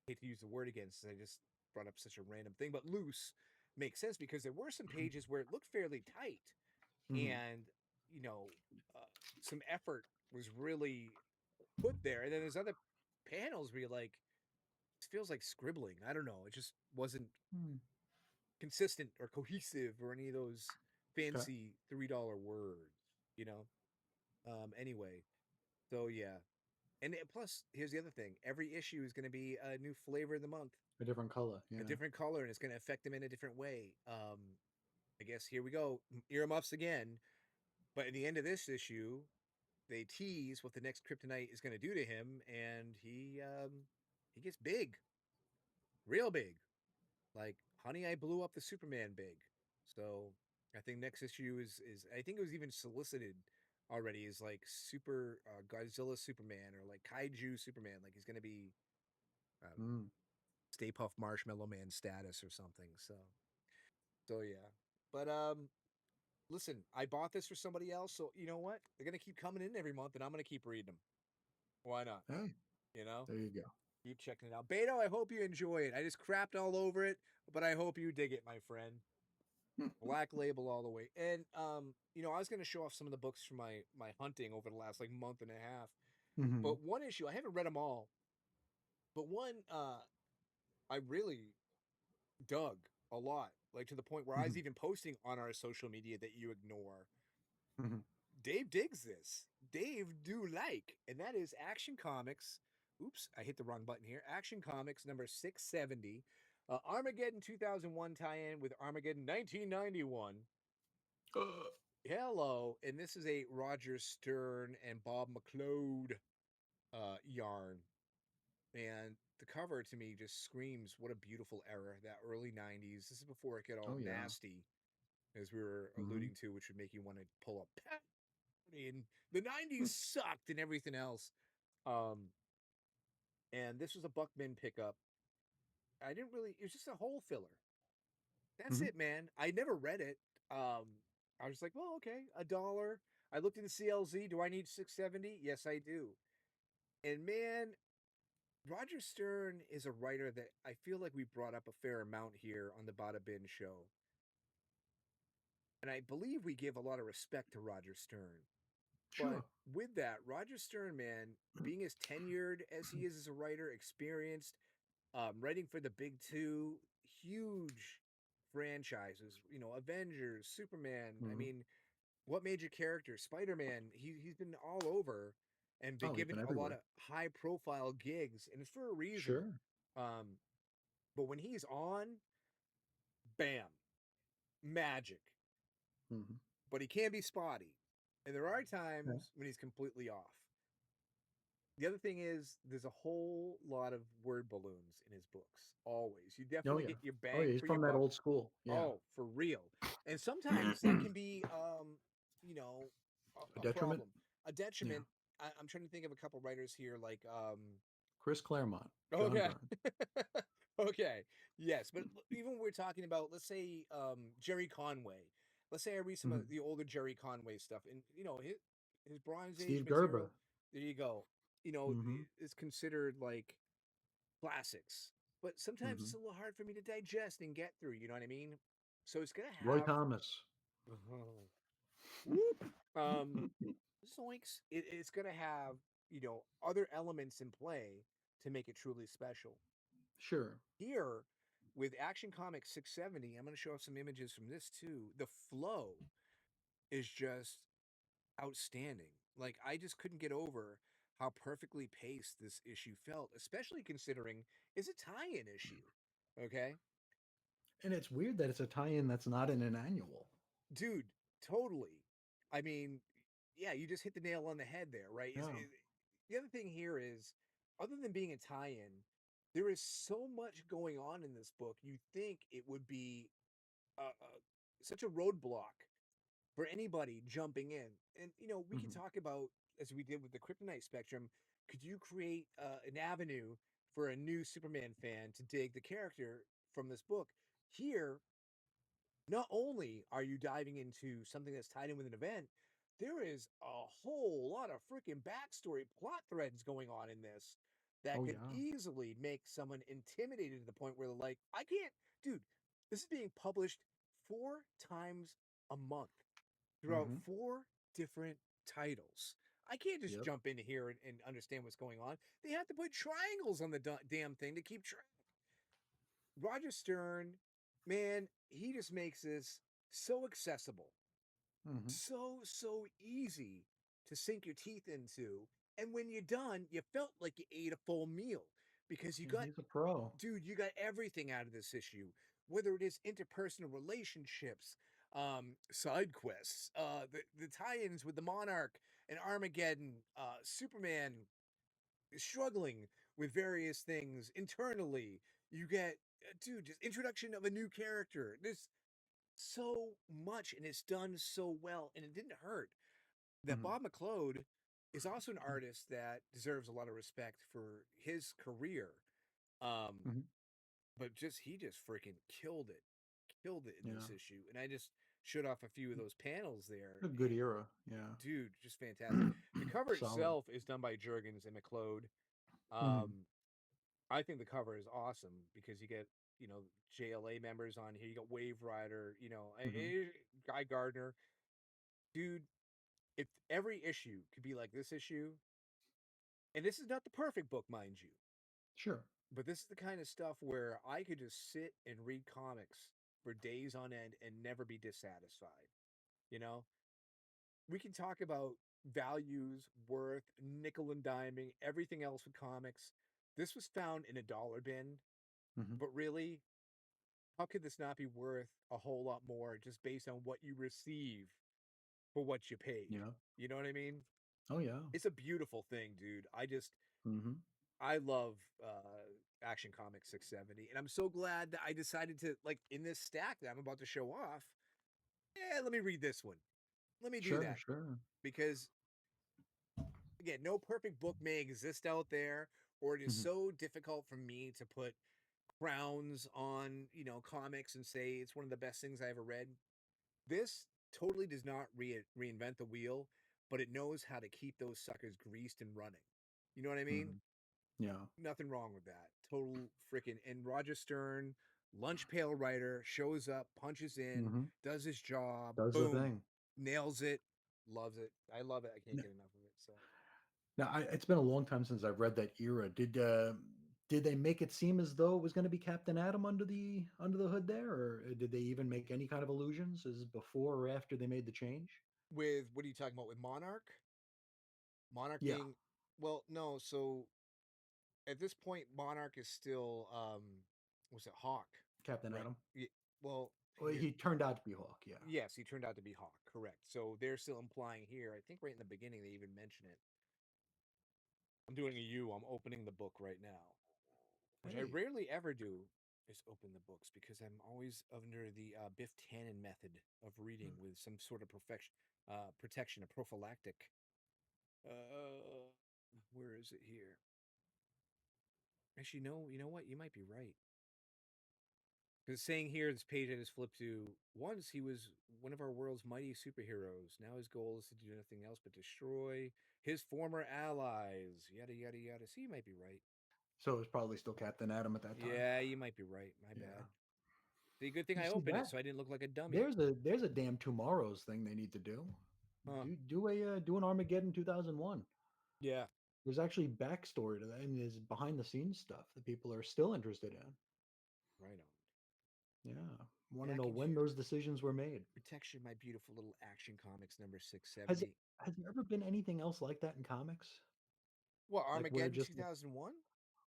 hate to use the word again since I just brought up such a random thing, but loose makes sense because there were some pages where it looked fairly tight, Hmm. and you know, uh, some effort was really put there. And then there's other panels where you're like, this feels like scribbling. I don't know. It just wasn't Hmm. consistent or cohesive or any of those Okay. fancy $3 words, you know? Anyway, so yeah. And plus, here's the other thing every issue is going to be a new flavor of the month, A different color. a Yeah. different color, and it's going to affect them in a different way. I guess here we go. Earmuffs again. But at the end of this issue, they tease what the next kryptonite is going to do to him, and he gets big, real big. Like, honey, I blew up the Superman big. So I think next issue is I think it was even solicited already as like super Godzilla Superman or like Kaiju Superman. Like he's gonna be I don't know, Mm. Stay Puft Marshmallow Man status or something. So yeah. But listen, I bought this for somebody else, so you know what? They're gonna keep coming in every month, and I'm gonna keep reading them. Why not? Hey, You know, there you go. keep checking it out. Beto, I hope you enjoy it. I just crapped all over it, but I hope you dig it, my friend. Black label all the way. And you know, I was going to show off some of the books from my hunting over the last like month and a half. Hmm. But one issue, I haven't read them all, but one I really dug a lot, like to the point where I was Hmm. even posting on our social media that you ignore. Hmm. Dave digs this. Dave do like, and that is Action Comics. Oops, I hit the wrong button here. Action Comics number 670. Armageddon 2001 tie-in with Armageddon 1991. Hello, and this is a Roger Stern and Bob McLeod yarn. And the cover to me just screams what a beautiful era, that early 90s. This is before it got all Oh yeah. nasty, as we were Hmm. alluding to, which would make you want to pull up and the 90s sucked and everything else. Um, and this was a Buckman pickup. I didn't really, it was just a hole filler. That's Hmm. it, man. I never read it. I was like, well, okay, $1. I looked into CLZ. Do I need 670? Yes, I do. And man, Roger Stern is a writer that I feel like we brought up a fair amount here on the Bada Bin show. And I believe we give a lot of respect to Roger Stern. But Sure. with that, Roger Stern, man, being as tenured as he is as a writer, experienced, writing for the big two, huge franchises, you know, Avengers, Superman. I Hmm. mean, what major character? Spider-Man. He's been all over and been Oh, he's given been a lot everywhere. of high-profile gigs, and it's for a reason. Sure. Um, but when he's on, bam, magic. Hmm. But he can be spotty, and there are Yeah. times when he's completely off. The other thing is, there's a whole lot of word balloons in his books. Always, you Oh definitely yeah. get your Oh yeah. bang He's for your from that buck. old school. Yeah. Oh, for real. And sometimes that can be, you know, A a detriment. problem, a Yeah. detriment. I'm trying to think of a couple writers here, like, Chris Claremont, John okay, Byrne. okay, yes. But even when we're talking about, let's say, Jerry Conway. Let's say I read some of Hmm. the older Jerry Conway stuff, and you know his Bronze Age Steve Gerber. material. There you go. You know, Hmm. is considered like classics, but sometimes Hmm. it's a little hard for me to digest and get through. You know what I mean? So it's gonna Roy have Thomas. whoop, um, zoinks. It's gonna have, you know, other elements in play to make it truly special. Sure. Here, with Action Comics 670, I'm gonna show off some images from this too. The flow is just outstanding. Like I just couldn't get over how perfectly paced this issue felt, especially considering it's a tie-in issue. Okay? And it's weird that it's a tie-in that's not in an annual. Dude, totally. I mean, yeah, you just hit the nail on the head there, right? Yeah. The other thing here is, other than being a tie-in, there is so much going on in this book. You think it would be such a roadblock for anybody jumping in. And you know, we can Hmm. talk about, as we did with the Kryptonite Spectrum, could you create an avenue for a new Superman fan to dig the character from this book? Here, not only are you diving into something that's tied in with an event, there is a whole lot of freaking backstory plot threads going on in this that Oh could yeah. easily make someone intimidated to the point where they're like, I can't, dude, this is being published 4 times a month throughout Hmm. 4 different titles. I can't just Yep. jump into here and understand what's going on. They have to put triangles on the damn thing to keep track. Roger Stern, man, he just makes this so accessible, Hmm. so easy to sink your teeth into. And when you're done, you felt like you ate a full meal because you Yeah, got, he's a pro. dude, you got everything out of this issue, whether it is interpersonal relationships, side quests, the tie-ins with the Monarch and Armageddon, Superman struggling with various things internally. You get, dude, just introduction of a new character. There's so much, and it's done so well, and it didn't hurt. That Hmm. Bob McLeod is also an artist that deserves a lot of respect for his career. Um, Hmm. but just he just freaking killed it in this Yeah. issue, and I just showed off a few of those panels there, A good and era. Yeah. dude, just fantastic. The cover Solid. itself is done by Jurgens and McLeod. Hmm. I think the cover is awesome because you get JLA members on here. You got Wave Rider, Mhm. Guy Gardner. Dude, if every issue could be like this issue, and this is not the perfect book, mind you, Sure. but this is the kind of stuff where I could just sit and read comics for days on end and never be dissatisfied. You know, we can talk about values, worth, nickel and diming, everything else with comics. This was found in a dollar bin, Mhm. but really, how could this not be worth a whole lot more just based on what you receive for what you paid? Yeah. You know what I mean? Oh, yeah. It's a beautiful thing, dude. Mhm. I love Action Comics 670, and I'm so glad that I decided to, like, in this stack that I'm about to show off. Yeah, let me read this one. Let me do Sure, that sure. because again, no perfect book may exist out there, or it is Mhm. so difficult for me to put crowns on, comics and say it's one of the best things I ever read. This totally does not reinvent the wheel, but it knows how to keep those suckers greased and running. You know what I mean? Mhm. Yeah. Nothing wrong with that. Total freaking. And Roger Stern, lunch pail writer, shows up, punches in, Mhm. does his job, Does the boom, thing. nails it, loves it. I love it. I can't get enough of it. So Now, it's been a long time since I've read that era. Did they make it seem as though it was going to be Captain Atom under the hood there, or did they even make any kind of illusions as before or after they made the change? with what are you talking about with Monarch? Monarch Yeah, being well, no. So at this point, Monarch is still was it Hawk, Captain right? Atom. Well, Well, here, he turned out to be Hawk. Yeah. yes, he turned out to be Hawk, correct. So they're still implying here. I think right in the beginning they even mention it. I'm doing a U. I'm opening the book right now, which I Hey. rarely ever do. Is open the books because I'm always under the Biff Tannen method of reading with some sort of protection, a prophylactic. Where is it here? Actually, no. You know what? You might be right. Because saying here, this page I just flipped to, once he was one of our world's mighty superheroes. Now his goal is to do nothing else but destroy his former allies. Yada, yada, yada. See, you might be right. So it was probably still Captain Atom at that time. Yeah, you might be right. My Yeah. bad. See, good thing You I see opened it that? so I didn't look like a dummy. There's a damn Tomorrow's thing they need to do. Huh. Do an Armageddon 2001. Yeah, There's actually backstory to that, and there's behind the scenes stuff that people are still interested in. right on. Yeah, want to Back know when into those decisions were made. protection, my beautiful little Action Comics number Has it 670. has there ever been anything else like that in comics? What, Like where Armageddon just 2001?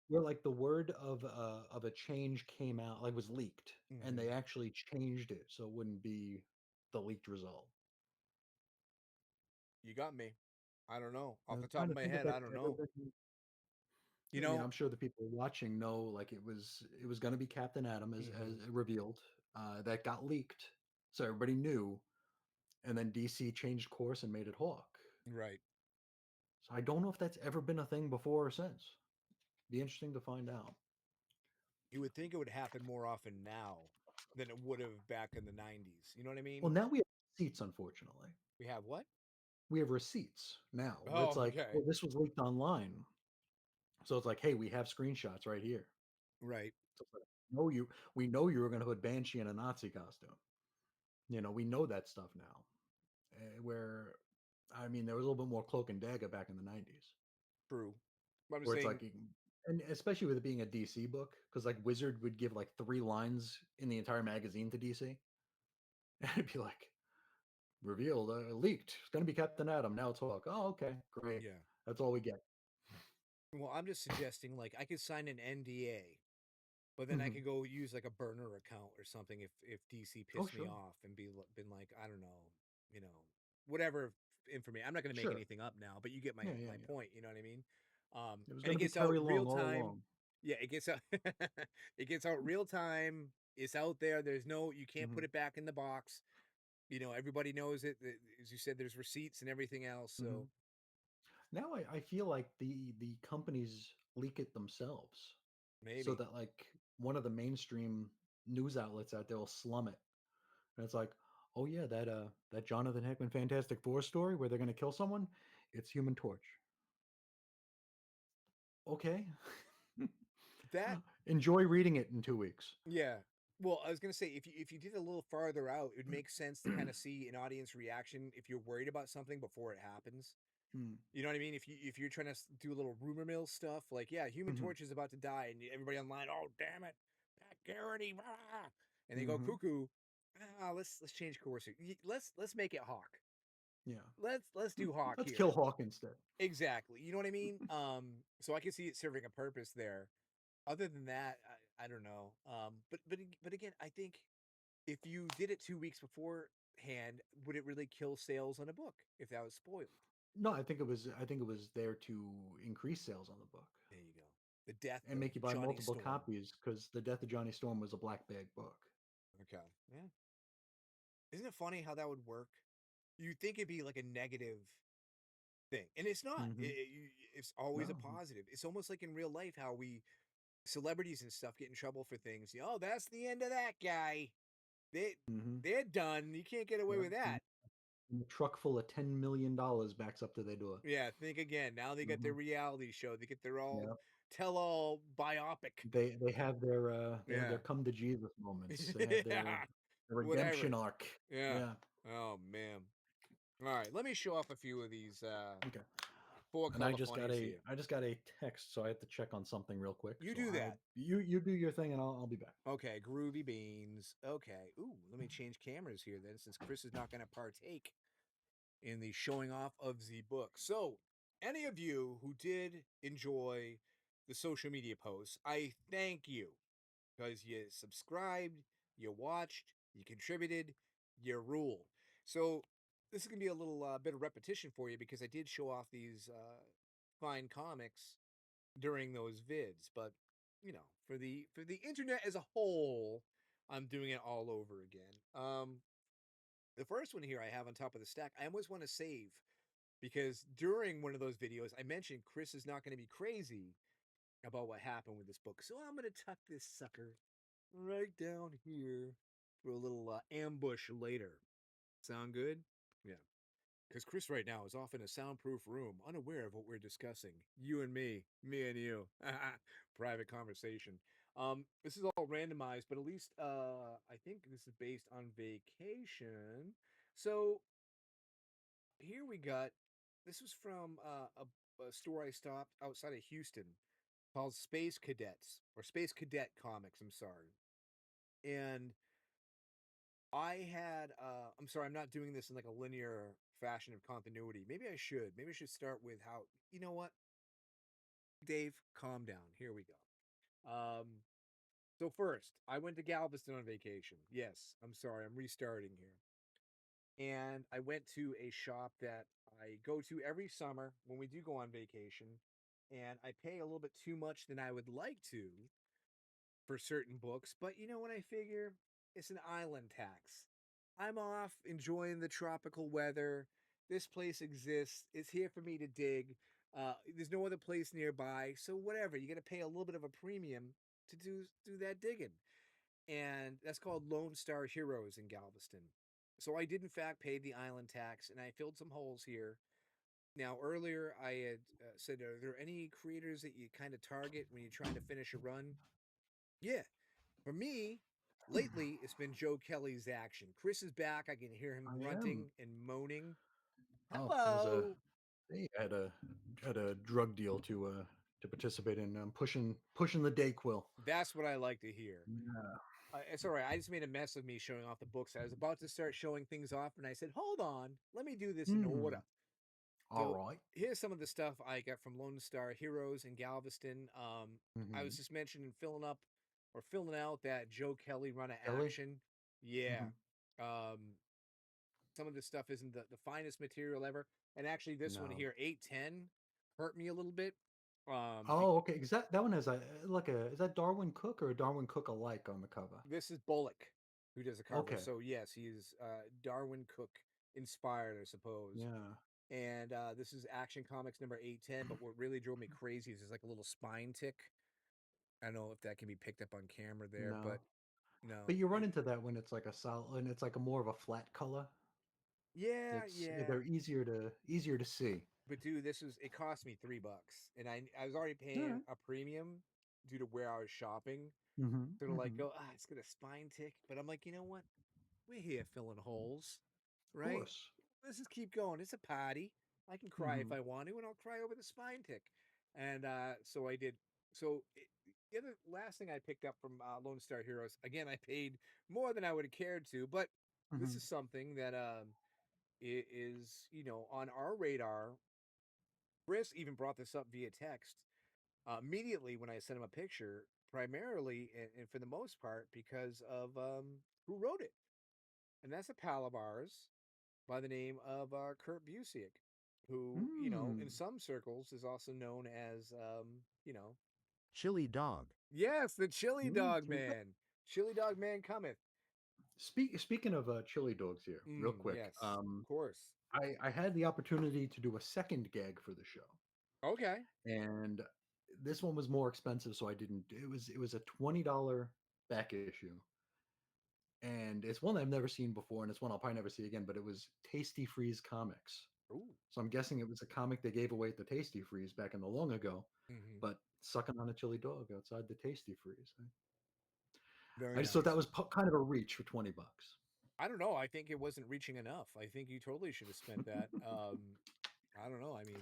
where like the word of a change came out, like was leaked, and Mm-hmm. they actually changed it so it wouldn't be the leaked result. You got me. I don't know. I Off was the top trying of to my think if head, I that's don't ever know. been. You I mean, know, I'm sure the people watching know like it was going to be Captain Atom hmm as revealed. That got leaked, so everybody knew, and then DC changed course and made it Hawk. right. So I don't know if that's ever been a thing before or since. Be interesting to find out. You would think it would happen more often now than it would have back in the 90s. You know what I Well, mean? now we have receipts, unfortunately. We have what? We have receipts now where it's Oh, like, okay. well, this was leaked online. So it's like, hey, we have screenshots right here. Right. So it's like, we know you were going to put Banshee in a Nazi costume. We know that stuff now. Where, I mean, there was a little bit more cloak and dagger back in the 90s, True. But I'm where it's saying, like, and especially with it being a DC book, because like Wizard would give like 3 lines in the entire magazine to DC. And it'd be like, revealed, leaked. It's going to be Captain Atom. Now it's Hawk. Oh, okay, great. yeah. That's all we get. Well, I'm just suggesting, like, I could sign an NDA, but then I Mhm. could go use like a burner account or something if DC Oh, pissed me sure, off and been like, I don't know, you know, whatever information. I'm not going to make sure. anything up now, but you get Yeah, yeah, my yeah. point. You know what I mean? It was And going it to be gets out Terry real Long all time. along. Yeah, it gets out. It gets out real time. It's out there. You can't Hmm. put it back in the box. Everybody knows it. As you said, there's receipts and everything else. So Hmm. Now I feel like the companies leak it themselves, so maybe that like one of the mainstream news outlets out there will slum it, and it's like, oh yeah, that Jonathan Hickman Fantastic Four story where they're going to kill someone, it's Human Torch. Okay. That Enjoy reading it in 2 weeks. Yeah. Well, I was gonna say if you did it a little farther out, it would make sense to kind of see an audience reaction if you're worried about something before it happens. Hmm. You know what I mean? If you're trying to do a little rumor mill stuff, like yeah, Human Mhm. Torch is about to die, and everybody online, oh damn it, that Garrity, rah," and they go Mhm. cuckoo. Let's change course. Let's make it Hawk. Yeah. Let's do Hawk Let's here. kill Hawk instead. Exactly. You know what I mean? So I can see it serving a purpose there. Other than that, I don't know. But again, I think if you did it 2 weeks beforehand, would it really kill sales on a book if that was spoiled? No, I think it was. I think it was there to increase sales on the book There you go. The death and of make you buy Johnny multiple Storm. copies because the Death of Johnny Storm was a black bag book. Okay. Yeah. Isn't it funny how that would work? You'd think it'd be like a negative thing, and it's not. Hmm. It's always a No. positive. It's almost like in real life how we celebrities and stuff get in trouble for things. Oh, that's the end of that guy. They Hmm. they're done. You can't get away Yep. with that. And a truck full of $10 million backs up to their door. Yeah, think again. Now they got their Hmm. reality show. They get their all Yep. tell all biopic. They have their Yeah. come to Jesus moments. They have Yeah. their Whatever. redemption arc. Yeah. Yeah. Oh man. All right, let me show off a few of these Okay. four And I color just got funnies a here. I just got a text, so I have to check on something real quick. You So do that. you do your thing, and I'll be back. Okay, groovy beans. Okay. Ooh, let me change cameras here then, since Chris is not going to partake in the showing off of the book. So, any of you who did enjoy the social media posts, I thank you because you subscribed, you watched, you contributed, you rule. So, this is going to be a little bit of repetition for you because I did show off these fine comics during those vids, but you know, for the internet as a whole, I'm doing it all over again. The first one here I have on top of the stack, I always want to save because during one of those videos, I mentioned Chris is not going to be crazy about what happened with this book. So I'm going to tuck this sucker right down here for a little ambush later. Sound good? Yeah. Because Chris right now is off in a soundproof room, unaware of what we're discussing. You and me and you. Private conversation. This is all randomized, but at least I think this is based on vacation. So here we got. This was from a store I stopped outside of Houston called Space Cadets or Space Cadet Comics. I'm sorry, and I had I'm sorry, I'm not doing this in like a linear fashion of continuity. Maybe I should. Maybe I should start with how you know what? Dave, calm down. Here we go. So first, I went to Galveston on vacation. Yes, I'm sorry, I'm restarting here. And I went to a shop that I go to every summer when we do go on vacation, and I pay a little bit too much than I would like to for certain books, but you know what I figure? It's an island tax. I'm off enjoying the tropical weather. This place exists. It's here for me to dig. There's no other place nearby, so whatever. You got to pay a little bit of a premium to do that digging, and that's called Lone Star Heroes in Galveston. So I did in fact pay the island tax, and I filled some holes here. Now earlier I had said, are there any creators that you kind of target when you're trying to finish a run? Yeah, for me, lately it's been Joe Kelly's action. Chris is back. I can hear him I am. grunting and moaning. Oh, there's a Hello. hey, I had a drug deal to participate in. I'm pushing the Dayquil. That's what I like to hear. Yeah. It's all right. I just made a mess of me showing off the books. I was about to start showing things off, and I said, "Hold on, let me do this in Hmm. order." All So right. here's some of the stuff I got from Lone Star Heroes in Galveston. I was Mm-hmm. just mentioning filling up or filling out that Joe Kelly run of Kelly. action. Yeah. Hmm. Um, some of this stuff isn't the finest material ever. And actually, this one No. here, 810, hurt me a little bit. Oh, okay. Is that one has a like a is that Darwin Cook or a Darwin Cook alike on the cover? This is Bullock who does the cover. Okay. So, yes, he is Darwin Cook inspired, I suppose. Yeah. And this is Action Comics number 810. But what really drove me crazy is there's like a little spine tick. I don't know if that can be picked up on camera there, No. but no. But you run into that when it's like a solid and it's like a more of a flat color. Yeah, It's yeah. they're easier to see. But dude, this was it cost me $3, and I was already All paying right. a premium. due to where I was shopping, sort of like Mm-hmm. go, it's gonna spine tick. But I'm like, you know what? We're here filling holes, Of right? course. Let's just keep going. It's a party. I can cry if Mm-hmm. I want to, and I'll cry over the spine tick. And so I did. So the other last thing I picked up from Lone Star Heroes, again, I paid more than I would have cared to, but this Mm-hmm. is something that is on our radar. Chris even brought this up via text immediately when I sent him a picture, primarily and for the most part because of who wrote it, and that's a pal of ours by the name of Kurt Busiek, who in Mm. some circles is also known as Chili dog. yes, the Chili Mm. Dog Man. Chili Dog Man cometh. Speaking of chili dogs here, real quick. Yes, of course. I had the opportunity to do a second gag for the show, Okay. and this one was more expensive, so I didn't. It was a $20 back issue, and it's one I've never seen before, and it's one I'll probably never see again. But it was Tasty Freeze Comics, Ooh. so I'm guessing it was a comic they gave away at the Tasty Freeze back in the long ago. Hmm. But sucking on a chili dog outside the Tasty Freeze. I Very just thought that nice. was kind of a reach for $20. I don't know. I think it wasn't reaching enough. I think you totally should have spent that. I don't know. I mean,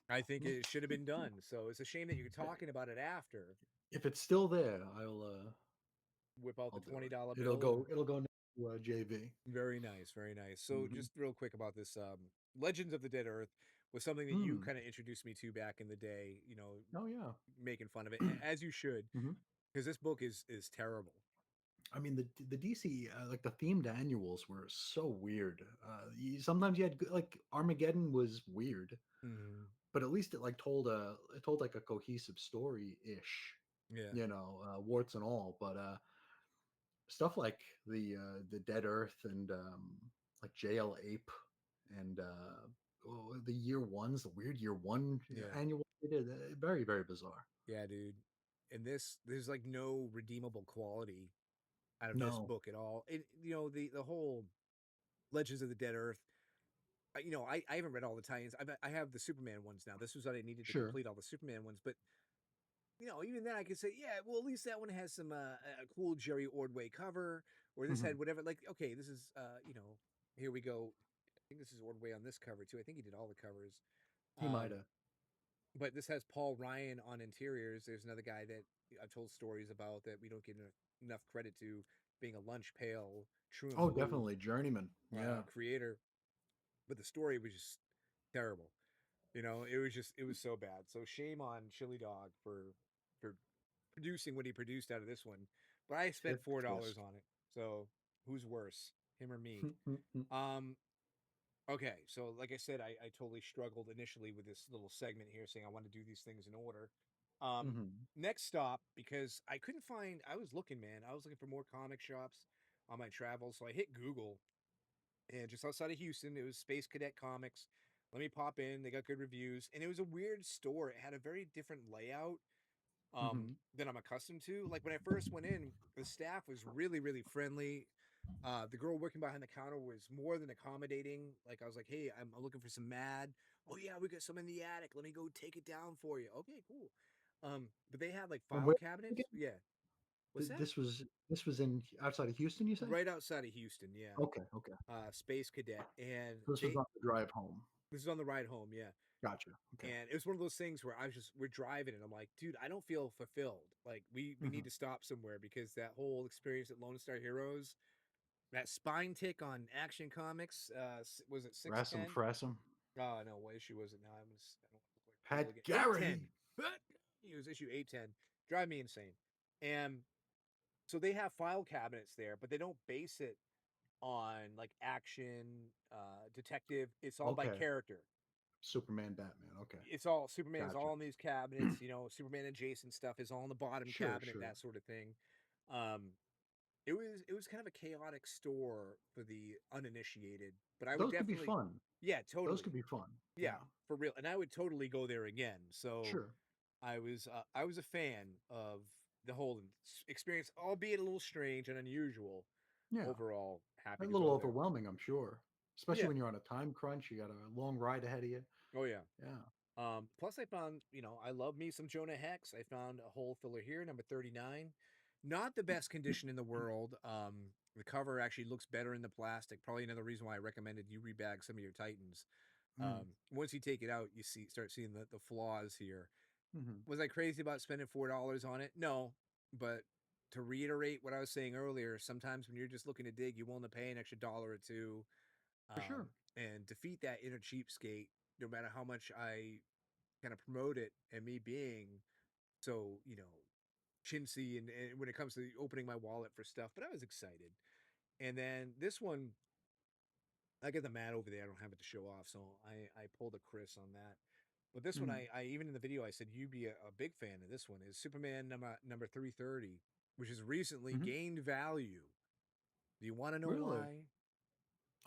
I think it should have been done. So it's a shame that you're talking about it after. If it's still there, Whip out the I'll do $20 it. It'll bill and go it'll go next to JV. very nice, very nice. So Mhm. just real quick about this Legends of the Dead Earth was something that you Mm. kind of introduced me to back in the day, Oh yeah. making fun of it as you should, Mhm. because this book is terrible. I mean the DC like the themed annuals were so weird. Sometimes you had like Armageddon was weird, Hmm. but at least it told like a cohesive story ish, Yeah. warts and all. But stuff like the Dead Earth and like JL Ape and the year ones, the weird year one Yeah. annual they did, very very bizarre. Yeah, dude. And there's like no redeemable quality out of this No, book at all. The whole Legends of the Dead Earth. I haven't read all the tie-ins. I have the Superman ones now. This was what I needed to sure. complete all the Superman ones, but even then I could say, yeah, well, at least that one has some a cool Jerry Ordway cover, or this Hmm. had whatever. Like, okay, this is here we go. I think this is Ordway on this cover too. I think he did all the covers. He might Um, have. but this has Paul Ryan on interiors. There's another guy that I've told stories about that we don't give enough credit to, being a lunch pail, true and Oh, blue definitely journeyman. Yeah. creator. But the story was just terrible. It was so bad. So shame on Chili Dog for producing what he produced out of this one. But I spent Hit $4 twist. on it. So who's worse, him or me? Um, okay, so like I said, I totally struggled initially with this little segment here, saying I want to do these things in order. Um, Hmm. Next stop, because I couldn't find. I was looking, man. I was looking for more comic shops on my travels, so I hit Google, and just outside of Houston, it was Space Cadet Comics. Let me pop in. They got good reviews, and it was a weird store. It had a very different layout Hmm. than I'm accustomed to. Like when I first went in, the staff was really, really friendly. The girl working behind the counter was more than accommodating. Like I was like, "Hey, I'm looking for some Mad. Oh yeah, we got some in the attic. Let me go take it down for you." Okay, cool. But they had like And file where cabinets. again? Yeah. What's that? This was in outside of Houston, you say? Right outside of Houston. Yeah. Okay, okay. Space Cadet, and So this was on the drive home. this is on the ride home. Yeah. Gotcha. Okay. And it was one of those things where we're driving and I'm like, dude, I don't feel fulfilled. Like we Hmm. need to stop somewhere because that whole experience at Lone Star Heroes, that spine tick on Action Comics, was it Rassam 610? Frassam. Oh no, what issue was it now? I don't want to look like a fool Pat again. 810. Garrity. It was issue 810. Drive me insane. And so they have file cabinets there, but they don't base it on like action, detective. It's all by Okay. character. Superman, Batman. Okay. It's all Superman's Gotcha. all in these cabinets. Superman and Jason stuff is all in the bottom Sure, cabinet, sure. that sort of thing. Um, it was kind of a chaotic store for the uninitiated, but I would Those could be definitely, fun. yeah, Those totally, could be fun. yeah, Yeah. for real, and I would totally go there again. So Sure. I was a fan of the whole experience, albeit a little strange and unusual. Yeah. Overall, A happy to little go there. overwhelming, I'm sure. Especially Yeah. when you're on a time crunch, you got a long ride ahead of you. Oh yeah. Yeah. Plus, I found, I love me some Jonah Hex. I found a hole filler here, number 39. Not the best condition in the world. The cover actually looks better in the plastic. Probably another reason why I recommended you rebag some of your Titans. Mm. Once you take it out, you start seeing the flaws here. Hmm. Was I crazy about spending $4 on it? No, but to reiterate what I was saying earlier, sometimes when you're just looking to dig, you're willing to pay an extra dollar or two, For sure. and defeat that inner cheapskate. No matter how much I kind of promote it, and me being so chintzy and when it comes to opening my wallet for stuff, but I was excited. And then this one, I got the mat over there. I don't have it to show off, so I pulled a Chris on that. But this one, Mm. I even in the video I said you'd be a big fan of this one. Is Superman number 330, which has recently Hmm. gained value. Do you want to know Really? why?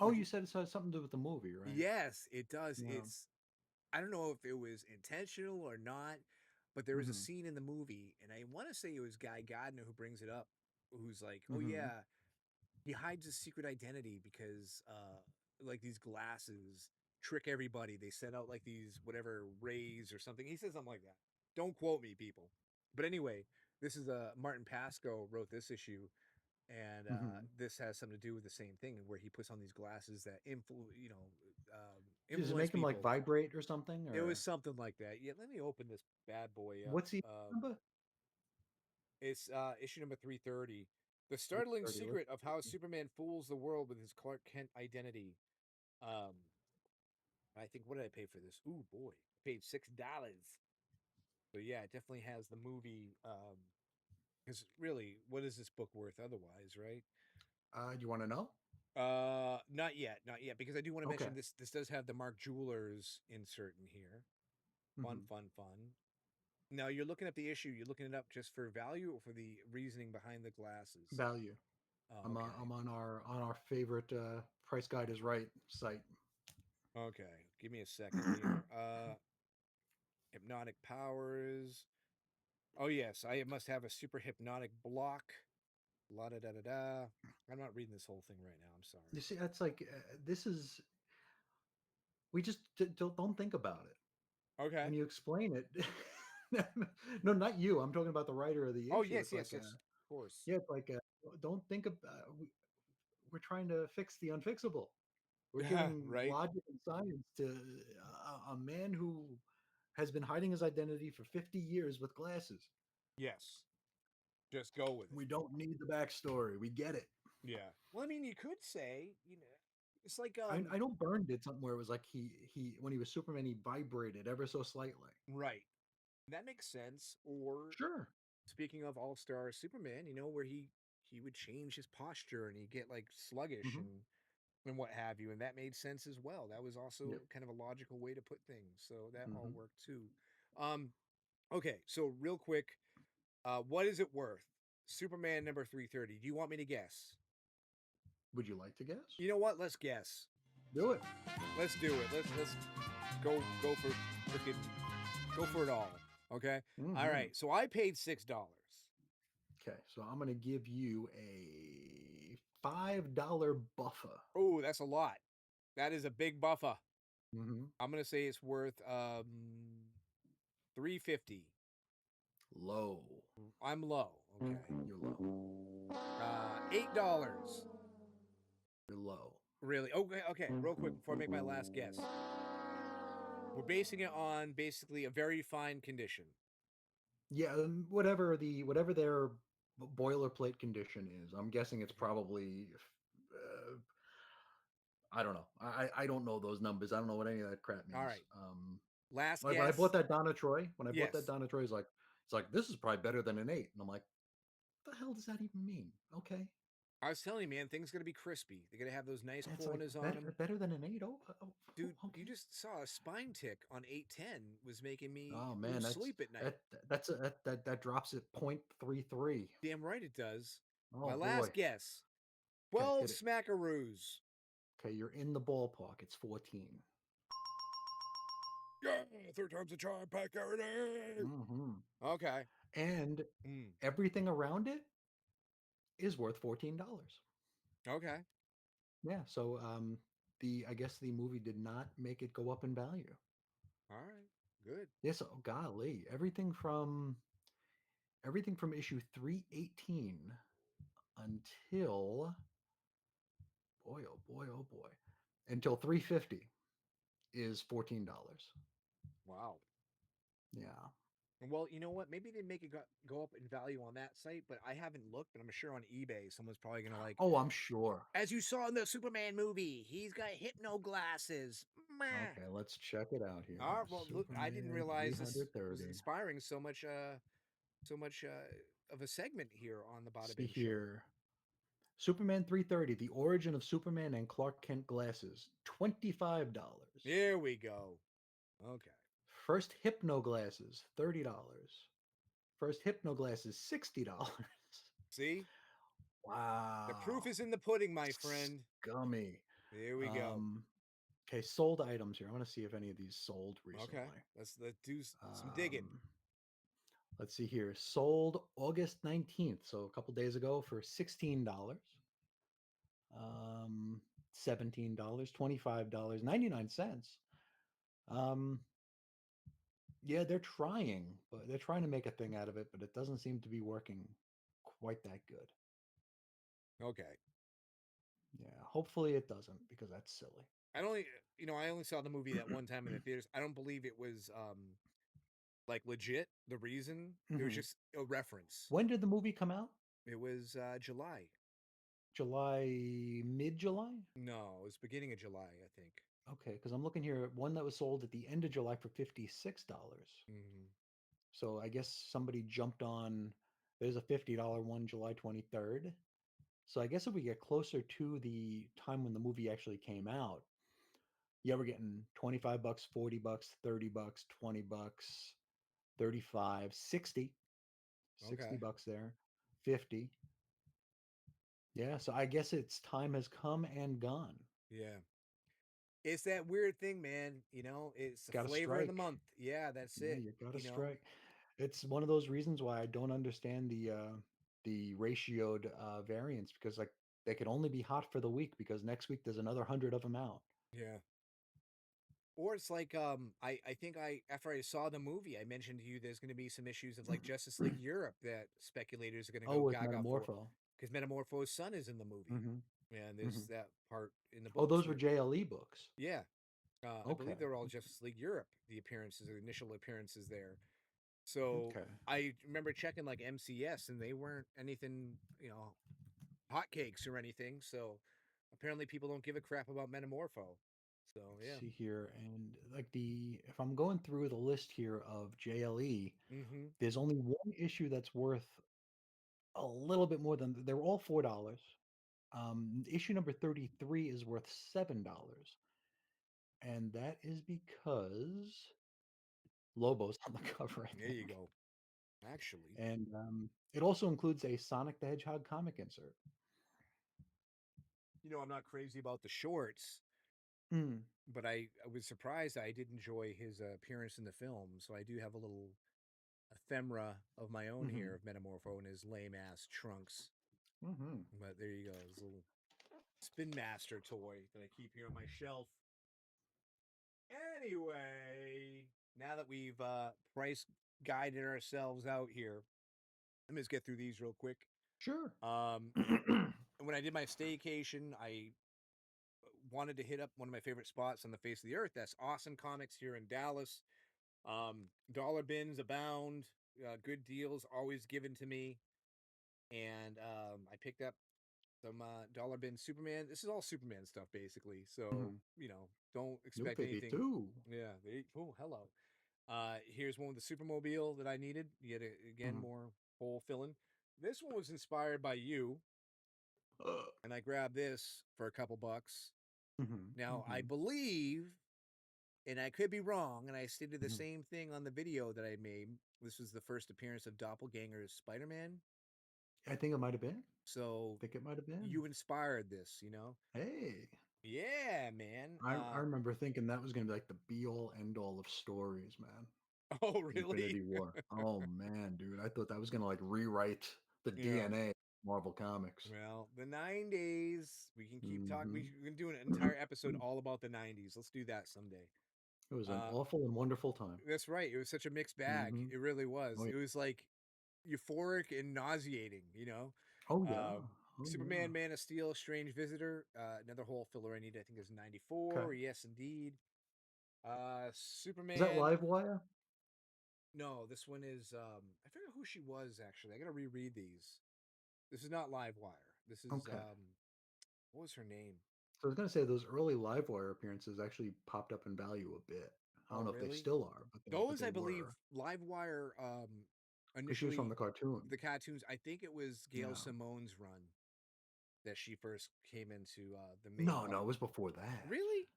Oh, Would you you? said it has something to do with the movie, right? Yes, it does. Yeah. It's I don't know if it was intentional or not, but there was a Hmm. scene in the movie, and I want to say it was Guy Gardner who brings it up, who's like, "Oh Hmm. yeah, he hides his secret identity because like these glasses trick everybody. They send out like these whatever rays or something." He says something like that. Don't quote me, people. But anyway, this is Martin Pasco wrote this issue, and Hmm. this has something to do with the same thing, where he puts on these glasses that Does it influence make him like people. vibrate or something? It was Or something like that. Yeah, let me open this bad boy up. what's the number? It's issue number 330. The Three startling thirty. Let's secret of how see. Superman fools the world with his Clark Kent identity. Um, I think, what did I pay for this? Ooh boy, I paid $6. So yeah, it definitely has the movie. Because really, what is this book worth otherwise, right? You want to know? Not yet, not yet. Because I do want to Okay. mention this. This does have the Mark Jewelers insert in here. Fun, Hmm. fun, fun. Now you're looking up the issue. You're looking it up just for value or for the reasoning behind the glasses. Value. Oh, I'm okay. I'm on our favorite Price Guide is Right site. Okay. Give me a second here. Hypnotic powers. Oh yes, I must have a super hypnotic block. La da da da da. I'm not reading this whole thing right now. I'm sorry. You see, that's like this is we just don't think about it Okay. when you explain it. No, not you. I'm talking about the writer of the Oh issue. yes, It's like, yes, yes. Of course. yeah, it's like don't think of. We're trying to fix the unfixable. We're giving Right. logic and science to a man who has been hiding his identity for 50 years with glasses. Yes. Just go with it. We don't need the backstory. We get it. Yeah. Well, I mean, you could say, it's like I know Byrne did something where it was like he when he was Superman he vibrated ever so slightly. right. That makes sense. Or Sure. speaking of All-Star Superman, where he would change his posture and he'd get like sluggish Hmm. and what have you, and that made sense as well. That was also Yep. kind of a logical way to put things, so that all Hmm. worked too. Um, okay, so real quick, what is it worth? Superman number 330. Do you want me to guess? Would you like to guess? You know what? Let's guess. Do it. Let's do it. Let's go for freaking go for it all. Okay. All Hmm. right. So I paid $6. Okay, so I'm gonna give you a $5 buffer. Oh, that's a lot. That is a big buffer. Hmm. I'm gonna say it's worth 350. Low. I'm low. Okay. You're low. $8. You're low. Really? Okay, okay. Real quick before I make my last guess. We're basing it on basically a very fine condition. Yeah, whatever their boilerplate condition is. I'm guessing it's probably uh, I don't know. I don't know those numbers. I don't know what any of that crap All means. right. Last Like when I bought guess. that Donna Troy, Yes. it's like this is probably better than an 8, and I'm like, what the hell does that even mean? Okay, I was telling you, man, things are gonna be crispy. They're gonna have those nice and it's like corners on them. better than an 8. Dude, you Okay. just saw a spine tick on 810 was making me Oh man, lose sleep at night. that drops at 0.33. Damn right it does. Oh My boy. last guess. Okay, 12 hit it. smackaroos. Okay, you're in the ballpark. It's 14. Yeah, third time's a charm, pack everything. Hmm. Okay. And Mm, everything around it is worth $14. okay. Yeah, so the I guess the movie did not make it go up in value. All right. Good. Yes, oh golly, everything from issue 318 until oh boy, until 350 is $14. Wow. Yeah. Well, you know what? Maybe they make it go up in value on that site, but I haven't looked. But I'm sure on eBay, someone's probably gonna like, Oh, I'm sure. as you saw in the Superman movie, he's got hypno glasses. Meh. Okay, let's check it out here. All right, well, look, I didn't Superman realize this was 330. inspiring so much of a segment here on the Bada See Bin Show. here. Superman 330, The Origin of Superman and Clark Kent Glasses, $25. There we go. Okay. First Hypno Glasses, $30. First Hypno Glasses, $60. See, the proof Wow. is in the pudding, my friend. Scummy. There we go. Okay, sold items here. I want to see if any of these sold recently. Okay, let's do some digging. Let's see here. Sold August 19th, so a couple days ago for $16. $17, $25, 99 cents. Yeah, they're trying, but they're trying to make a thing out of it, but it doesn't seem to be working quite that good. Okay. Yeah, hopefully it doesn't because that's silly. I only saw the movie that one time in the theaters. I don't believe it was like legit. The reason it was just a reference. When did the movie come out? It was July. Mid-July? No, it was beginning of July, I think. Okay, because I'm looking here at one that was sold at the end of July for $56. Mm-hmm. So I guess somebody jumped on. There's a $50 one, July 23rd. So I guess if we get closer to the time when the movie actually came out, yeah, we're getting $25, $40, $30, $20, 35, 60. Okay. $60 there. 50. Yeah, so I guess its time has come and gone. Yeah. It's that weird thing, man. It's the Gotta flavor of the strike. month. Yeah, that's Yeah, it. you gotta strike. It's one of those reasons why I don't understand the ratioed variants because like they could only be hot for the week because next week there's another 100 of them out. Yeah. Or it's like I think after I saw the movie, I mentioned to you there's going to be some issues of like Justice League Europe that speculators are going to Oh, go with gaga for Metamorpho. because Metamorpho's son is in the movie, Hmm. and there's that part in the Oh, books those were where JLE books. yeah, I Okay. believe they're all Justice League Europe. The appearances, the initial appearances there. So Okay. I remember checking like MCS, and they weren't anything, hotcakes or anything. So apparently people don't give a crap about Metamorpho. So yeah. See here, and like if I'm going through the list here of JLE, Mm-hmm. there's only one issue that's worth a little bit more than they're all $4. Issue number 33 is worth $7, and that is because Lobo's on the cover, I There you think. go. Actually, And it also includes a Sonic the Hedgehog comic insert. I'm not crazy about the shorts, Mm, but I was surprised I did enjoy his appearance in the film. So I do have a little ephemera of my own hmm here of Metamorpho and his lame ass trunks. hmm But there you go, his little Spin Master toy that I keep here on my shelf. Anyway, now that we've price guided ourselves out here, let me just get through these real quick. Sure. When I did my staycation, I wanted to hit up one of my favorite spots on the face of the earth. That's Awesome Comics here in Dallas. Dollar bins abound. Good deals always given to me. And I picked up some dollar bin Superman. This is all Superman stuff, basically. So, Mhm. don't New expect anything. 52. Yeah. Oh, hello. Here's one with the Supermobile that I needed. Yet again, Mhm. more hole filling. This one was inspired by you, and I grabbed this for a couple bucks. Mhm. Now, I Mhm. believe, and I could be wrong, and I stated the Mhm. same thing on the video that I made. This was the first appearance of Doppelganger's Spider-Man. I think it might have been. So Think it might have been. you inspired this. Hey, Yeah, man. I remember thinking that was going to be like the be all end all of stories, man. Oh, really? Infinity War. Oh man, dude, I thought that was going to like rewrite the Yeah. DNA of Marvel Comics. Well, the 90s. We can keep talking. Hmm We can do an entire episode all about the 90s. Let's do that someday. It was an Uh, awful and wonderful time. that's right. It was such a mixed bag. Hmm. It really was. Oh, yeah. It was like euphoric and nauseating, you know. Oh, yeah. Uh, Oh, yeah. Superman, Man of Steel, Strange Visitor, another whole filler I need. I think is Okay. 94. Yes, indeed. Is that Superman. Live Wire? No, this one is. I forget who she was actually. I gotta reread these. This is not Livewire. This is Okay. what was her name? So I was going to say those early Live Wire appearances actually popped up in value a bit. I Oh, don't know if they really? still are, but Those they I believe were Livewire because she was from initially the cartoon. the cartoons. I think it was Gail Yeah. Simone's run that she first came into the main No, it public. was before that. Really?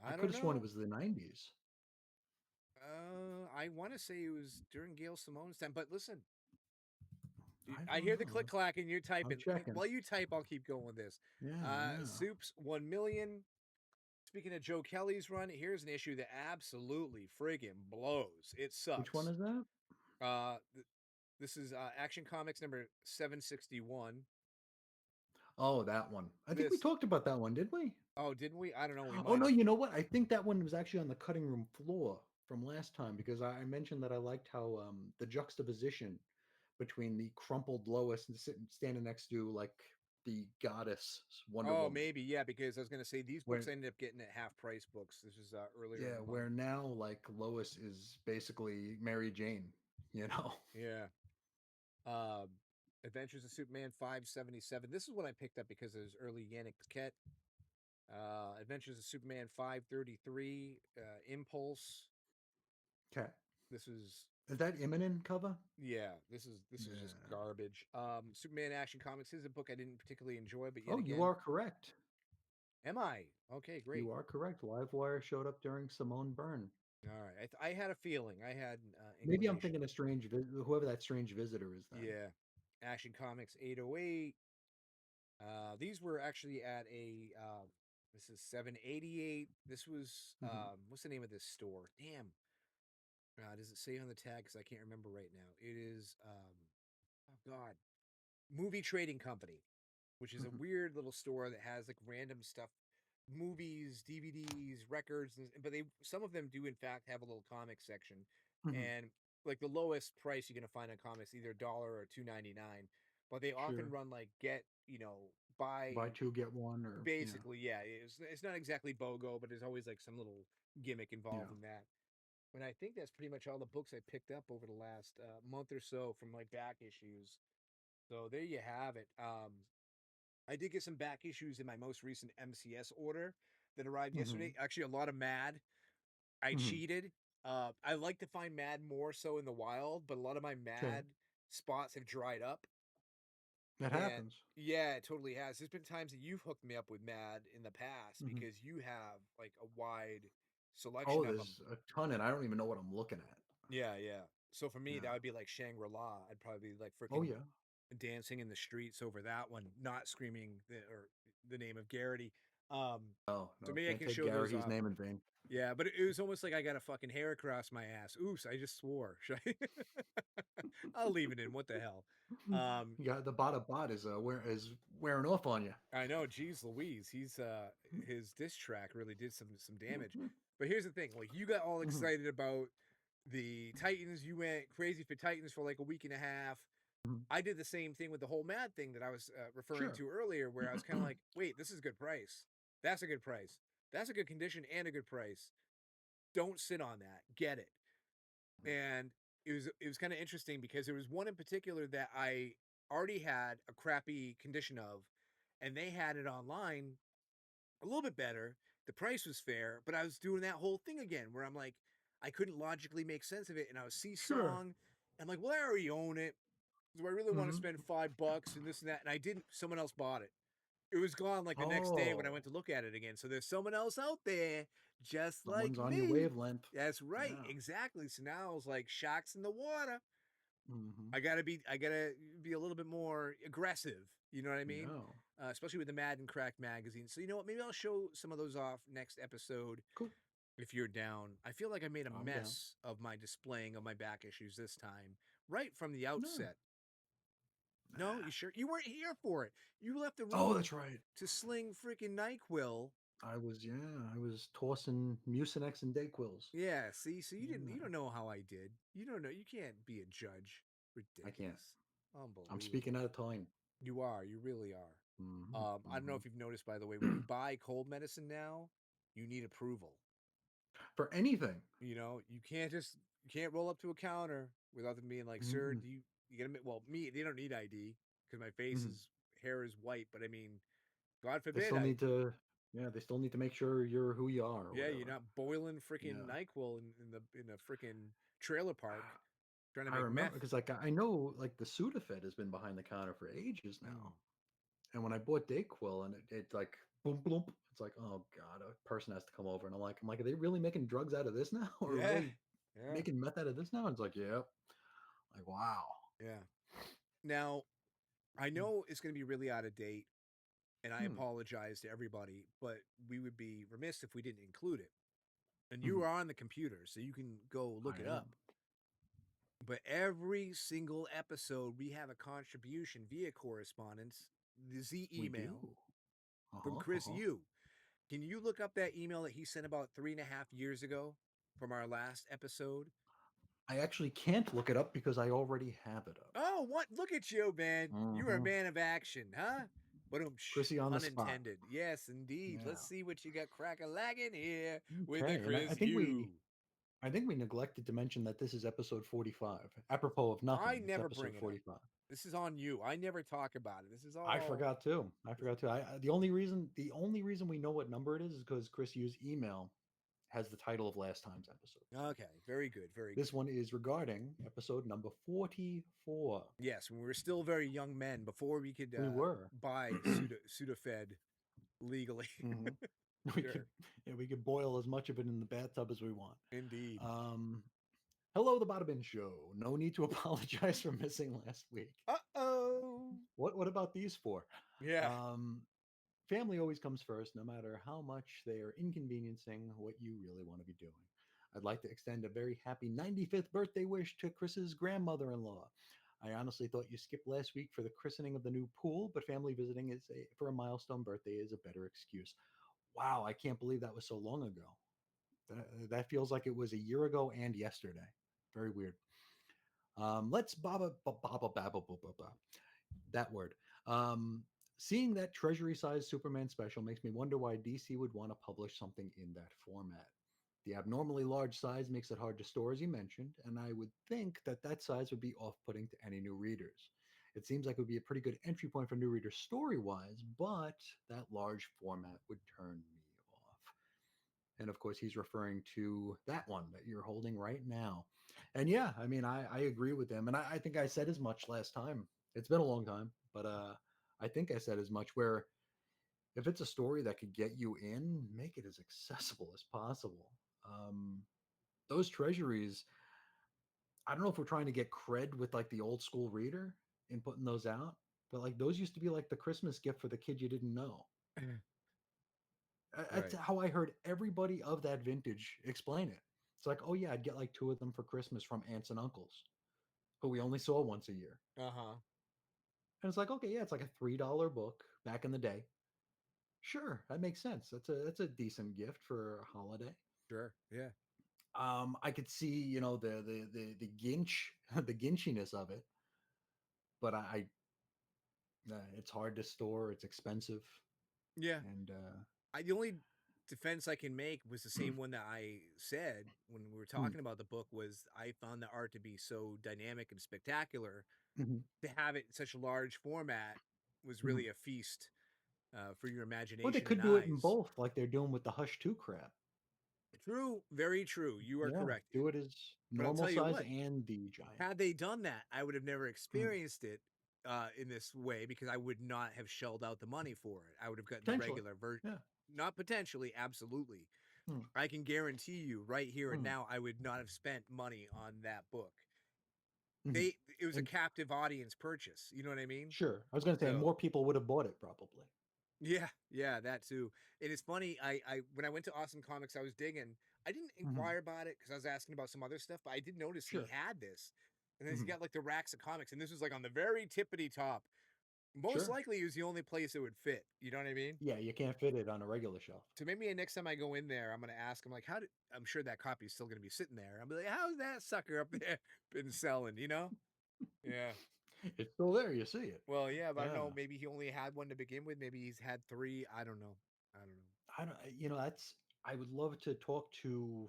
I I could don't have sworn it know. was the 90s. I want to say it was during Gail Simone's time, but listen, I I don't hear the know. click clack and you're I'm typing. checking. While you type, I'll keep going with this. Yeah, yeah. Soups 1 million. Speaking of Joe Kelly's run, here's an issue that absolutely friggin' blows. It Which one sucks. is that? This is Action Comics number 761. Oh, that one. I think we This, talked about that one, did we? oh, didn't we? I don't know. We Oh, might no, have. you know what? I think that one was actually on the cutting room floor from last time because I mentioned that I liked how the juxtaposition between the crumpled Lois and sitting standing next to like the goddess Wonder Oh, Woman. maybe, yeah, because I was going to say these books Where ended up getting at half price books. This is earlier in yeah, the month. where now like Lois is basically Mary Jane, you know. Yeah. Um, Adventures of Superman 577. This is what I picked up because it was early Yannick Paquette. Adventures of Superman 533. Impulse. Okay. This is Is that imminent cover? Yeah, this is just Yeah. garbage. Superman Action Comics is a book I didn't particularly enjoy, but yet Oh, you again, are correct. am I? Okay, great. You are correct. Livewire showed up during Simone Byrne. All right, I had a feeling, I had an Maybe I'm inclination. thinking of whoever that strange visitor is then. Yeah, Action Comics 808. These were actually at a. This is 788. This was Hmm. what's the name of this store? Damn. Does it say on the tag? Because I can't remember right now. It is oh god, Movie Trading Company, which is a Hmm. weird little store that has like random stuff, movies, DVDs, records, but they some of them do in fact have a little comic section, Hmm. and like the lowest price you're gonna find on comics either $1 or $2.99, but they often Sure. run like get buy Buy two, get one, or yeah. basically yeah. It's not exactly BOGO, but there's always like some little gimmick involved Yeah. in that. And I think that's pretty much all the books I picked up over the last month or so from my back issues. So there you have it. I did get some back issues in my most recent MCS order that arrived Hmm. yesterday. Actually, a lot of Mad. I Hmm. cheated. I like to find Mad more so in the wild, but a lot of my Okay. Mad spots have dried up. That And happens. yeah, it totally has. There's been times that you've hooked me up with Mad in the past Hmm. because you have like a wide Oh, selection of them. there's a ton, and I don't even know what I'm looking at. Yeah, yeah. So for me, Yeah. that would be like Shangri-La. I'd probably be like Oh, freaking yeah. dancing in the streets over that one, not screaming the name of Garrity. Um, Oh, so no. maybe I Can't can take show those Garrity's off. name in vain. Yeah, but it was almost like I got a fucking hair across my ass. Oops, I just swore. Should I? I'll leave it in. What the hell? Um, Yeah, the Bada bot is wearing off on you. I know. Geez, Louise, his diss track really did some damage. But here's the thing: like you got all Mhm. excited about the Titans. You went crazy for Titans for like a week and a half. Mhm. I did the same thing with the whole Mad thing that I was referring Sure. to earlier, where I was kind of like, wait, this is a good price. That's a good price. That's a good condition and a good price. Don't sit on that. Get it. And it was kind of interesting because there was one in particular that I already had a crappy condition of, and they had it online a little bit better. The price was fair, but I was doing that whole thing again where I'm like, I couldn't logically make sense of it, and I was Sure. seesawing. I'm like, well, I already own it. Do I really want to Hmm. spend $5 and this and that? And I didn't. Someone else bought it. It was gone like the next day when I Oh, went to look at it again. So there's someone else out there just like someone's on your me. wavelength. That's right, Yeah. exactly. So now I was like sharks in the water. Hmm. I gotta be a little bit more aggressive. You know what I mean? Yeah. Especially with the Mad and Cracked magazine. So you know what? Maybe I'll show some of those off next episode Cool. if you're down. I feel like I made a I'm down. mess of my displaying of my back issues this time, right from the No. outset. No, you sure? You weren't here for it. You left the Oh, room that's right. to sling freaking NyQuil I was tossing Mucinex and Dayquils. Yeah, see, so you Yeah, don't know how I did. You don't know. You can't be a judge. I can't. Ridiculous. I'm speaking Unbelievable. out of time. You are. You really are. Hmm. I don't know Hmm. if you've noticed, by the way, when you buy cold medicine now, you need approval. For anything. You can't just you can't roll up to a counter without them being like, "Sir, Hmm. do you get a well, me, they don't need ID because my face Hmm. is hair is white, but I mean, God They forbid still I need to. Yeah, they still need to make sure you're who you are or yeah, you're whatever. not boiling freaking Yeah. NyQuil in the freaking trailer park trying to I make remember meth. because like I know like the Sudafed has been behind the counter for ages Mm. now. And when I bought Dayquil and it like boom boom, it's like, oh god, a person has to come over and I'm like, are they really making drugs out of this now? Or Yeah. really Yeah. making meth out of this now? And it's like, yeah. Like wow. Yeah. Now, I know it's going to be really out of date, and I Hmm. apologize to everybody, but we would be remiss if we didn't include it. And you Mhm. are on the computer, so you can go look I it am. up. But every single episode, we have a contribution via correspondence, the Z We do. email from Uh-huh. Chris Uh-huh. Yu. Can you look up that email that he sent about 3.5 years ago from our last episode? I actually can't look it up because I already have it up. Oh, what? Look at you, man. You're a Hmm. man of action, huh? But Chrissy on the pun spot. intended. Yes, indeed. Let's Yeah. see what you got crack-a-lagging here with the Okay. And Chris U. I think we neglected to mention that this is episode 45. Apropos of nothing, I it's never episode bring it up. 45. This is on you. I never talk about it. This is I all. forgot too. I forgot too. The only reason we know what number it is because Chris Yu's email has the title of last time's episode. Okay, very good, very This good. one is regarding episode number 44. Yes, when we were still very young men, before we could We were. buy Sudafed legally. Hmm. We could Sure, we could boil as much of it in the bathtub as we want. indeed. Um, hello, the Bada Bin Show. No need to apologize for missing last week. Uh-oh. What about these four? Yeah. Um, family always comes first, no matter how much they are inconveniencing what you really want to be doing. I'd like to extend a very happy 95th birthday wish to Chris's grandmother in law. I honestly thought you skipped last week for the christening of the new pool, but family visiting for a milestone birthday is a better excuse. Wow, I can't believe that was so long ago. That feels like it was a year ago and yesterday. Very weird. Let's baba babba that word. Um, Seeing that treasury-sized Superman special makes me wonder why DC would want to publish something in that format. The abnormally large size makes it hard to store, as you mentioned, and I would think that that size would be off-putting to any new readers. It seems like it would be a pretty good entry point for new readers story-wise, but that large format would turn me off. And of course, he's referring to that one that you're holding right now. And yeah, I mean, I agree with him. And I think I said as much last time. It's been a long time, but I think I said as much where if it's a story that could get you in, make it as accessible as possible. Um, those treasuries, I don't know if we're trying to get cred with like the old school reader in putting those out, but like those used to be like the Christmas gift for the kid you didn't know. That's Right. how I heard everybody of that vintage explain it. It's like, oh yeah, I'd get like two of them for Christmas from aunts and uncles who we only saw once a year. Uh-huh. And it's like, okay, yeah, it's like a $3 book back in the day. Sure, that makes sense. That's a decent gift for a holiday. Sure. Yeah. I could see, the Ginch, the Ginchiness of it, but it's hard to store. It's expensive, Yeah. and The only defense I can make was the same one that I said when we were hmm, talking about the book was I found the art to be so dynamic and spectacular. mhm, To have it in such a large format was mhm. really a feast for your Or they imagination and could do it in eyes. both, like they're doing with the Hush Two crap. True, very true. You are Yeah, correct. do it as But I'll normal tell you size what, and the giant. had they done that, I would have never Mhm. experienced it in this way because I would not have shelled out the money for it. I would have gotten the Potentially. regular version. Yeah. Not potentially, absolutely. Mm, I can guarantee you right here and mm, now I would not have spent money on that book. mhm. It was a And captive audience purchase. You know what I mean? sure, I was going to say So more people would have bought it probably. yeah, yeah, that too. And it's funny. I when I went to Awesome Comics, I was digging. I didn't Mhm. inquire about it because I was asking about some other stuff, but I did notice he Sure. had this, and then he Mhm. got like the racks of comics, and this was like on the very tippity top. Most Sure. likely it was the only place it would fit. You know what I mean? Yeah, you can't fit it on a regular shelf. So maybe next time I go in there, I'm gonna ask him like, how did I'm sure that copy's still gonna be sitting there. I'll be like, how's that sucker up there been selling? You know? Yeah. It's still there. You see it. Well, yeah, but I don't Yeah. know. Maybe he only had one to begin with. Maybe he's had three. I don't know. I don't know. I don't. That's. I would love to talk to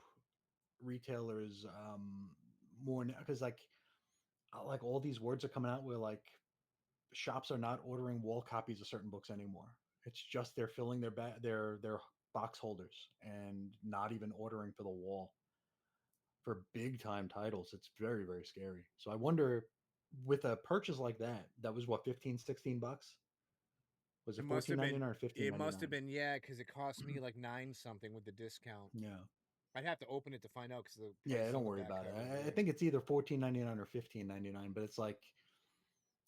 retailers more now because like all these words are coming out where like shops are not ordering wall copies of certain books anymore. It's just they're filling their box holders and not even ordering for the wall for big time titles. It's very, very scary. So I wonder with a purchase like that, that was what, 15, 16 bucks? Was It it must have been. 14.99 or It must have 15.99? been, yeah, because it cost me like nine something with the discount. Yeah. I'd have to open it to find out because the price Yeah, on don't the worry back about it. cover. I Yeah. think it's either 14.99 or 15.99, but it's like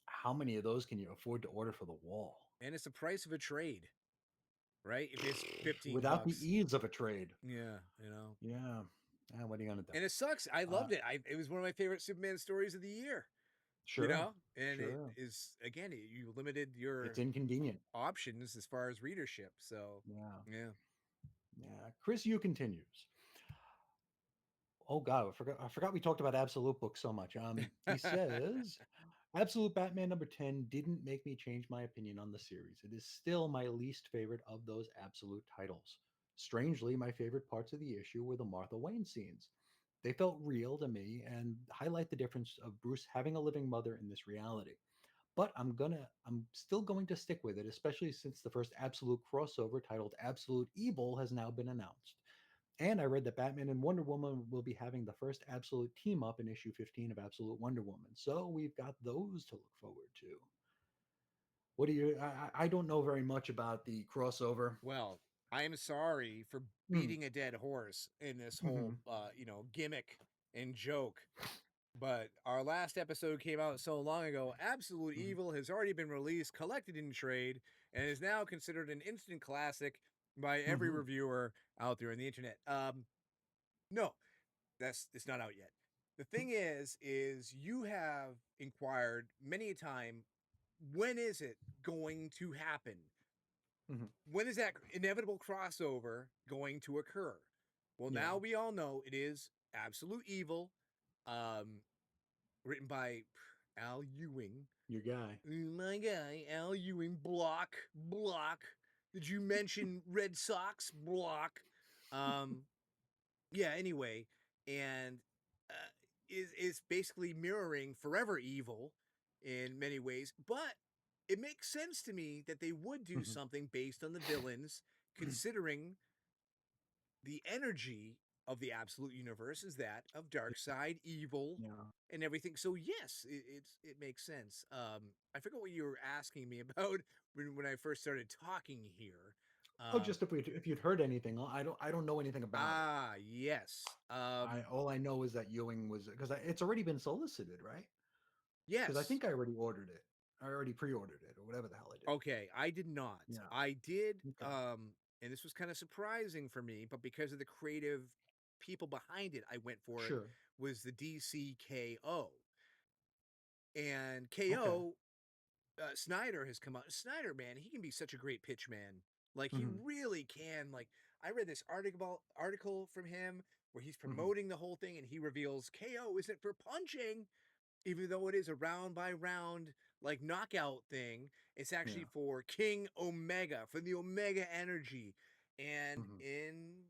how many of those can you afford to order for the wall? And it's the price of a trade, right? If it's 15 Without the bucks. ease of a trade. Yeah, you know. Yeah. What are you gonna do? And it sucks. I Uh, loved it. It was one of my favorite Superman stories of the year. You sure. know, and it Sure. is again, you limited your It's inconvenient. options as far as readership. So Yeah. yeah. Yeah. Chris Yu continues. Oh God, I forgot we talked about Absolute books so much. He says Absolute Batman number 10 didn't make me change my opinion on the series. It is still my least favorite of those Absolute titles. Strangely, my favorite parts of the issue were the Martha Wayne scenes. They felt real to me and highlight the difference of Bruce having a living mother in this reality. But I'm still going to stick with it, especially since the first Absolute crossover titled Absolute Evil has now been announced. And I read that Batman and Wonder Woman will be having the first Absolute team up in issue 15 of Absolute Wonder Woman. So we've got those to look forward to. What do you? I don't know very much about the crossover. Well, I am sorry for Mm, beating a dead horse in this whole mhm, gimmick and joke. But our last episode came out so long ago. Absolute mhm, Evil has already been released, collected in trade, and is now considered an instant classic by every mhm, reviewer out there on the internet. No, it's not out yet. The thing is you have inquired many a time, when is it going to happen? mhm. When is that inevitable crossover going to occur? Well, Yeah, now we all know it is Absolute Evil, um, written by Al Ewing. your guy. My guy, Al Ewing. Block. Did you mention Red Sox? Block. Um, yeah, anyway, and is basically mirroring Forever Evil in many ways, but it makes sense to me that they would do Mhm. something based on the villains, considering the energy of the Absolute Universe is that of Dark Side, evil, Yeah. and everything. So yes, it makes sense. I forget what you were asking me about when I first started talking here. Oh, Um, just if you'd heard anything, I don't know anything about it. yes. I all I know is that Ewing was because it's already been solicited, right? Because I Yes. think I already ordered it. I already pre-ordered it or whatever the hell I did. Okay, I did not. Yeah. I did, Okay. and this was kind of surprising for me, but because of the creative people behind it, I went for it. Sure. Was the DCKO, and Okay. KO Snyder has come out. Snyder, man, he can be such a great pitch man. Like he Mhm, really can. Like I read this article from him where he's mhm. promoting the whole thing, and he reveals KO isn't for punching, even though it is a round by round like knockout thing. It's actually Yeah. for King Omega, for the Omega energy, and Mhm, in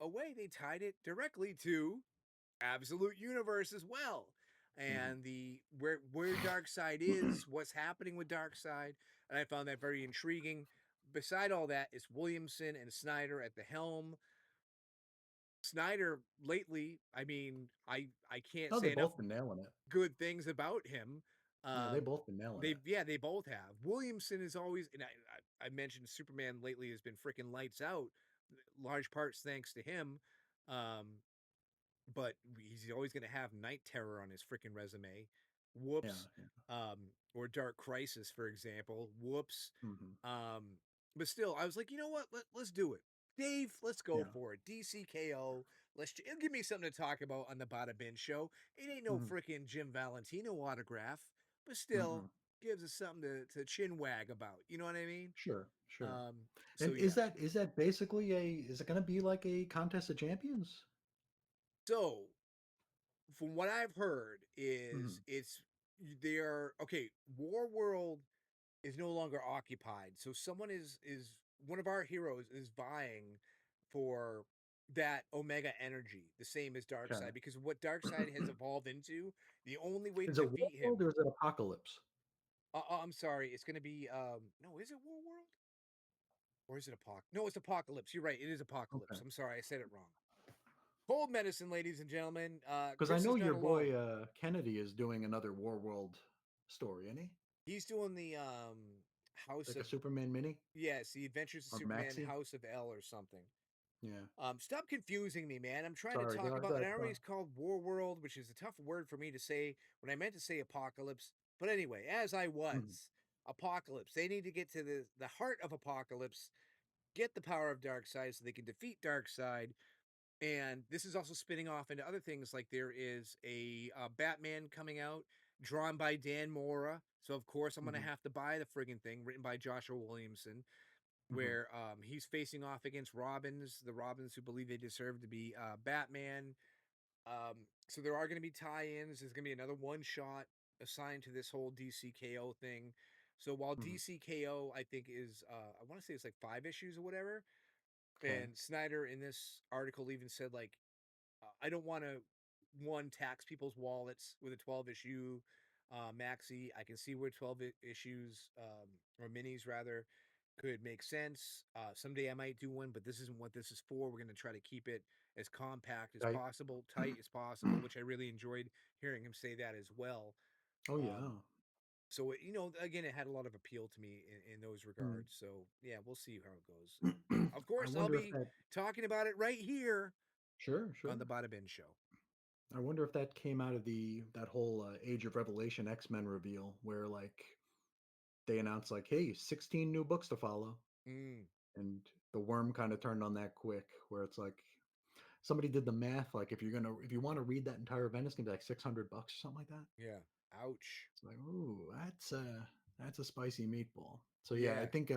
a way, they tied it directly to Absolute Universe as well. mhm. And the where Darkseid is, what's happening with Darkseid, and I found that very intriguing. Beside all that, it's Williamson and Snyder at the helm. Snyder lately, I mean, I can't Oh, say they've enough both been nailing it. good things about him. Yeah, they've both been nailing it. They both have. Williamson is always, and I mentioned Superman lately has been freaking lights out, large parts thanks to him. Um, but he's always going to have Night Terror on his freaking resume. Yeah, Whoops. yeah. Or Dark Crisis, for example. Whoops. Mhm. But still, I was like, you know what? Let's do it. Dave, let's go Yeah. for it. DCKO. It'll give me something to talk about on the Bada Bin show. It ain't no Mhm, freaking Jim Valentino autograph, but still, mhm. gives us something to chin wag about. You know what I mean? Sure, sure. Um, so And yeah. is that basically a is it going to be like a contest of champions? So from what I've heard Hmm. is they're okay. War World is no longer occupied, so someone is one of our heroes is vying for that Omega energy, the same as Okay. Darkseid, because what Darkseid has evolved into, the only way to Is it War defeat him. World or is it Apocalypse? I'm sorry, it's gonna be no, is it War World or is it Apoc? No, it's Apocalypse. You're right, it is Apocalypse. Okay. I'm sorry, I said it wrong. Cold medicine, ladies and gentlemen. Because I Chris know is not your alone. boy Kennedy is doing another War World story, isn't he? He's doing the House Like a of Superman mini yes, the Adventures of or Superman, maxi? House of L or something. Yeah. Stop confusing me, man. I'm trying to Sorry. talk Go, about, go and ahead. I Go already on. called War World, which is a tough word for me to say when I meant to say apocalypse. But anyway, as I Mhm. was, apocalypse. They need to get to the heart of apocalypse, get the power of Darkseid so they can defeat Darkseid. And this is also spinning off into other things, like there is a Batman coming out, drawn by Dan Mora. So of course I'm gonna Mhm. have to buy the friggin' thing, written by Joshua Williamson, Mhm. where he's facing off against the Robins who believe they deserve to be Batman. So there are going to be tie-ins. There's going to be another one shot assigned to this whole DCKO thing. So while Mhm. DCKO I think is I want to say it's like 5 issues or whatever, Okay. and Snyder in this article even said like I don't want to one tax people's wallets with a 12 issue maxi. I can see where 12 issues or minis rather could make sense. Someday I might do one, but this isn't what this is for. We're going to try to keep it as compact as Right. possible, tight as possible, which I really enjoyed hearing him say that as well. Oh Um, yeah. so you know, again, it had a lot of appeal to me in those Mm. regards. So yeah, we'll see how it goes. And of I course, I'll wonder if be that. talking about it right here Sure. on Sure. the Bada Bin Show. I wonder if that came out of the that whole Age of Revelation X-Men reveal where like they announced like, hey, 16 new books to follow, Mm, and the worm kind of turned on that quick, where it's like somebody did the math, like if you want to read that entire event, it's gonna be like $600 or something like that. yeah. Ouch. It's like, ooh, that's a spicy meatball. So yeah, I Yeah. think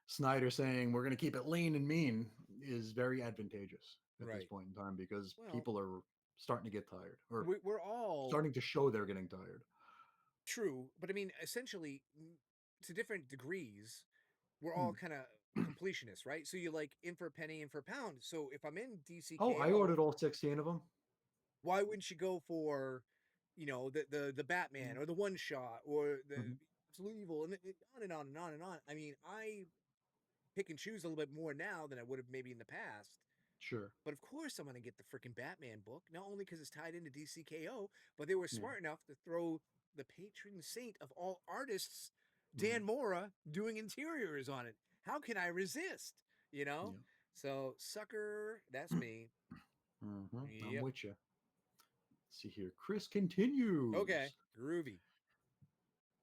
Snyder saying we're gonna keep it lean and mean is very advantageous at this Right. point in time because Well, people are starting to get tired or we're all starting to show they're getting tired. true, but I mean, essentially, to different degrees, we're all Hmm. kind of completionists, right? So you like in for a penny, in for a pound. So if I'm in Oh, I DCKO, ordered all 16 of them. why wouldn't you go for, you know, the Batman or the one shot or the Mm-hmm. absolute evil and on and on and on and on. I mean, I pick and choose a little bit more now than I would have maybe in the past. Sure. But of course, I'm going to get the freaking Batman book, not only because it's tied into DCKO, but they were Yeah. smart enough to throw the patron saint of all artists, Mm-hmm. Dan Mora, doing interiors on it. How can I resist? You know? Yeah. So, sucker, that's me. Hmm. I'm Yep. with you. See here, Chris Okay. continues. Groovy.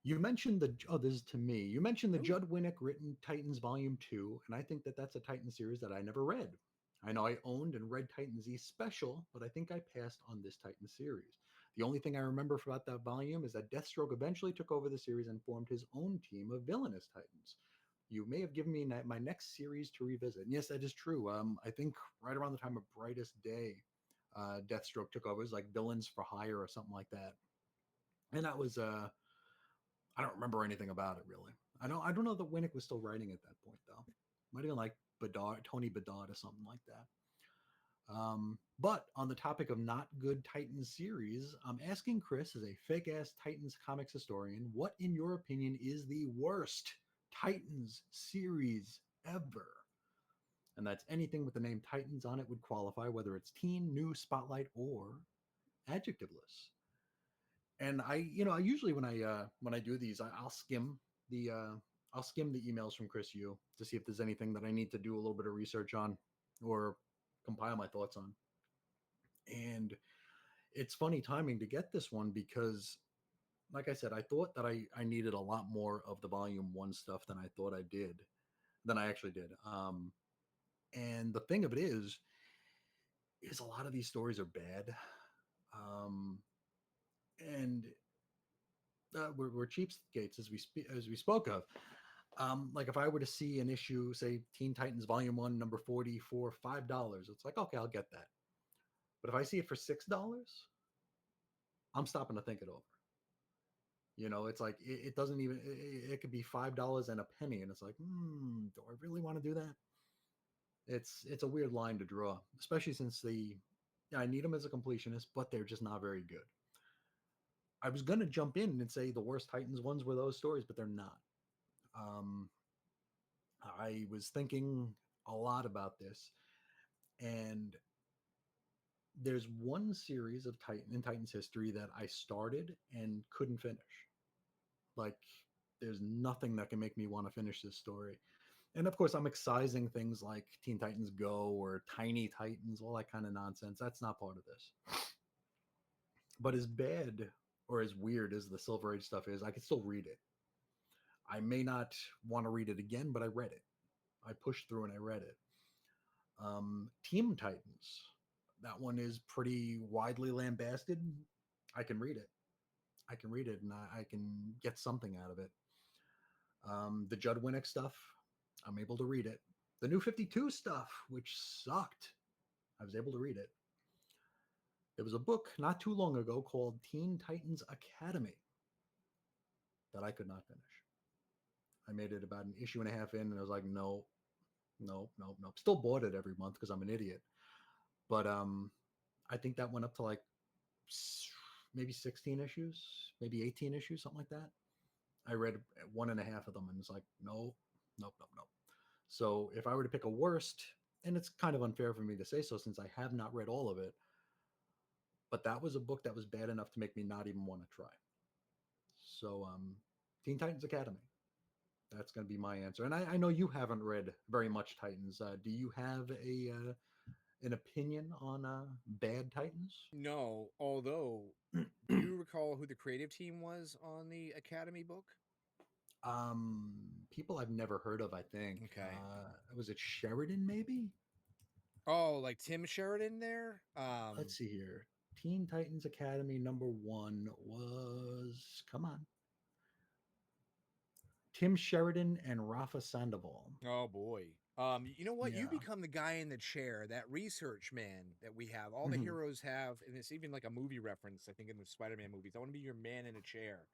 You mentioned the oh, this is to me. You mentioned the Ooh. Judd Winnick written Titans Volume 2, and I think that that's a Titan series that I never read. I know I owned and read Titans Z Special, but I think I passed on this Titan series. The only thing I remember about that volume is that Deathstroke eventually took over the series and formed his own team of villainous Titans. You may have given me my next series to revisit. And yes, that is true. I think right around the time of Brightest Day, Deathstroke took over. It was like Villains for Hire or something like that. And that was I don't remember anything about it really. I don't know that Winnick was still writing at that point though. Might have been like Bedard, Tony Bedard or something like that. But on the topic of not good Titans series, I'm asking Chris, as a fake ass Titans comics historian, what in your opinion is the worst Titans series ever? And that's anything with the name Titans on it would qualify, whether it's teen, new, spotlight, or adjectiveless. And I usually when I do these, the uh, I'll skim the emails from Chris Yu to see if there's anything that I need to do a little bit of research on or compile my thoughts on. And it's funny timing to get this one because, like I said, I thought that I needed a lot more of the volume one stuff than I thought I did, than I actually did. And the thing of it is a lot of these stories are bad. And we're cheapskates as we spoke of. Like if I were to see an issue, say Teen Titans Volume One, number 40 for $5, it's like okay, I'll get that. But if I see it for $6, I'm stopping to think it over. You know, it's like it doesn't even. It could be $5 and a penny, and it's like, do I really want to do that? It's a weird line to draw, especially since yeah, I need them as a completionist, but they're just not very good. I was gonna jump in and say the worst Titans ones were those stories, but they're not. Um, I was thinking a lot about this, and there's one series of Titans history that I started and couldn't finish. Like, there's nothing that can make me want to finish this story. And of course, I'm excising things like Teen Titans Go or Tiny Titans, all that kind of nonsense. That's not part of this. But as bad or as weird as the Silver Age stuff is, I can still read it. I may not want to read it again, but I read it. I pushed through and I read it. Team Titans. That one is pretty widely lambasted. I can read it. I can read it and I can get something out of it. The Judd Winnick stuff, I'm able to read it. The New 52 stuff, which sucked, I was able to read it. There was a book not too long ago called Teen Titans Academy that I could not finish. I made it about an issue and a half in, and I was like, no, no, no, no. Still bought it every month because I'm an idiot. But I think that went up to like maybe 16 issues, maybe 18 issues, something like that. I read one and a half of them, and it's like, no, nope, nope, nope. So if I were to pick a worst, and it's kind of unfair for me to say so since I have not read all of it, but that was a book that was bad enough to make me not even want to try. So Teen Titans Academy. That's going to be my answer. And I know you haven't read very much Titans. Do you have an opinion on bad Titans? No, although, do you recall who the creative team was on the Academy book? People I've never heard of, I think. Okay. Was it Sheridan, maybe? Oh, like Tim Sheridan there? Let's see here. Teen Titans Academy #1 was, come on, Tim Sheridan and Rafa Sandoval. Oh boy. You know what? You Yeah. become the guy in the chair, that research man that we have. All the Mhm. heroes have, and it's even like a movie reference, I think, in the Spider-Man movies. I want to be your man in a chair.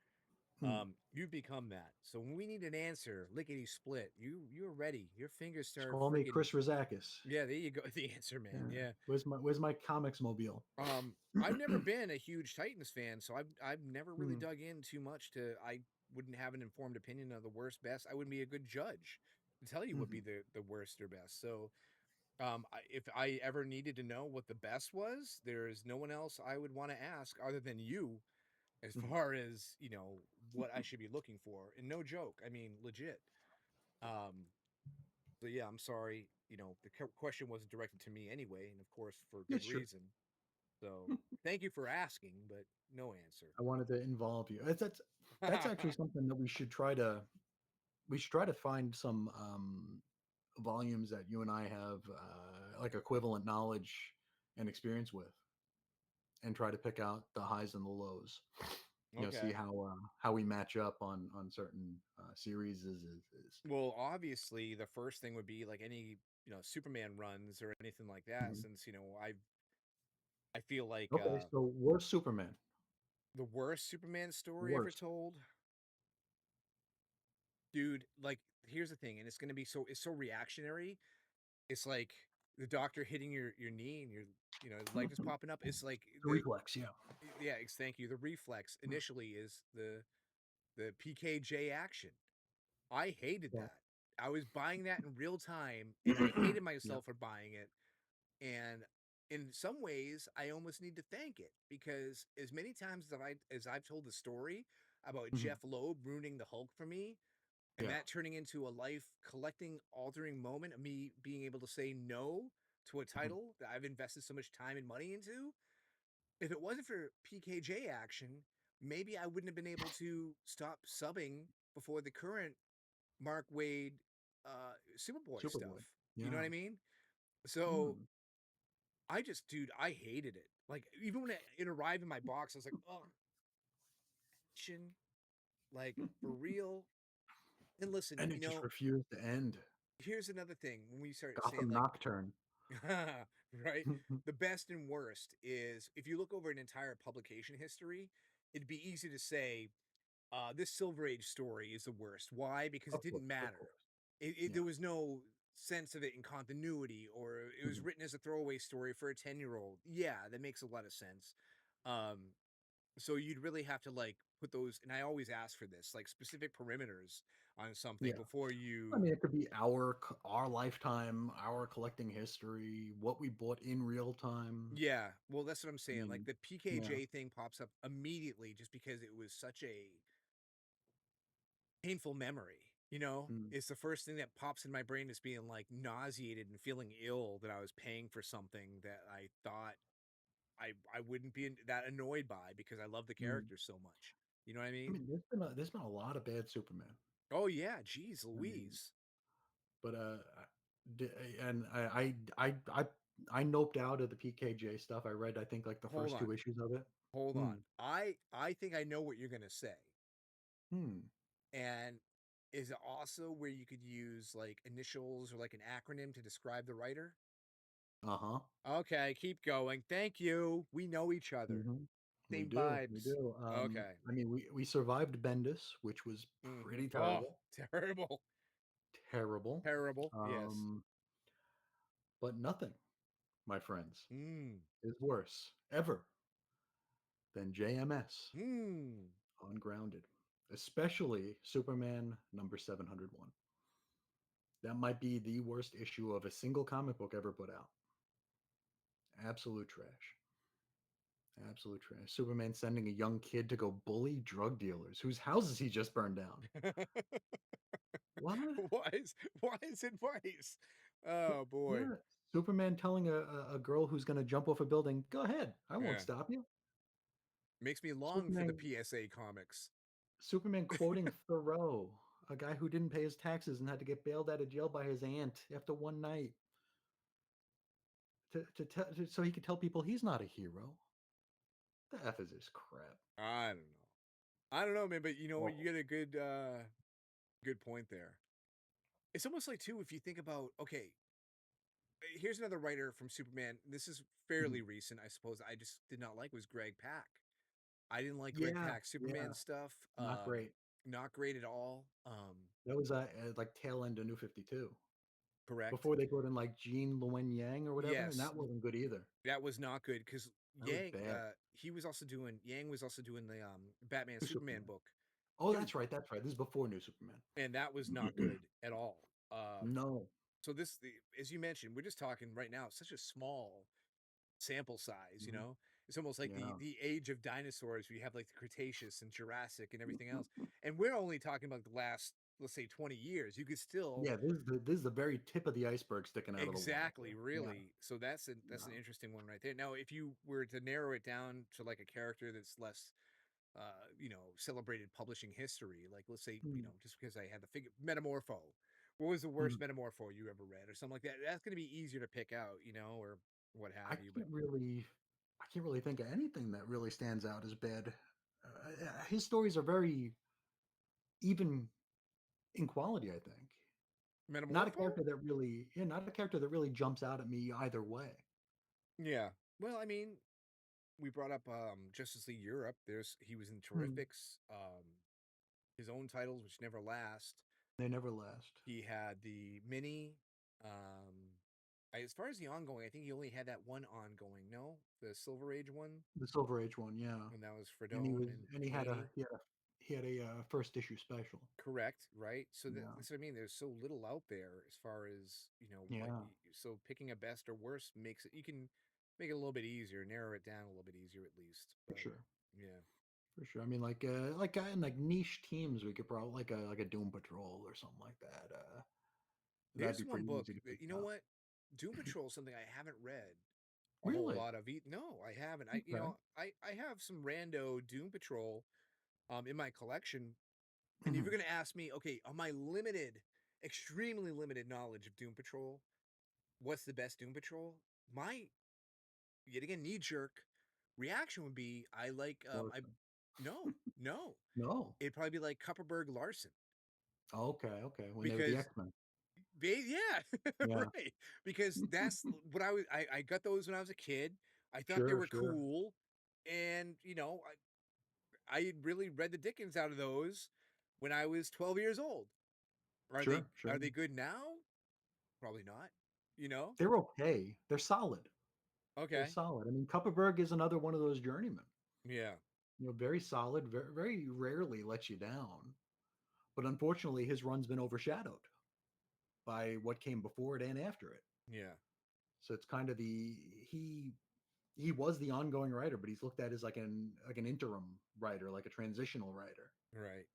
Hmm. You've become that. So when we need an answer, lickety split, you're ready. Your fingers Just start call me freaking. Chris Rozakis. Yeah, there you go. The answer, Yeah. man. Yeah. Where's my comics mobile? I've never been a huge Titans fan, so I've never really Hmm. dug in too much to. I wouldn't have an informed opinion of the worst, best. I wouldn't be a good judge to tell you what be Hmm. the worst or best. So, if I ever needed to know what the best was, there's no one else I would want to ask other than you, as Hmm. far as what I should be looking for. And no joke, I mean legit. Um, so yeah, I'm sorry. The question wasn't directed to me anyway, and of course for Yeah, good sure. reason. So thank you for asking, but no I wanted to involve you. That's actually answer. something that we should try to find some volumes that you and I have like equivalent knowledge and experience with, and try to pick out the highs and the lows. You know, see Okay. how we match up on certain series is. Well, obviously, the first thing would be like any Superman runs or anything like that, Mhm. since I feel like Okay, so worst Superman, the worst Superman story ever worst. told, dude. Like, here's the thing, and it's so reactionary. It's like the doctor hitting your knee and your leg is popping up. It's like The reflex, yeah. yeah, thank you. The reflex initially is the PKJ action. I hated Yeah. that. I was buying that in real time, and I hated Yeah. myself for buying it. And in some ways, I almost need to thank it because as many times as I've told the story about Mhm. Jeff Loeb ruining the Hulk for me, and Yeah. that turning into a life collecting altering moment of me being able to say no to a Mhm. title that I've invested so much time and money into. If it wasn't for PKJ action, maybe I wouldn't have been able to stop subbing before the current Mark Wade Superboy Superboy. stuff. You know what Yeah. I mean? So Mm. dude, I hated it. Like even when it arrived in my box, I was like, oh, like for real. And listen, And it just refused to end. here's another thing when we start saying Gotham like, Nocturne. right, the best and worst is if you look over an entire publication history, it'd be easy to say this Silver Age story is the worst. Why? Because it Of course, didn't of matter. course. There Yeah. was no sense of it in continuity, or it was Mhm. written as a throwaway story for a 10-year-old. Yeah, that makes a lot of sense. Um, so you'd really have to like put those, and I always ask for this, like specific perimeters on something Yeah. before I you. mean, it could be our lifetime, our collecting history, what we bought in real time. Yeah, well, that's what I'm I saying. Like mean, the yeah. PKJ thing pops up immediately just because it was such a painful memory. Mm, It's the first thing that pops in my brain is being like nauseated and feeling ill that I was paying for something that I thought I wouldn't be that annoyed by because I love the mm. character so much. You know what I I mean? mean, there's been a lot of bad Superman. Oh yeah, geez, I mean, Louise. but d- and I noped out of the PKJ stuff. I read, I think, like the Hold first on, two issues of it. hold on. Hmm. I think I know what you're gonna say, Hmm. and is it also where you could use like initials or like an acronym to describe the writer? Uh-huh. Okay, keep going. Thank you. We know each other. Hmm. We Same do. We vibes. do. Okay. I mean, we survived Bendis, which was pretty Oh, terrible. terrible. Terrible. Terrible. Yes. Um, but nothing, my friends, Hmm. is worse ever than JMS Hmm. Ungrounded, especially Superman number 701. That might be the worst issue of a single comic book ever put out. Absolute trash. Absolute trash. Superman sending a young kid to go bully drug dealers whose houses he just burned down. What? why is advice? Oh boy. Yeah. Superman telling a girl who's going to jump off a building, go ahead. I won't Yeah. stop you. Makes me long for the Superman PSA comics. Superman quoting Thoreau, a guy who didn't pay his taxes and had to get bailed out of jail by his aunt after one night so he could tell people he's not a hero. The F is this crap. I don't know. I don't know, man, but you know what? You Awful. get a good point there. It's almost like too, if you think about, okay, here's another writer from Superman. This is Mhm. fairly recent, I suppose. I just did not like was Greg Pak. I didn't like Greg Yeah, Pak's Superman yeah, stuff. not great. Not great at all. That was like tail end of New 52. Correct. Before they brought in like Jean Luen Yang or whatever, and Yes, that wasn't good either. that was not good because That was Yang, bad. he was also doing Yang was also doing the Batman New Superman Superman. book. Oh, He was, that's right. That's right. This is before New Superman. and that was not good at all. No. So as you mentioned, we're just talking right now. Such a small sample size, Mhm. it's almost like the Yeah. the age of dinosaurs where you have like the Cretaceous and Jurassic and everything else, and we're only talking about the last, let's say, 20 years. You could still. Yeah, this is the very tip of the iceberg sticking out of the water Exactly, here. Yeah. really. So that's an No. interesting one right there. Now, if you were to narrow it down to like a character that's less celebrated publishing history, like let's say, Mm, just because I had the figure Metamorpho. What was the worst mhm. Metamorpho you ever read or something like that? That's going to be easier to pick out, or what I have you, but can't really I can't really think of anything that really stands out as bad. His stories are very even in quality, I think. Not a Metamorpho? character that really yeah, not a character that really jumps out at me either way. Yeah. Well, I mean, we brought up Justice League Europe. He was in Hmm. Terrifics, his own titles which never last. They never last. He had the mini. As far as the ongoing, I think he only had that one ongoing. No, the Silver Age one, The Silver Age one, yeah. and that was And he Fredone was and and Haney. he had a first issue special. Correct, right? So Yeah. that's what I mean. There's so little out there as far as what. Yeah, So picking a best or worst makes it. You can make it a little bit easier, narrow it down a little bit easier at least. for But sure. yeah, For sure. I mean in like niche teams we could probably like a Doom Patrol or something like that. That'd there's be one pretty book. easy to pick You know out. what? Doom Patrol is something I haven't read a whole Really? lot of. No, I haven't. I you Okay. know I have some rando Doom Patrol in my collection. And if Mhm. you're gonna ask me, okay, on my limited, extremely limited knowledge of Doom Patrol, what's the best Doom Patrol? My yet again knee jerk reaction would be I like I Morrison. No, no. No. It'd probably be like Kupperberg Larson Okay. When they were the because X-Men. yeah, Yeah. right. Because that's what I got those when I was a kid. I thought they Sure, were sure. cool, and I really read the Dickens out of those when I was 12 years old. Are they Sure. are they good now? Probably not. You know? They're okay. They're solid. They're Okay. solid. I mean, Kupperberg is another one of those journeymen. Yeah. Very solid, very rarely lets you down. But unfortunately, his run's been overshadowed by what came before it and after it. Yeah. So it's kind of he was the ongoing writer, but he's looked at as like an interim writer, like a transitional writer, Right.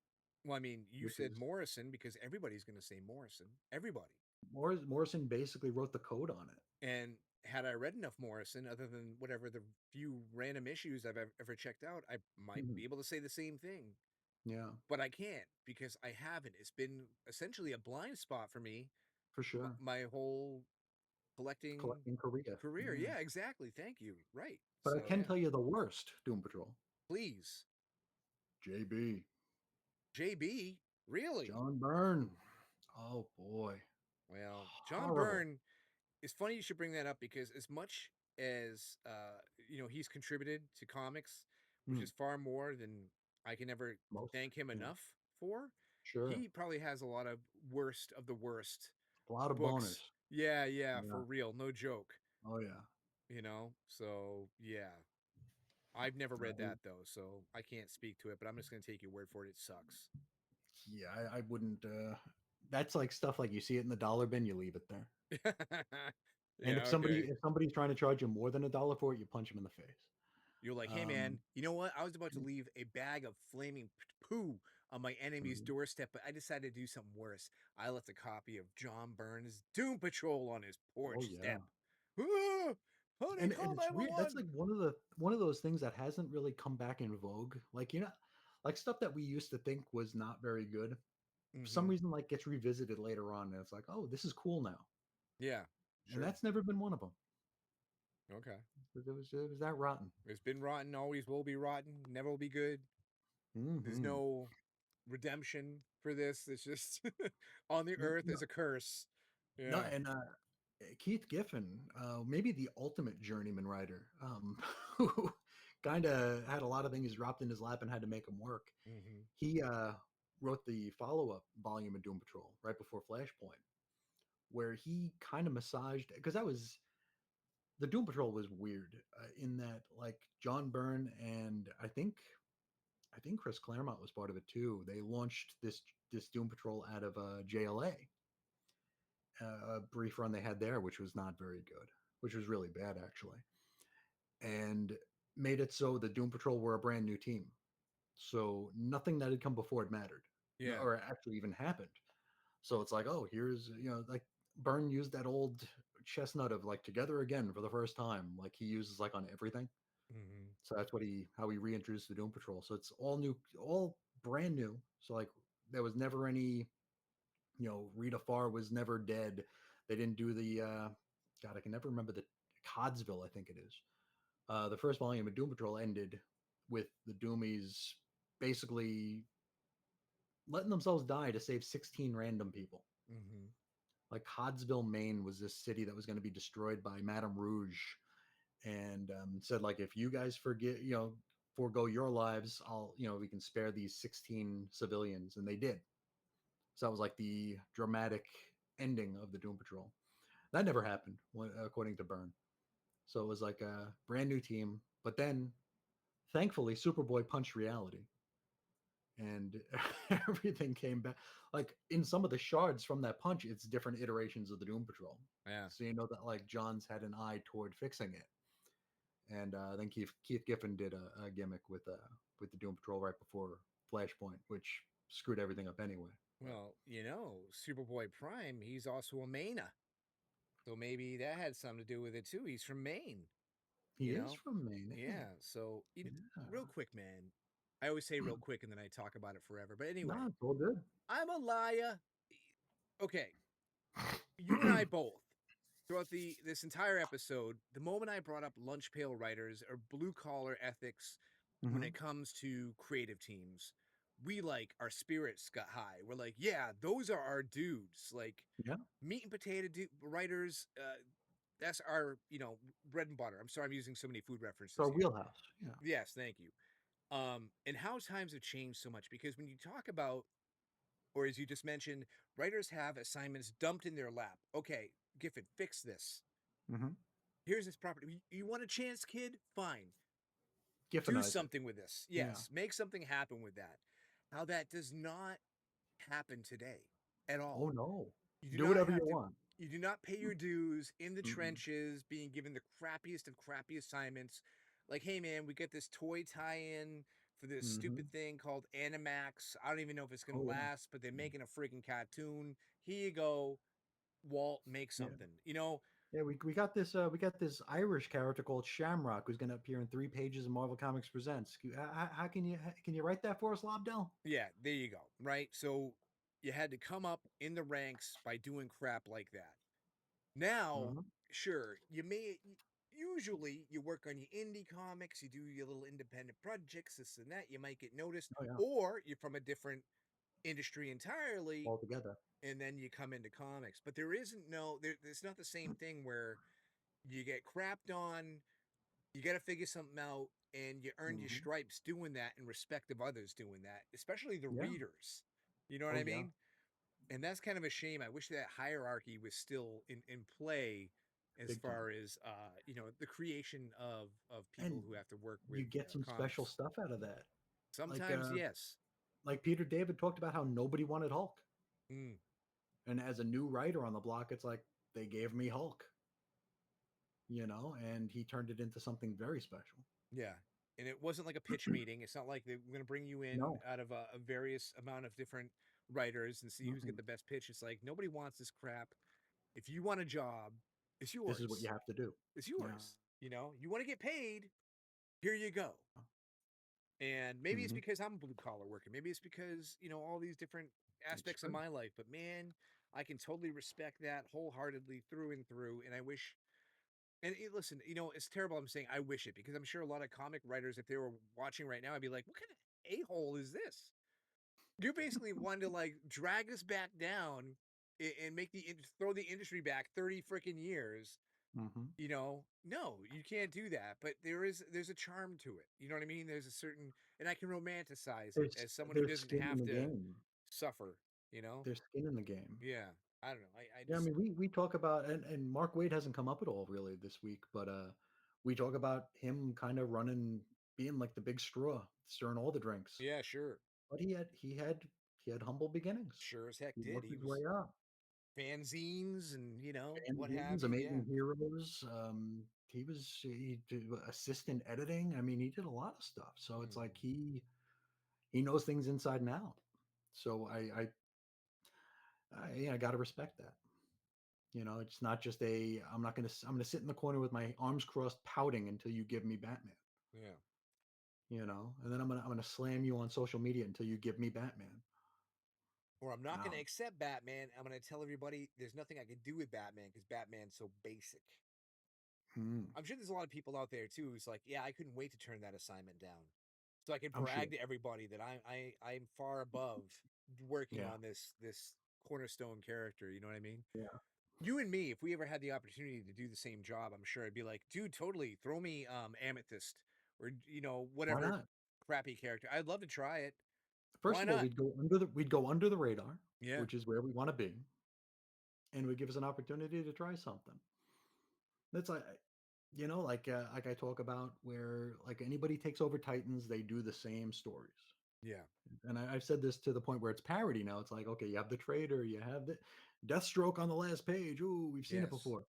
Well, I mean, you which said is Morrison because everybody's going to say Morrison. Everybody. Morrison basically wrote the code on it. And had I read enough Morrison, other than whatever the few random issues I've ever checked out, I might Mhm. be able to say the same thing. Yeah, But I can't because I haven't. It's been essentially a blind spot for me for sure. my whole collecting Collecting Korea. career. Yeah. Yeah, exactly. Thank you. Right. But I So, can yeah, tell you the worst Doom Patrol. please. JB. JB, really? John Byrne. Oh boy. Well, John Horrible. Byrne, it's funny you should bring that up because as much as he's contributed to comics, which Hmm. is far more than I can ever Most. thank him Yeah. enough for, Sure. he probably has a lot of worst of the worst A lot of boners. books. Yeah, Yeah. for real, no joke. Oh yeah. So yeah. I've never read I, that though, so I can't speak to it, but I'm just gonna take your word for it. It sucks. yeah, I wouldn't. That's like stuff like you see it in the dollar bin, you leave it there. And Yeah, okay. if somebody's trying to charge you more than $1 for it, you punch them in the face. You're like, hey Um, man, you know what? I was about to leave a bag of flaming poo on my enemy's mhm. doorstep, but I decided to do something worse. I left a copy of John Burns' Doom Patrol on his Oh porch yeah. step. Ah, honey, And call it's weird. That's 911. like one of those things that hasn't really come back in vogue. Like like stuff that we used to think was not very good. For some Mm-hmm. reason, like gets revisited later on, and it's like, oh, this is cool now. Yeah, And sure. that's never been one of them. Okay. It was that rotten. It's been rotten, always will be rotten, never will be good. There's Hmm. no redemption for this. It's just on the earth No, is a curse. no, Yeah. and Keith Giffen, maybe the ultimate journeyman writer, who kind of had a lot of things dropped in his lap and had to make them work. Mm-hmm. He wrote the follow-up volume of Doom Patrol right before Flashpoint, where he kind of massaged because that was the Doom Patrol was weird in that like John Byrne and I think Chris Claremont was part of it too. They launched this Doom Patrol out of JLA, a brief run they had there, which was not very good, which was really bad actually, and made it so the Doom Patrol were a brand new team. So nothing that had come before it mattered, Yeah. or actually even happened. So it's like, oh, here's like Byrne used that old chestnut of like together again for the first time, like he uses like on everything. Mm-hmm. So that's how he reintroduced the Doom Patrol. So it's all new, all brand new. So like there was never any, Rita Farr was never dead. They didn't do the God, I can never remember the Codsville, I think it is. The first volume of Doom Patrol ended with the Doomies basically letting themselves die to save 16 random people. Mm-hmm. Like Codsville, Maine was this city that was going to be destroyed by Madame Rouge, and said like if you guys forego your lives, we can spare these 16 civilians, and they did. So that was like the dramatic ending of the Doom Patrol. That never happened, according to Byrne. So it was like a brand new team, but then thankfully Superboy punched reality, and everything came back. Like in some of the shards from that punch, it's different iterations of the Doom Patrol. Yeah. So you know that like Johns had an eye toward fixing it. And then Keith Giffen did a gimmick with the Doom Patrol right before Flashpoint, which screwed everything up anyway. But Well, Superboy Prime, he's also a Maina. So maybe that had something to do with it too. He's from Maine, he you is know? from Maine. Yeah. So, Yeah. real quick, man. I always say real quick and then I talk about it forever. But anyway, No, it's all good. I'm a liar. Okay. You and I both, throughout this entire episode, the moment I brought up lunch pail writers or blue collar ethics, when Mhm. it comes to creative teams, we like our spirits got high. We're like, yeah, those are our dudes. Like Yeah. meat and potato writers. That's our bread and butter. I'm sorry, I'm using so many food It's our references here. wheelhouse. Yeah. Yes, thank you. And how times have changed so much because when you talk about, or as you just mentioned, writers have assignments dumped in their lap. Okay, Giffen, fix this. Mhm. Here's this property. You want a chance, kid? Fine. Do Giffinize it. something with this. Yeah. Yes, make something happen with that. How that does not happen today at all. Oh, no. You do Do not whatever have you to. want. You do not pay your dues in the Mm-mm. trenches, being given the crappiest of crappy assignments. Like, hey man, we get this toy tie-in for this stupid Mhm. thing called Animax. I don't even know if it's gonna Oh, yeah. last, but they're Mm. making a freaking cartoon. Here you go, Walt. Make Yeah. something. Yeah, we got this Irish character called Shamrock who's going to appear in 3 pages of Marvel Comics Presents. How can you write that for us, Lobdell? Yeah, there you go. Right. So you had to come up in the ranks by doing crap like that. Now, Mhm. sure, usually you work on your indie comics, you do your little independent projects, this and that, you might get noticed, Oh yeah, or you're from a different industry entirely, altogether. and then you come into comics. But there isn't no it's not the same thing where you get crapped on, you got to figure something out, and you earned your Mhm. stripes doing that in respect of others doing that, especially the Yeah. readers. You know what Oh I yeah. mean? And that's kind of a shame. I wish that hierarchy was still in play as Big time. far as the creation of And people who have to work with you get some special comics. stuff out of that. Like Sometimes, yes. Peter David talked about how nobody wanted Hulk. Mm, And as a new writer on the block, it's like they gave me Hulk, and he turned it into something very special. yeah. And it wasn't like a pitch meeting. It's not like they're going to bring you in No. out of a various amount of different writers and see who's got Mm-mm. the best pitch. It's like nobody wants this crap. If you want a job, it's This is what you yours. have to do. It's Yeah. yours. You want to get paid. Here you go. And maybe it's Hmm. because I'm blue collar working. Maybe it's because, all these different It's aspects of true. my life. But man, I can totally respect that wholeheartedly through and through. And I wish, and listen, it's terrible I'm saying I wish it because I'm sure a lot of comic writers, if they were watching right now, I'd be like, what kind of a hole is this? You're basically wanting to like drag us back down and make throw the industry back 30 freaking years. Hmm. No, you can't do that. But there's a charm to it. You know what I mean? There's a certain, and I can romanticize it There's as someone who there's doesn't skin in have the to game. suffer. You know? There's skin in the game. Yeah. I don't know. I Yeah, I just mean, we talk about, and Mark Wade hasn't come up at all really this week, but we talk about him kind of running, being like the big straw, stirring all the drinks. yeah, sure, But he had humble beginnings. sure as heck He did. worked He his was way up. fanzines and what have Fanzines, you. Yeah. Amazing Heroes. He did assistant editing. I mean, he did a lot of stuff. So it's like Mhm. he knows things inside and out. So I got to respect that. It's not just I'm gonna sit in the corner with my arms crossed, pouting until you give me Batman. Yeah. And then I'm gonna slam you on social media until you give me Batman. Or I'm not going to Um, accept Batman. I'm going to tell everybody there's nothing I can do with Batman because Batman's so basic. hmm, I'm sure there's a lot of people out there too who's like, yeah, I couldn't wait to turn that assignment down, so I could I'm sure. brag to everybody that I'm far above working Yeah, on this cornerstone character. You know what I mean? yeah. You and me, if we ever had the opportunity to do the same job, I'm sure I'd be like, dude, totally throw me Amethyst or Why whatever not? crappy character. I'd love to try it. First Why of all, not? we'd go under the radar, Yeah, which is where we want to be, and it would give us an opportunity to try something. That's like I talk about where like anybody takes over Titans, they do the same stories. yeah, And I've said this to the point where it's parody now. It's like, okay, you have the Trader, you have the Deathstroke on the last page. Ooh, we've seen it yes, before.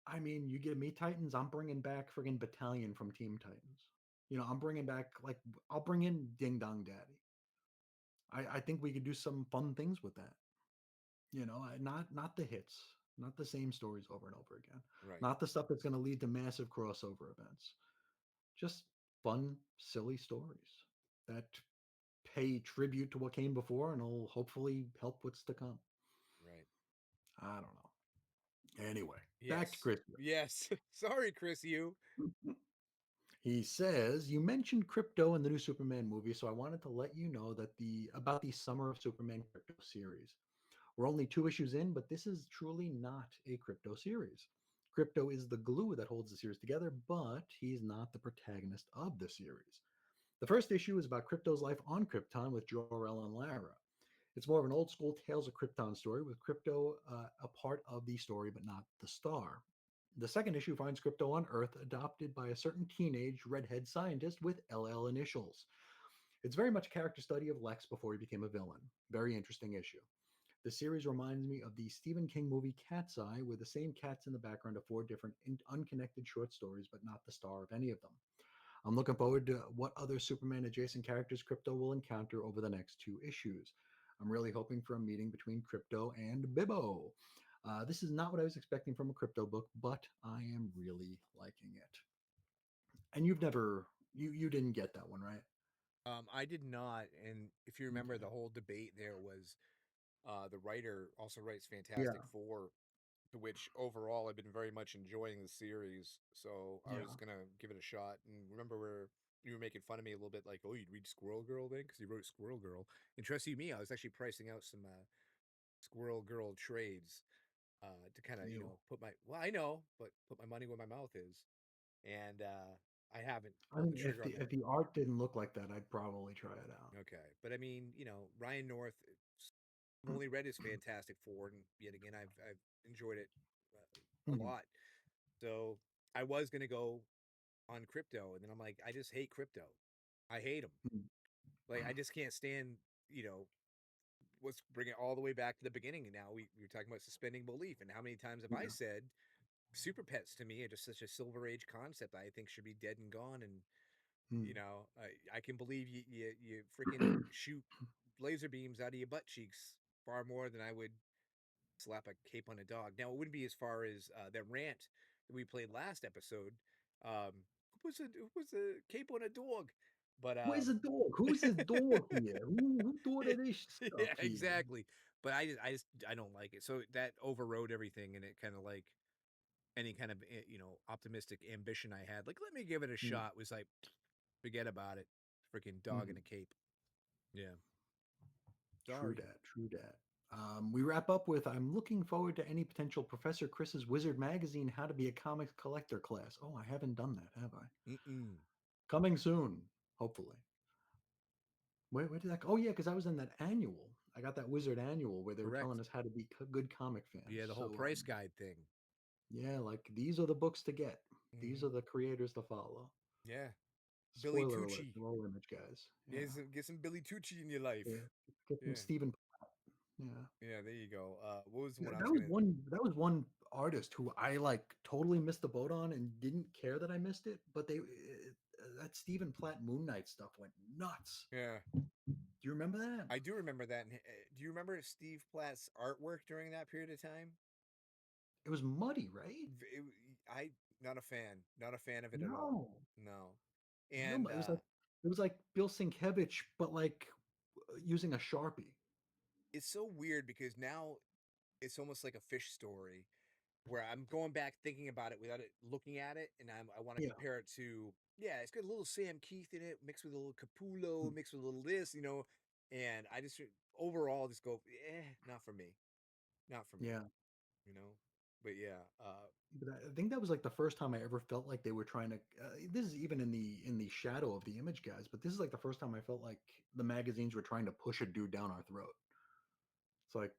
I mean, you give me Titans, I'm bringing back friggin' Battalion from Team Titans. I'm bringing back I'll bring in Ding Dong Daddy. I think we could do some fun things with that. Not the hits, not the same stories over and over again, right, not the stuff that's going to lead to massive crossover events. Just fun, silly stories that pay tribute to what came before and will hopefully help what's to come. right. I don't know. Anyway, back to Yes. Christmas. Yes. Sorry, Chris, you. He says, "You mentioned crypto in the new Superman movie, so I wanted to let you know that the about the Summer of Superman crypto series. We're only 2 issues in, but this is truly not a crypto series. Crypto is the glue that holds the series together, but he's not the protagonist of the series. The first issue is about Crypto's life on Krypton with Jor-El and Lara. It's more of an old school Tales of Krypton story with Crypto a part of the story, but not the star. The second issue finds Crypto on Earth, adopted by a certain teenage redhead scientist with LL initials. It's very much a character study of Lex before he became a villain. Very interesting issue. The series reminds me of the Stephen King movie Cat's Eye, with the same cats in the background of 4 different unconnected short stories, but not the star of any of them. I'm looking forward to what other Superman adjacent characters Crypto will encounter over the next 2 issues. I'm really hoping for a meeting between Crypto and Bibbo. This is not what I was expecting from a Crypto book, but I am really liking it." And you've never, you didn't get that one, right? I did not, and if you remember, Okay. the whole debate there was the writer also writes Yeah. Fantastic Four, to which overall I've been very much enjoying the series. So I was Yeah. gonna give it a shot. And remember where you were making fun of me a little bit, like, "Oh, you'd read Squirrel Girl then?" Because you wrote Squirrel Girl. And trust you me, I was actually pricing out some Squirrel Girl trades to kind of You. put my I know, but put my money where my mouth is. And I haven't I pulled the mean, if trigger the on that. if the art didn't look like that, I'd probably try it out. Okay, but I mean, Ryan North. I've only read his Fantastic Four, and yet again, I've enjoyed it a Mhm. lot. So I was gonna go on crypto, and then I'm like, I just hate crypto. I hate him. Mhm. Like I just can't stand. You know, let's bring it all the way back to the beginning. And now we were talking about suspending belief, and how many times have I Yeah. said super pets to me are just such a silver age concept I think should be dead and gone. And Mm. I can believe you freaking shoot laser beams out of your butt cheeks far more than I would slap a cape on a dog. Now it wouldn't be as far as that rant that we played last episode. Who puts a cape on a dog? But Where's the dog? Who's the dog here? Who thought yeah, of this yeah, stuff here? exactly. But I don't like it. So that overrode everything, and it kind of like any kind of optimistic ambition I had. Like, let me give it a Mm. shot. Was like, forget about it. Freaking dog in Mhm. a cape. Yeah. True Sorry. dat, true dat. We wrap up with, "I'm looking forward to any potential Professor Chris's Wizard Magazine How to Be a Comics Collector class." Oh, I haven't done that, have I? Mm-mm. Coming soon, hopefully. Where did that go? Oh, yeah, because I was in that annual. I got that Wizard annual where they were Correct. telling us how to be good comic fans. Yeah, the whole So, price guide thing. yeah, like these are the books to get. These Hmm. are the creators to follow. Yeah. Billy Spoiler alert, Tucci. they're all Image guys. Yeah, Get some Billy Tucci in your life. yeah. Get some Yeah. Stephen. Yeah. Yeah, there you go. What was the one I That was was gonna one. That was one artist who I like totally missed the boat on and didn't care that I missed it. But that Stephen Platt Moon Knight stuff went nuts. Yeah. Do you remember that? I do remember that. And, do you remember Steve Platt's artwork during that period of time? It was muddy, right? V- It, I not a fan. Not a fan of it at all. No, No. no. And It was like Bill Sienkiewicz, but like using a Sharpie. it's so weird because now it's almost like a fish story where I'm going back thinking about it without it looking at it, and I want to Yeah. compare it to it's got a little Sam Keith in it, mixed with a little Hmm. Capullo, mixed with a little this, and I just overall just go, not for me, not for me, Yeah. you know. But yeah, But I think that was like the first time I ever felt like they were trying to. This is even in the shadow of the Image guys, but this is like the first time I felt like the magazines were trying to push a dude down our throat. It's like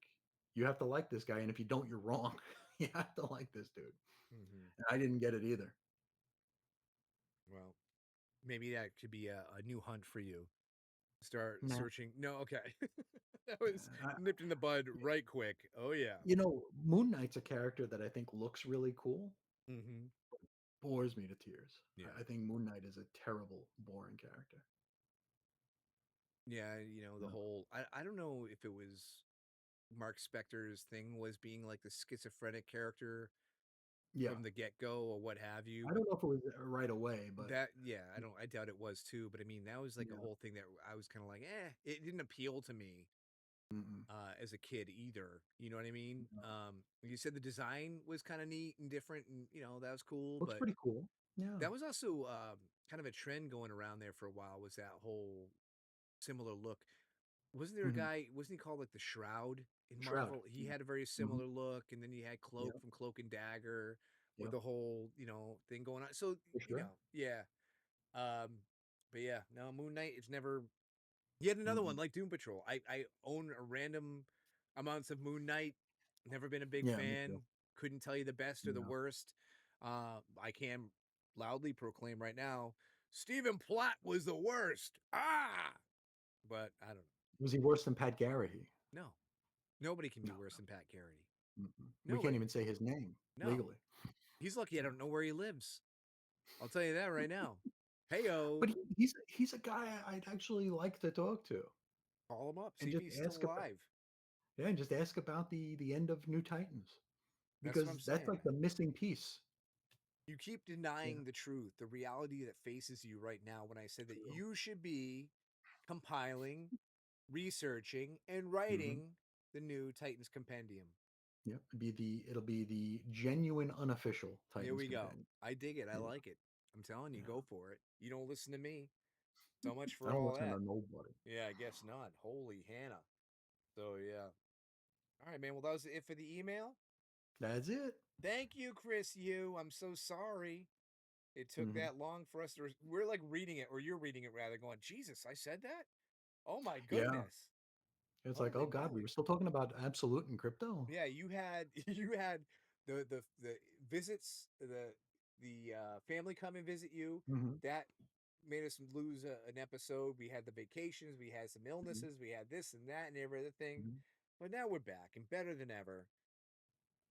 you have to like this guy, and if you don't, you're wrong. You have to like this dude. hmm And I didn't get it either. well, maybe that could be a new hunt for you. Start Nah. searching. No, okay, that was I, nipped in the bud right quick. Oh yeah. Moon Knight's a character that I think looks really cool, hmm bores me to tears. Yeah. I think Moon Knight is a terrible, boring character. Yeah, the Yeah. whole I don't know if it was Mark Spector's thing was being like the schizophrenic character Yeah. from the get-go or what have you, I but don't know if it was right away, but I doubt it was too, but I mean that was like a yeah. whole thing that I was kind of like, it didn't appeal to me Mm-mm. as a kid either. You know what I mean? No. You said the design was kind of neat and different, and that was cool, Looks but pretty cool. Yeah. that was also kind of a trend going around there for a while was that whole similar look. Wasn't there a Mhm. guy, wasn't he called like the Shroud in Shroud. Marvel? He had a very Mhm. similar look, and then you had Cloak Yep. from Cloak and Dagger with Yep. the whole, thing going on. So, For sure. yeah. Um, but yeah, no, Moon Knight, it's never yet another one Mhm. like Doom Patrol. I own a random amounts of Moon Knight. Never been a big Yeah, me fan. too. Couldn't tell you the best or the Yeah. worst. I can loudly proclaim right now, Stephen Platt was the worst. Ah, but I don't know. Was he worse than Pat Garrity? No, nobody can be No. worse than Pat Garrity. Mm-mm. We can't Nobody. even say his name No, legally. he's lucky I So, don't know where he lives. I'll tell you that right now. Heyo, but he's a guy I'd actually like to talk to call him up. See and if just he's still ask about alive. yeah, and just ask about the end of New Titans That's what I'm because that's saying, like the man. missing piece. You keep Yeah, denying the truth, the reality that faces you right now when I said that true. you should be compiling, researching, and Hmm. writing the new Titans Compendium. Yep, it'll be the genuine unofficial There Titans we go. companion. I dig it. I Yeah, like it. I'm telling you, yeah. go for it. You don't listen to me. So much I for don't all listen that. to nobody. Yeah, I guess not. Holy Hannah. So, yeah. All right, man. Well, that was it for the email. That's it. Thank you, Chris. I'm so sorry it took Hmm. that long for us to. We're like reading it, or you're reading it rather, going, Jesus, I said that? Oh my Yeah, goodness. it's like, Holy oh God, we moly. were still talking about absolute and crypto. Yeah, you had you had the visits, the family come and visit you. Hmm. That made us lose an episode. We had the vacations, we had some Hmm. illnesses, we had this and that and every other thing. Hmm. But now we're back and better than ever.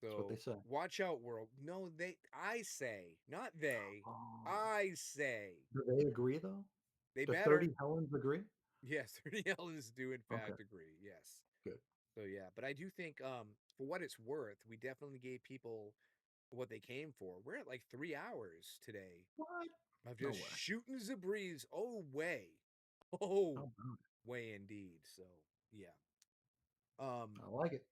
That's what they So say. watch out, world. No, I say, not they. Oh, I say do they agree though? they Do better. 30 Helens agree? Yes, 30 Ellens do in Okay, fact agree. Yes. good. So yeah, but I do think for what it's worth, we definitely gave people what they came for. We're at like 3 hours today What? of No just way. shooting the breeze. Oh way. Oh Oh, wow. way indeed. So yeah. Um I like it.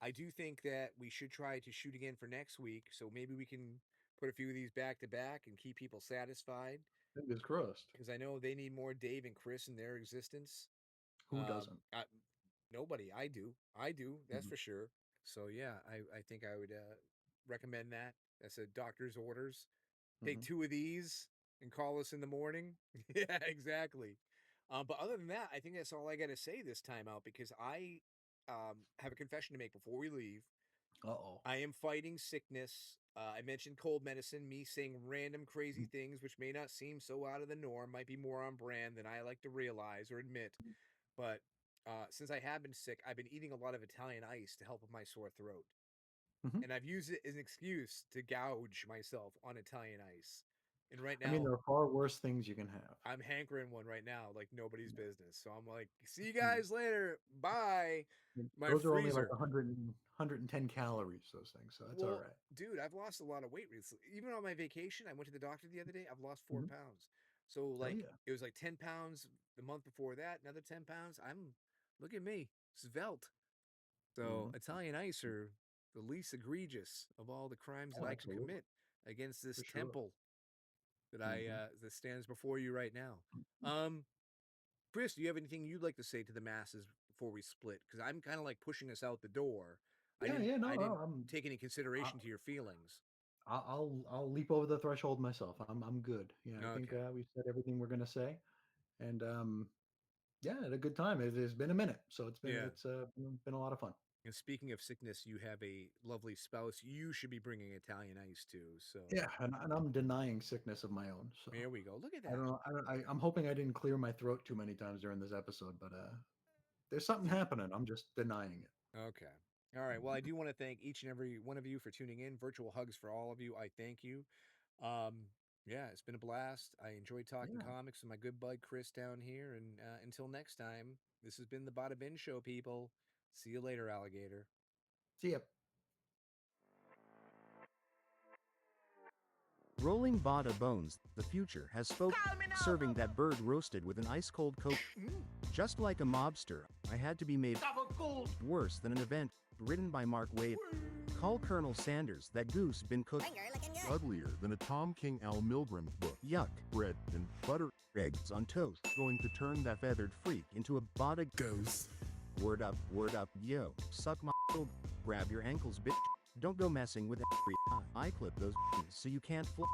I do think that we should try to shoot again for next week. So maybe we can put a few of these back to back and keep people satisfied. Fingers crossed. Because I know they need more Dave and Chris in their existence. Who doesn't? Nobody. I do. I do. That's Mhm. for sure. So yeah, I think I would recommend that. That's a doctor's orders. Take Mhm. 2 of these and call us in the morning. Yeah, exactly. But other than that, I think that's all I got to say this time out because I have a confession to make before we leave. Uh-oh. I am fighting sickness. I mentioned cold medicine, me saying random crazy Mhm. things, which may not seem so out of the norm, might be more on brand than I like to realize or admit. But since I have been sick, I've been eating a lot of Italian ice to help with my sore throat. Mhm. And I've used it as an excuse to gouge myself on Italian ice. And right I mean, now, there are far worse things you can have. I'm hankering one right now, like nobody's Yeah. business. So I'm like, see you Mm. guys later. Bye. My Those are only like freezer. 110 calories, those things, so that's all Well, right. dude, I've lost a lot of weight recently. Even on my vacation, I went to the doctor the other day. I've lost four Mhm. pounds. So Hell like yeah. it was like 10 pounds the month before that, another 10 pounds. Look at me, svelte. So Mhm. Italian ice are the least egregious of all the crimes that Oh, I could absolutely. commit against For this sure. temple that Mhm. that stands before you right now. Um, Chris, do you have anything you'd like to say to the masses before we split? Because I'm kind of like pushing us out the door. Yeah, yeah, no, I no, didn't take any I consideration to your feelings. I'll leap over the threshold myself. I'm good. Yeah, I think, Okay. we said everything we're gonna say, and, yeah, had a good time. It's been a minute, so Yeah. been a lot of fun. And speaking of sickness, you have a lovely spouse. You should be bringing Italian ice too. So Yeah, and I'm denying sickness of my own, so there we go. Look at I that. don't know. I'm hoping I didn't clear my throat too many times during this episode, but there's something happening. I'm just denying it. Okay. All right. Well, I do want to thank each and every one of you for tuning in. Virtual hugs for all of you. I thank you. Yeah, it's been a blast. I enjoyed talking Yeah. comics with my good bud Chris down here. And until next time, this has been the Bada Bin Show, people. See you later, alligator. See ya. Rolling Bada bones, the future has spoken. Serving that bird roasted with an ice cold Coke. Just like a mobster, I had to be made worse than an event. written by Mark Wade. Call Colonel Sanders that goose been cooked. Uglier than a Tom King Al Milgrom book. Yuck. Bread and butter. Eggs on toast. Going to turn that Feathered freak into a Bada. Goes. Word up, yo. Suck my grab your ankles, bitch. Don't go messing with every I clip those so you can't fly.